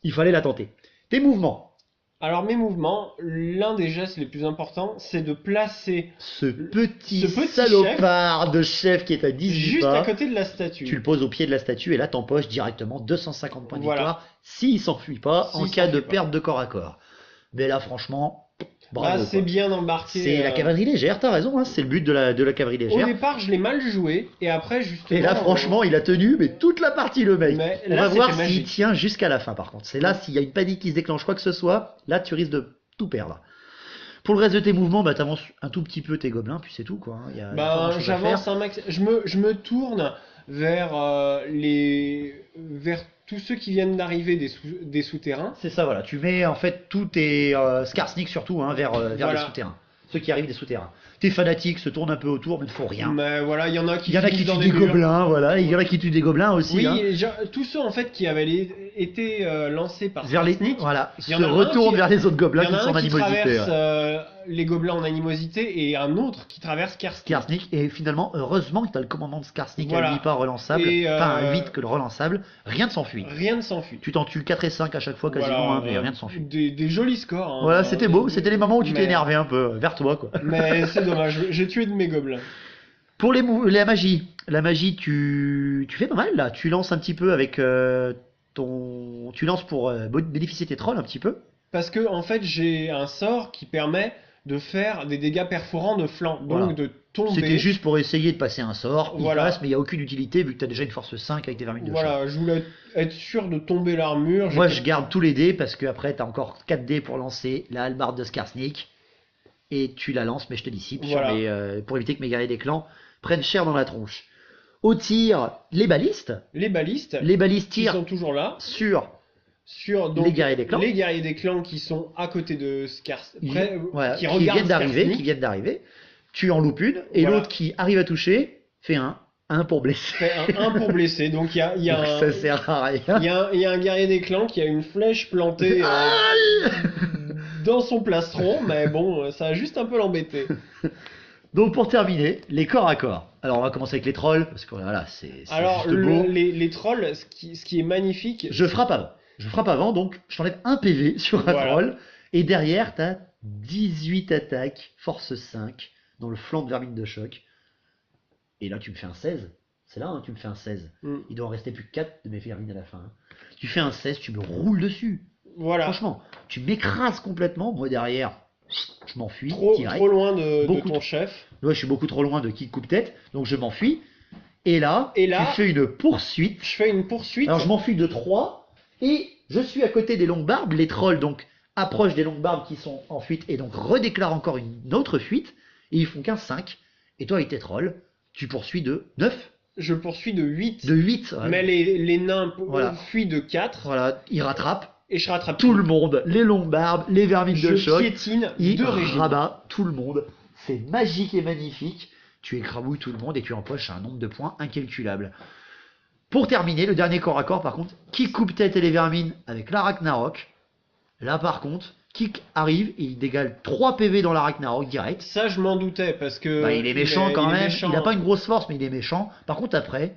[SPEAKER 3] il fallait la tenter. Tes mouvements.
[SPEAKER 5] Alors, mes mouvements, l'un des gestes les plus importants, c'est de placer
[SPEAKER 3] Ce petit
[SPEAKER 5] ce petit
[SPEAKER 3] salopard de chef qui est à 18
[SPEAKER 5] juste
[SPEAKER 3] pas.
[SPEAKER 5] à côté de la statue.
[SPEAKER 3] Tu le poses au pied de la statue et là t'empoches directement 250 points de
[SPEAKER 5] Voilà.
[SPEAKER 3] victoire s'il s'enfuit pas en
[SPEAKER 5] S'il
[SPEAKER 3] cas de
[SPEAKER 5] s'enfuit pas.
[SPEAKER 3] perte de corps à corps. Mais là franchement, bravo.
[SPEAKER 5] Bah, c'est
[SPEAKER 3] quoi.
[SPEAKER 5] bien embarqué.
[SPEAKER 3] C'est la cavalerie légère, t'as raison, hein, c'est le but de la cavalerie
[SPEAKER 5] Au
[SPEAKER 3] légère.
[SPEAKER 5] départ, je l'ai mal joué, et après, justement.
[SPEAKER 3] Et là franchement, il a tenu mais toute la partie le mec.
[SPEAKER 5] Mais
[SPEAKER 3] On
[SPEAKER 5] là,
[SPEAKER 3] va voir
[SPEAKER 5] c'était
[SPEAKER 3] s'il
[SPEAKER 5] magique.
[SPEAKER 3] tient jusqu'à la fin par contre. C'est là s'il y a une panique qui se déclenche quoi que ce soit, là tu risques de tout perdre. Pour le reste de tes mouvements, bah t'avances un tout petit peu tes gobelins, puis c'est tout quoi. hein. Il y a pas
[SPEAKER 5] Bah,
[SPEAKER 3] grand-chose à
[SPEAKER 5] j'avance
[SPEAKER 3] faire.
[SPEAKER 5] un max. Je me tourne vers vers tous ceux qui viennent d'arriver des souterrains.
[SPEAKER 3] C'est ça, voilà. Tu mets en fait tous tes Skarsnik surtout hein, vers les
[SPEAKER 5] Voilà.
[SPEAKER 3] souterrains. Ceux qui arrivent des souterrains. Tes fanatiques se tournent un peu autour, mais ne font rien.
[SPEAKER 5] Mais voilà, il y en a qui
[SPEAKER 3] Il y en a qui
[SPEAKER 5] finissent dans
[SPEAKER 3] tuent des
[SPEAKER 5] murs.
[SPEAKER 3] gobelins, voilà. Il y en a qui tuent des gobelins aussi.
[SPEAKER 5] Oui,
[SPEAKER 3] hein.
[SPEAKER 5] et tous ceux en fait qui avaient été lancés par
[SPEAKER 3] Vers les,
[SPEAKER 5] Skarsnik,
[SPEAKER 3] voilà,
[SPEAKER 5] Il
[SPEAKER 3] se
[SPEAKER 5] y en a un
[SPEAKER 3] retournent
[SPEAKER 5] qui-
[SPEAKER 3] vers les autres
[SPEAKER 5] il
[SPEAKER 3] gobelins
[SPEAKER 5] y en
[SPEAKER 3] qui
[SPEAKER 5] a
[SPEAKER 3] sont en
[SPEAKER 5] un qui
[SPEAKER 3] animosité.
[SPEAKER 5] traverse
[SPEAKER 3] ouais.
[SPEAKER 5] les gobelins en animosité et un autre qui traverse Skarsnik.
[SPEAKER 3] Skarsnik, et finalement, heureusement que tu as le commandement de Skarsnik
[SPEAKER 5] Voilà.
[SPEAKER 3] à 8 pas relançable,
[SPEAKER 5] Et,
[SPEAKER 3] enfin 8 que le relançable, rien ne s'enfuit.
[SPEAKER 5] Rien ne s'enfuit.
[SPEAKER 3] Tu t'en tues 4 et 5 à chaque fois quasiment,
[SPEAKER 5] Voilà,
[SPEAKER 3] hein, mais rien ne s'enfuit.
[SPEAKER 5] des jolis scores. hein.
[SPEAKER 3] Voilà, c'était beau, c'était les moments où tu
[SPEAKER 5] Mais-
[SPEAKER 3] t'es énervé un peu, vers toi quoi.
[SPEAKER 5] Mais c'est dommage, j'ai tué de mes gobelins.
[SPEAKER 3] Pour la magie, tu fais pas mal là. Tu lances un petit peu avec tu lances pour bénéficier de tes trolls un petit peu.
[SPEAKER 5] Parce que en fait j'ai un sort qui permet de faire des dégâts perforants de flanc, donc
[SPEAKER 3] Voilà.
[SPEAKER 5] de tomber.
[SPEAKER 3] C'était juste pour essayer de passer un sort. Il
[SPEAKER 5] Voilà.
[SPEAKER 3] passe, mais il n'y a aucune utilité vu que tu as déjà une force 5 avec tes vermines de choc.
[SPEAKER 5] Voilà, je voulais être sûr de tomber l'armure.
[SPEAKER 3] Moi,
[SPEAKER 5] J'ai-
[SPEAKER 3] je garde tous les dés parce que après, tu as encore 4 dés pour lancer la hallebarde de Skarsnik. Et tu la lances, mais je te dissipe
[SPEAKER 5] Voilà.
[SPEAKER 3] pour éviter que mes guerriers des clans prennent cher dans la tronche. Au tir, les balistes.
[SPEAKER 5] Les balistes
[SPEAKER 3] Les balistes
[SPEAKER 5] qui
[SPEAKER 3] tirent
[SPEAKER 5] sont toujours là
[SPEAKER 3] sur
[SPEAKER 5] sur donc,
[SPEAKER 3] les guerriers des clans.
[SPEAKER 5] les guerriers des clans qui sont à côté de Skarsnik,
[SPEAKER 3] Voilà,
[SPEAKER 5] qui
[SPEAKER 3] qui
[SPEAKER 5] regardent
[SPEAKER 3] viennent d'arriver. Tu en loupes une, et
[SPEAKER 5] Voilà.
[SPEAKER 3] l'autre qui arrive à toucher fait un pour blesser.
[SPEAKER 5] fait un pour blesser. Donc il y a
[SPEAKER 3] Donc
[SPEAKER 5] un
[SPEAKER 3] ça sert à rien.
[SPEAKER 5] il y a un guerrier des clans qui a une flèche plantée
[SPEAKER 3] Aïe
[SPEAKER 5] dans son plastron, mais bon, ça a juste un peu l'embêté.
[SPEAKER 3] Donc pour terminer, les corps à corps. Alors on va commencer avec les trolls, parce que voilà, c'est
[SPEAKER 5] Alors,
[SPEAKER 3] juste beau.
[SPEAKER 5] les trolls, ce qui est magnifique,
[SPEAKER 3] Je frappe avant. Donc je t'enlève un PV sur un
[SPEAKER 5] Voilà.
[SPEAKER 3] troll, Et derrière, t'as 18 attaques, force 5, dans le flanc de vermine de choc. Et là, tu me fais un 16. C'est là, hein, tu me fais un 16. Il doit en rester plus que 4 de mes vermines à la fin. Hein. Tu fais un 16, tu me roules dessus.
[SPEAKER 5] Voilà.
[SPEAKER 3] Franchement, tu m'écrases complètement. Moi, derrière, je m'enfuis.
[SPEAKER 5] Trop loin de
[SPEAKER 3] Beaucoup
[SPEAKER 5] ton chef.
[SPEAKER 3] Ouais, je suis beaucoup trop loin de qui coupe-tête, donc je m'enfuis. Et là, tu fais une poursuite.
[SPEAKER 5] Je fais une poursuite.
[SPEAKER 3] Alors, je m'enfuis de 3, et je suis à côté des longues barbes. Les trolls, donc, approchent des longues barbes qui sont en fuite, et donc redéclarent encore une autre fuite, et ils font qu'un 5. Et toi, avec tes trolls, tu poursuis de 9.
[SPEAKER 5] Je poursuis de 8.
[SPEAKER 3] De 8. Ouais.
[SPEAKER 5] Mais les nains fuient de 4.
[SPEAKER 3] Voilà, ils rattrapent.
[SPEAKER 5] Et je rattrape
[SPEAKER 3] Tout le monde, les longues barbes, les vermines de choc.
[SPEAKER 5] Je piétine
[SPEAKER 3] Ils
[SPEAKER 5] de régime.
[SPEAKER 3] rabattent tout le monde. C'est magique et magnifique. Tu écrabouilles tout le monde et tu empoches un nombre de points incalculable. Pour terminer, le dernier corps à corps, par contre, qui coupe tête et les vermines avec la Ragnarok. Là, par contre, Kik arrive et il dégale 3 PV dans la Ragnarok direct.
[SPEAKER 5] Ça, je m'en doutais parce que.
[SPEAKER 3] Bah, il est méchant quand même.
[SPEAKER 5] Méchant.
[SPEAKER 3] Il n'a pas une grosse force, mais il est méchant. Par contre, après,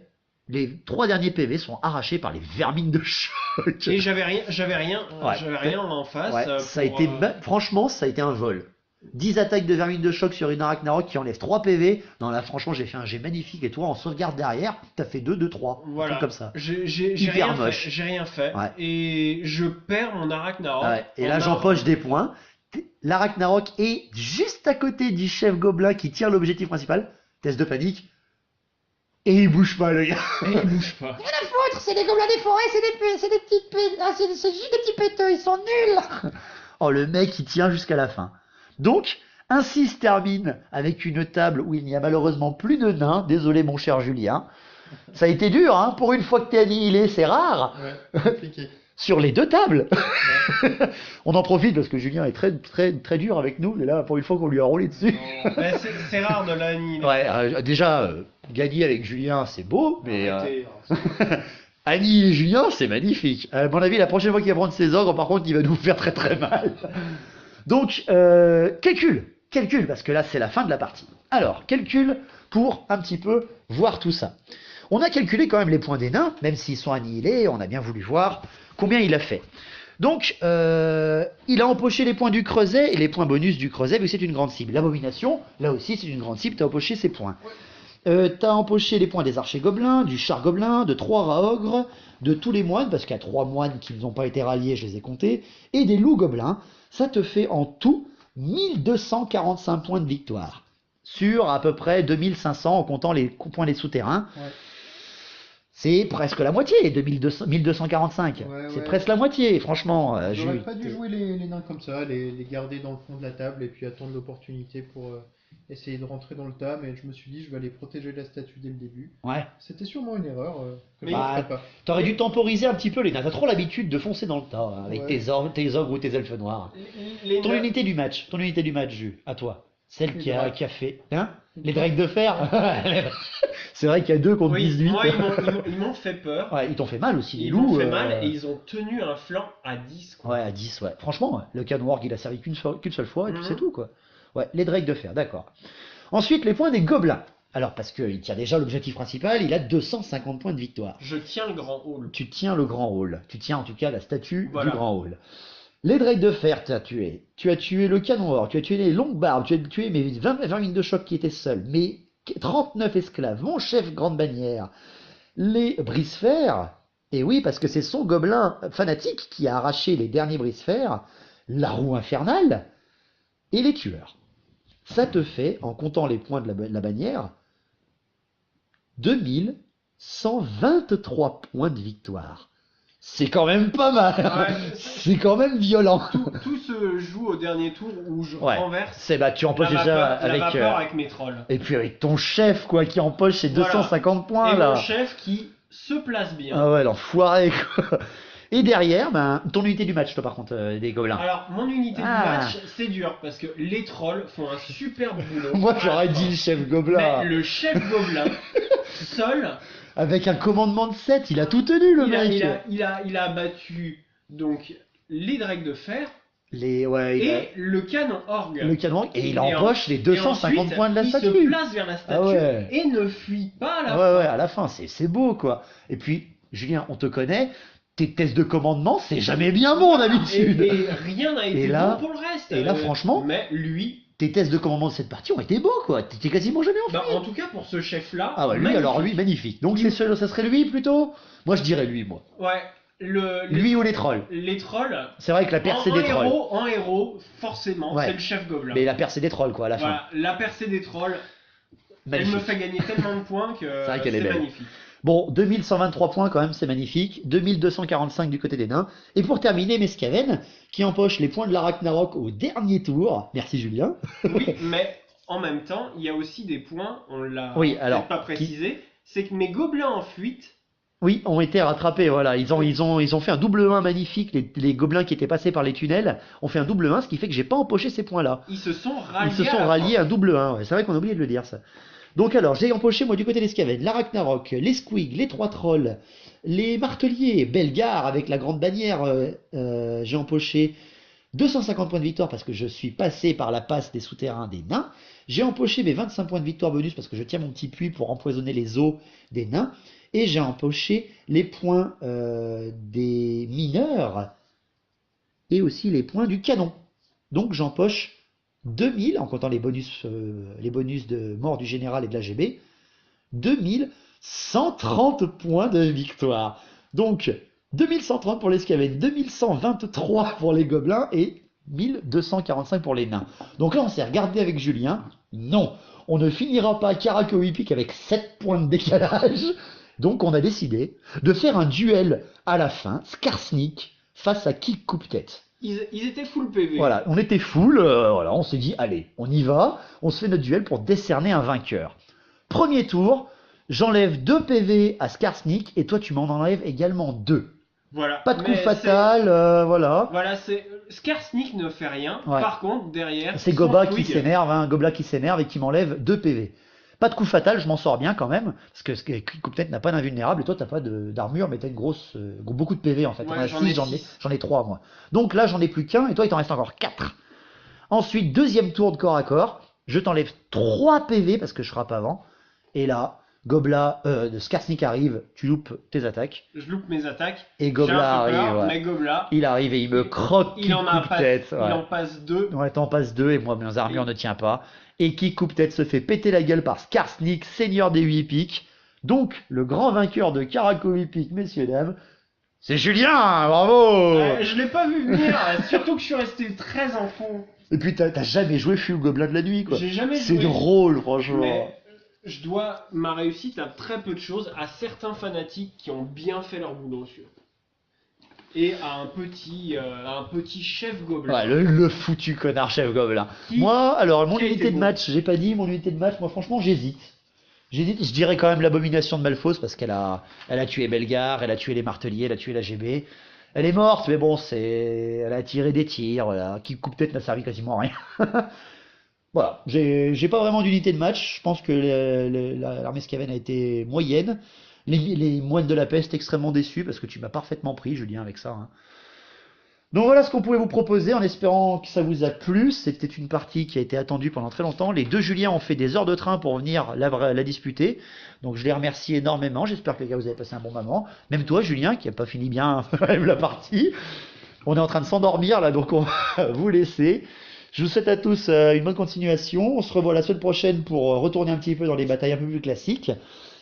[SPEAKER 3] les 3 derniers PV sont arrachés par les vermines de choc.
[SPEAKER 5] Et j'avais rien en face.
[SPEAKER 3] Ouais, ça a été, franchement, ça a été un vol. 10 attaques de vermine de choc sur une Ragnarok qui enlève 3 PV. Non, là, franchement, j'ai fait un jet magnifique. Et toi, en sauvegarde derrière, t'as fait 2, 2, 3.
[SPEAKER 5] Voilà.
[SPEAKER 3] Comme ça.
[SPEAKER 5] J'ai rien fait.
[SPEAKER 3] Ouais.
[SPEAKER 5] Et je perds mon Ragnarok.
[SPEAKER 3] Ouais. Et là, j'empoche des points. La Ragnarok est juste à côté du chef gobelin qui tire l'objectif principal. Test de panique. Et il bouge pas, le gars.
[SPEAKER 5] Et il bouge pas.
[SPEAKER 3] Rien à foutre, c'est des gobelins des forêts, c'est des petites c'est juste des petits péteux, ils sont nuls. Oh, le mec, il tient jusqu'à la fin. Donc, ainsi se termine avec une table où il n'y a malheureusement plus de nains. Désolé, mon cher Julien. Ça a été dur, hein. Pour une fois que t'es annihilé, c'est rare.
[SPEAKER 4] Ouais, compliqué.
[SPEAKER 3] Sur les 2 tables. On en profite parce que Julien est très dur avec nous. Et là, pour une fois qu'on lui a roulé dessus.
[SPEAKER 5] C'est rare de l'annihiler.
[SPEAKER 3] Ouais, déjà, gagner avec Julien, c'est beau, mais annihiler Julien, c'est magnifique. À mon avis, la prochaine fois qu'il va prendre ses ogres, par contre, il va nous faire très très mal. Donc, calcul, parce que là, c'est la fin de la partie. Alors, calcul pour un petit peu voir tout ça. On a calculé quand même les points des nains, même s'ils sont annihilés, on a bien voulu voir combien il a fait. Donc, il a empoché les points du creuset et les points bonus du creuset, vu que c'est une grande cible. L'abomination, là aussi, c'est une grande cible, tu as empoché ses points. Tu as empoché les points des archers gobelins, du char gobelin, de 3 rats ogres, de tous les moines, parce qu'il y a 3 moines qui n'ont pas été ralliés, je les ai comptés, et des loups gobelins. Ça te fait en tout 1245 points de victoire, sur à peu près 2500 en comptant les points des souterrains. Ouais. C'est presque la moitié de 1245. C'est presque la moitié, franchement.
[SPEAKER 4] J'aurais pas dû jouer les nains comme ça, les garder dans le fond de la table et puis attendre l'opportunité pour essayer de rentrer dans le tas, mais je me suis dit je vais aller protéger la statue dès le début. Ouais. C'était sûrement une erreur que je ne ferais pas.
[SPEAKER 3] T'aurais dû temporiser un petit peu les nains. T'as trop l'habitude de foncer dans le tas hein, avec tes ogres ou tes elfes noirs. Ton unité du match, Jus, à toi. Celle qui a fait. Hein les drakes de fer. C'est vrai qu'il y a 2 contre 18.
[SPEAKER 5] Moi, ils m'ont fait peur.
[SPEAKER 3] Ouais, ils t'ont fait mal aussi.
[SPEAKER 5] Ils m'ont fait mal et ils ont tenu un flanc à 10. Quoi.
[SPEAKER 3] Ouais, à 10, ouais. Franchement, le canon orc, il a servi qu'une seule fois et puis c'est tout, quoi. Ouais, les drakes de fer, d'accord. Ensuite, les points des gobelins. Alors, parce qu'il tient déjà l'objectif principal, il a 250 points de victoire.
[SPEAKER 5] Je tiens le grand hall.
[SPEAKER 3] Tu tiens le grand hall. Tu tiens en tout cas la statue du grand hall. Les drakes de fer, tu as tué. Tu as tué le canon or, tu as tué les longues barbes, tu as tué mes 20 vermines de choc qui étaient seuls, mes 39 esclaves, mon chef grande bannière, les brise-fer, et oui, parce que c'est son gobelin fanatique qui a arraché les derniers brise-fer, la roue infernale, et les tueurs. Ça te fait, en comptant les points de la bannière, 2123 points de victoire. C'est quand même pas mal. Ouais, c'est quand même violent.
[SPEAKER 5] Tout se joue au dernier tour où je renverse.
[SPEAKER 3] Tu empoches déjà
[SPEAKER 5] avec mes trolls.
[SPEAKER 3] Et puis avec ton chef quoi qui empoche ses 250 points
[SPEAKER 5] et
[SPEAKER 3] là.
[SPEAKER 5] Mon chef qui se place bien.
[SPEAKER 3] Ah ouais, l'enfoiré quoi. Et derrière, ton unité du match, toi par contre, des gobelins.
[SPEAKER 5] Alors, mon unité du match, c'est dur parce que les trolls font un super boulot.
[SPEAKER 3] Moi j'aurais dit le chef gobelin.
[SPEAKER 5] Mais le chef gobelin, seul.
[SPEAKER 3] Avec un commandement de 7, il a tout tenu le mec.
[SPEAKER 5] Il a abattu donc les drakes de fer. Le canon orgue.
[SPEAKER 3] Le canon orgue, et il empoche les 250 points de la statue.
[SPEAKER 5] Il se place vers la statue et ne fuit pas à la fin.
[SPEAKER 3] Ouais, à la fin, c'est beau quoi. Et puis, Julien, on te connaît. tes tests de commandement, c'est jamais bien bon d'habitude.
[SPEAKER 5] Et rien n'a été
[SPEAKER 3] là-
[SPEAKER 5] bon pour le reste.
[SPEAKER 3] et là, franchement-
[SPEAKER 5] Mais lui,
[SPEAKER 3] Tes tests de commandement de cette partie ont été beaux, quoi. T'étais quasiment jamais en
[SPEAKER 5] bah,
[SPEAKER 3] fuite.
[SPEAKER 5] en tout cas pour ce chef-là.
[SPEAKER 3] Ah ouais, lui,
[SPEAKER 5] magnifique.
[SPEAKER 3] alors lui, magnifique. Donc ça serait lui plutôt? Moi, je dirais lui, moi.
[SPEAKER 5] Ouais,
[SPEAKER 3] Lui ou les trolls?
[SPEAKER 5] les trolls.
[SPEAKER 3] C'est vrai que la percée des trolls.
[SPEAKER 5] En héros, forcément,
[SPEAKER 3] Ouais.
[SPEAKER 5] c'est le chef gobelin.
[SPEAKER 3] Mais la percée des trolls, quoi, à la fin.
[SPEAKER 5] Voilà, la percée des trolls,
[SPEAKER 3] Magnifique.
[SPEAKER 5] elle me fait gagner tellement de points que
[SPEAKER 3] C'est vrai qu'elle est belle.
[SPEAKER 5] magnifique.
[SPEAKER 3] Bon, 2123 points quand même, c'est magnifique. 2245 du côté des nains. Et pour terminer, Mescaven, qui empoche les points de la Ragnarok au dernier tour. Merci Julien.
[SPEAKER 5] Oui, mais en même temps, il y a aussi des points, on l'a
[SPEAKER 3] Oui,
[SPEAKER 5] peut-être
[SPEAKER 3] alors,
[SPEAKER 5] pas précisé, c'est que mes gobelins en fuite,
[SPEAKER 3] Oui, ont été rattrapés, voilà. Ils ont fait un double 1 magnifique. Les gobelins qui étaient passés par les tunnels ont fait un double 1, ce qui fait que j'ai pas empoché ces points-là.
[SPEAKER 5] ils se sont ralliés.
[SPEAKER 3] Ils se sont
[SPEAKER 5] à la
[SPEAKER 3] ralliés
[SPEAKER 5] fin.
[SPEAKER 3] à un double 1, ouais. C'est vrai qu'on a oublié de le dire ça. Donc alors, j'ai empoché moi du côté des Skaven, la Ragnarok, les Squig, les trois trolls, les marteliers, Belgar avec la grande bannière, j'ai empoché 250 points de victoire parce que je suis passé par la passe des souterrains des nains. J'ai empoché mes 25 points de victoire bonus parce que je tiens mon petit puits pour empoisonner les eaux des nains. Et j'ai empoché les points des mineurs et aussi les points du canon. Donc j'empoche 2000, en comptant les bonus de mort du général et de l'AGB, 2130 points de victoire. Donc 2130 pour les Skaven, 2123 pour les gobelins et 1245 pour les nains. Donc là on s'est regardé avec Julien, non, on ne finira pas Karakowipik avec 7 points de décalage. Donc on a décidé de faire un duel à la fin, Skarsnik face à Kik Coupe-Tête.
[SPEAKER 5] Ils étaient full PV.
[SPEAKER 3] Voilà, on était full, voilà, on s'est dit, allez, on y va, on se fait notre duel pour décerner un vainqueur. Premier tour, j'enlève 2 PV à Skarsnik, et toi tu m'en enlèves également 2.
[SPEAKER 5] Voilà.
[SPEAKER 3] Pas de coup
[SPEAKER 5] Mais
[SPEAKER 3] fatal, voilà.
[SPEAKER 5] Voilà, Skarsnik ne fait rien.
[SPEAKER 3] Ouais.
[SPEAKER 5] Par contre, derrière,
[SPEAKER 3] C'est
[SPEAKER 5] son
[SPEAKER 3] Goba qui
[SPEAKER 5] Squig,
[SPEAKER 3] s'énerve, hein, Gobla qui s'énerve et qui m'enlève 2 PV. Pas de coup fatal, je m'en sors bien quand même, parce que Coupe-Tête n'a pas d'invulnérable, et toi t'as pas d'armure, mais t'as beaucoup de PV en fait.
[SPEAKER 5] Ouais,
[SPEAKER 3] T'en as
[SPEAKER 5] j'en
[SPEAKER 3] 6,
[SPEAKER 5] ai
[SPEAKER 3] j'en
[SPEAKER 5] six.
[SPEAKER 3] ai 3 moi. Donc là j'en ai plus qu'un, et toi il t'en reste encore 4. Ensuite, deuxième tour de corps à corps, je t'enlève 3 PV parce que je frappe avant, et là, Gobla, de Skarsnik arrive, tu loupes tes attaques,
[SPEAKER 5] Je loupe mes attaques.
[SPEAKER 3] et
[SPEAKER 5] J'ai
[SPEAKER 3] Gobla
[SPEAKER 5] un peu peur,
[SPEAKER 3] arrive, ouais.
[SPEAKER 5] mais Gobla,
[SPEAKER 3] Il arrive et il me croque
[SPEAKER 5] il en a pas,
[SPEAKER 3] Coupe-Tête.
[SPEAKER 5] il
[SPEAKER 3] Ouais.
[SPEAKER 5] en passe 2.
[SPEAKER 3] Ouais, t'en passes 2 et moi mes armures ne tient pas. Et qui Coupe-Tête se fait péter la gueule par Skarsnik, seigneur des 8 piques. Donc, le grand vainqueur de Karakowipik, messieurs dames, c'est Julien, bravo.
[SPEAKER 5] Je l'ai pas vu venir, surtout que je suis resté très en fond.
[SPEAKER 3] Et puis t'as jamais joué Fui ou Gobelin de la nuit, quoi.
[SPEAKER 5] J'ai jamais
[SPEAKER 3] C'est
[SPEAKER 5] joué.
[SPEAKER 3] drôle, franchement.
[SPEAKER 5] Mais je dois ma réussite à très peu de choses, à certains fanatiques qui ont bien fait leur boulot sur. Et à un petit chef gobelin.
[SPEAKER 3] Ouais, le foutu connard chef Gobelin.
[SPEAKER 5] Qui-
[SPEAKER 3] Moi, alors, mon
[SPEAKER 5] qui a été
[SPEAKER 3] unité de
[SPEAKER 5] bon.
[SPEAKER 3] match, j'ai pas dit mon unité de match, moi franchement j'hésite. J'hésite, je dirais quand même l'abomination de Malfos parce qu'elle a tué Belgar, elle a tué les marteliers, elle a tué la GB. Elle est morte, mais bon, elle a tiré des tirs, voilà. Qui Coupe-Tête n'a servi quasiment à rien. Voilà, j'ai pas vraiment d'unité de match. Je pense que l'armée Skaven a été moyenne. Les moines de la peste extrêmement déçus parce que tu m'as parfaitement pris, Julien, avec ça, hein. Donc voilà ce qu'on pouvait vous proposer en espérant que ça vous a plu. C'était une partie qui a été attendue pendant très longtemps. Les deux Julien ont fait des heures de train pour venir la disputer. Donc je les remercie énormément. J'espère que les gars vous avez passé un bon moment. Même toi Julien qui a pas fini bien la partie. On est en train de s'endormir là donc on va vous laisser. Je vous souhaite à tous une bonne continuation. On se revoit la semaine prochaine pour retourner un petit peu dans les batailles un peu plus classiques.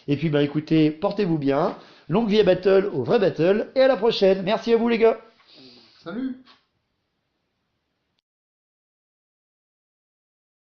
[SPEAKER 3] Et puis bah écoutez, portez-vous bien. Longue vie à Battle au vrai Battle. Et à la prochaine. Merci à vous les gars.
[SPEAKER 4] Salut!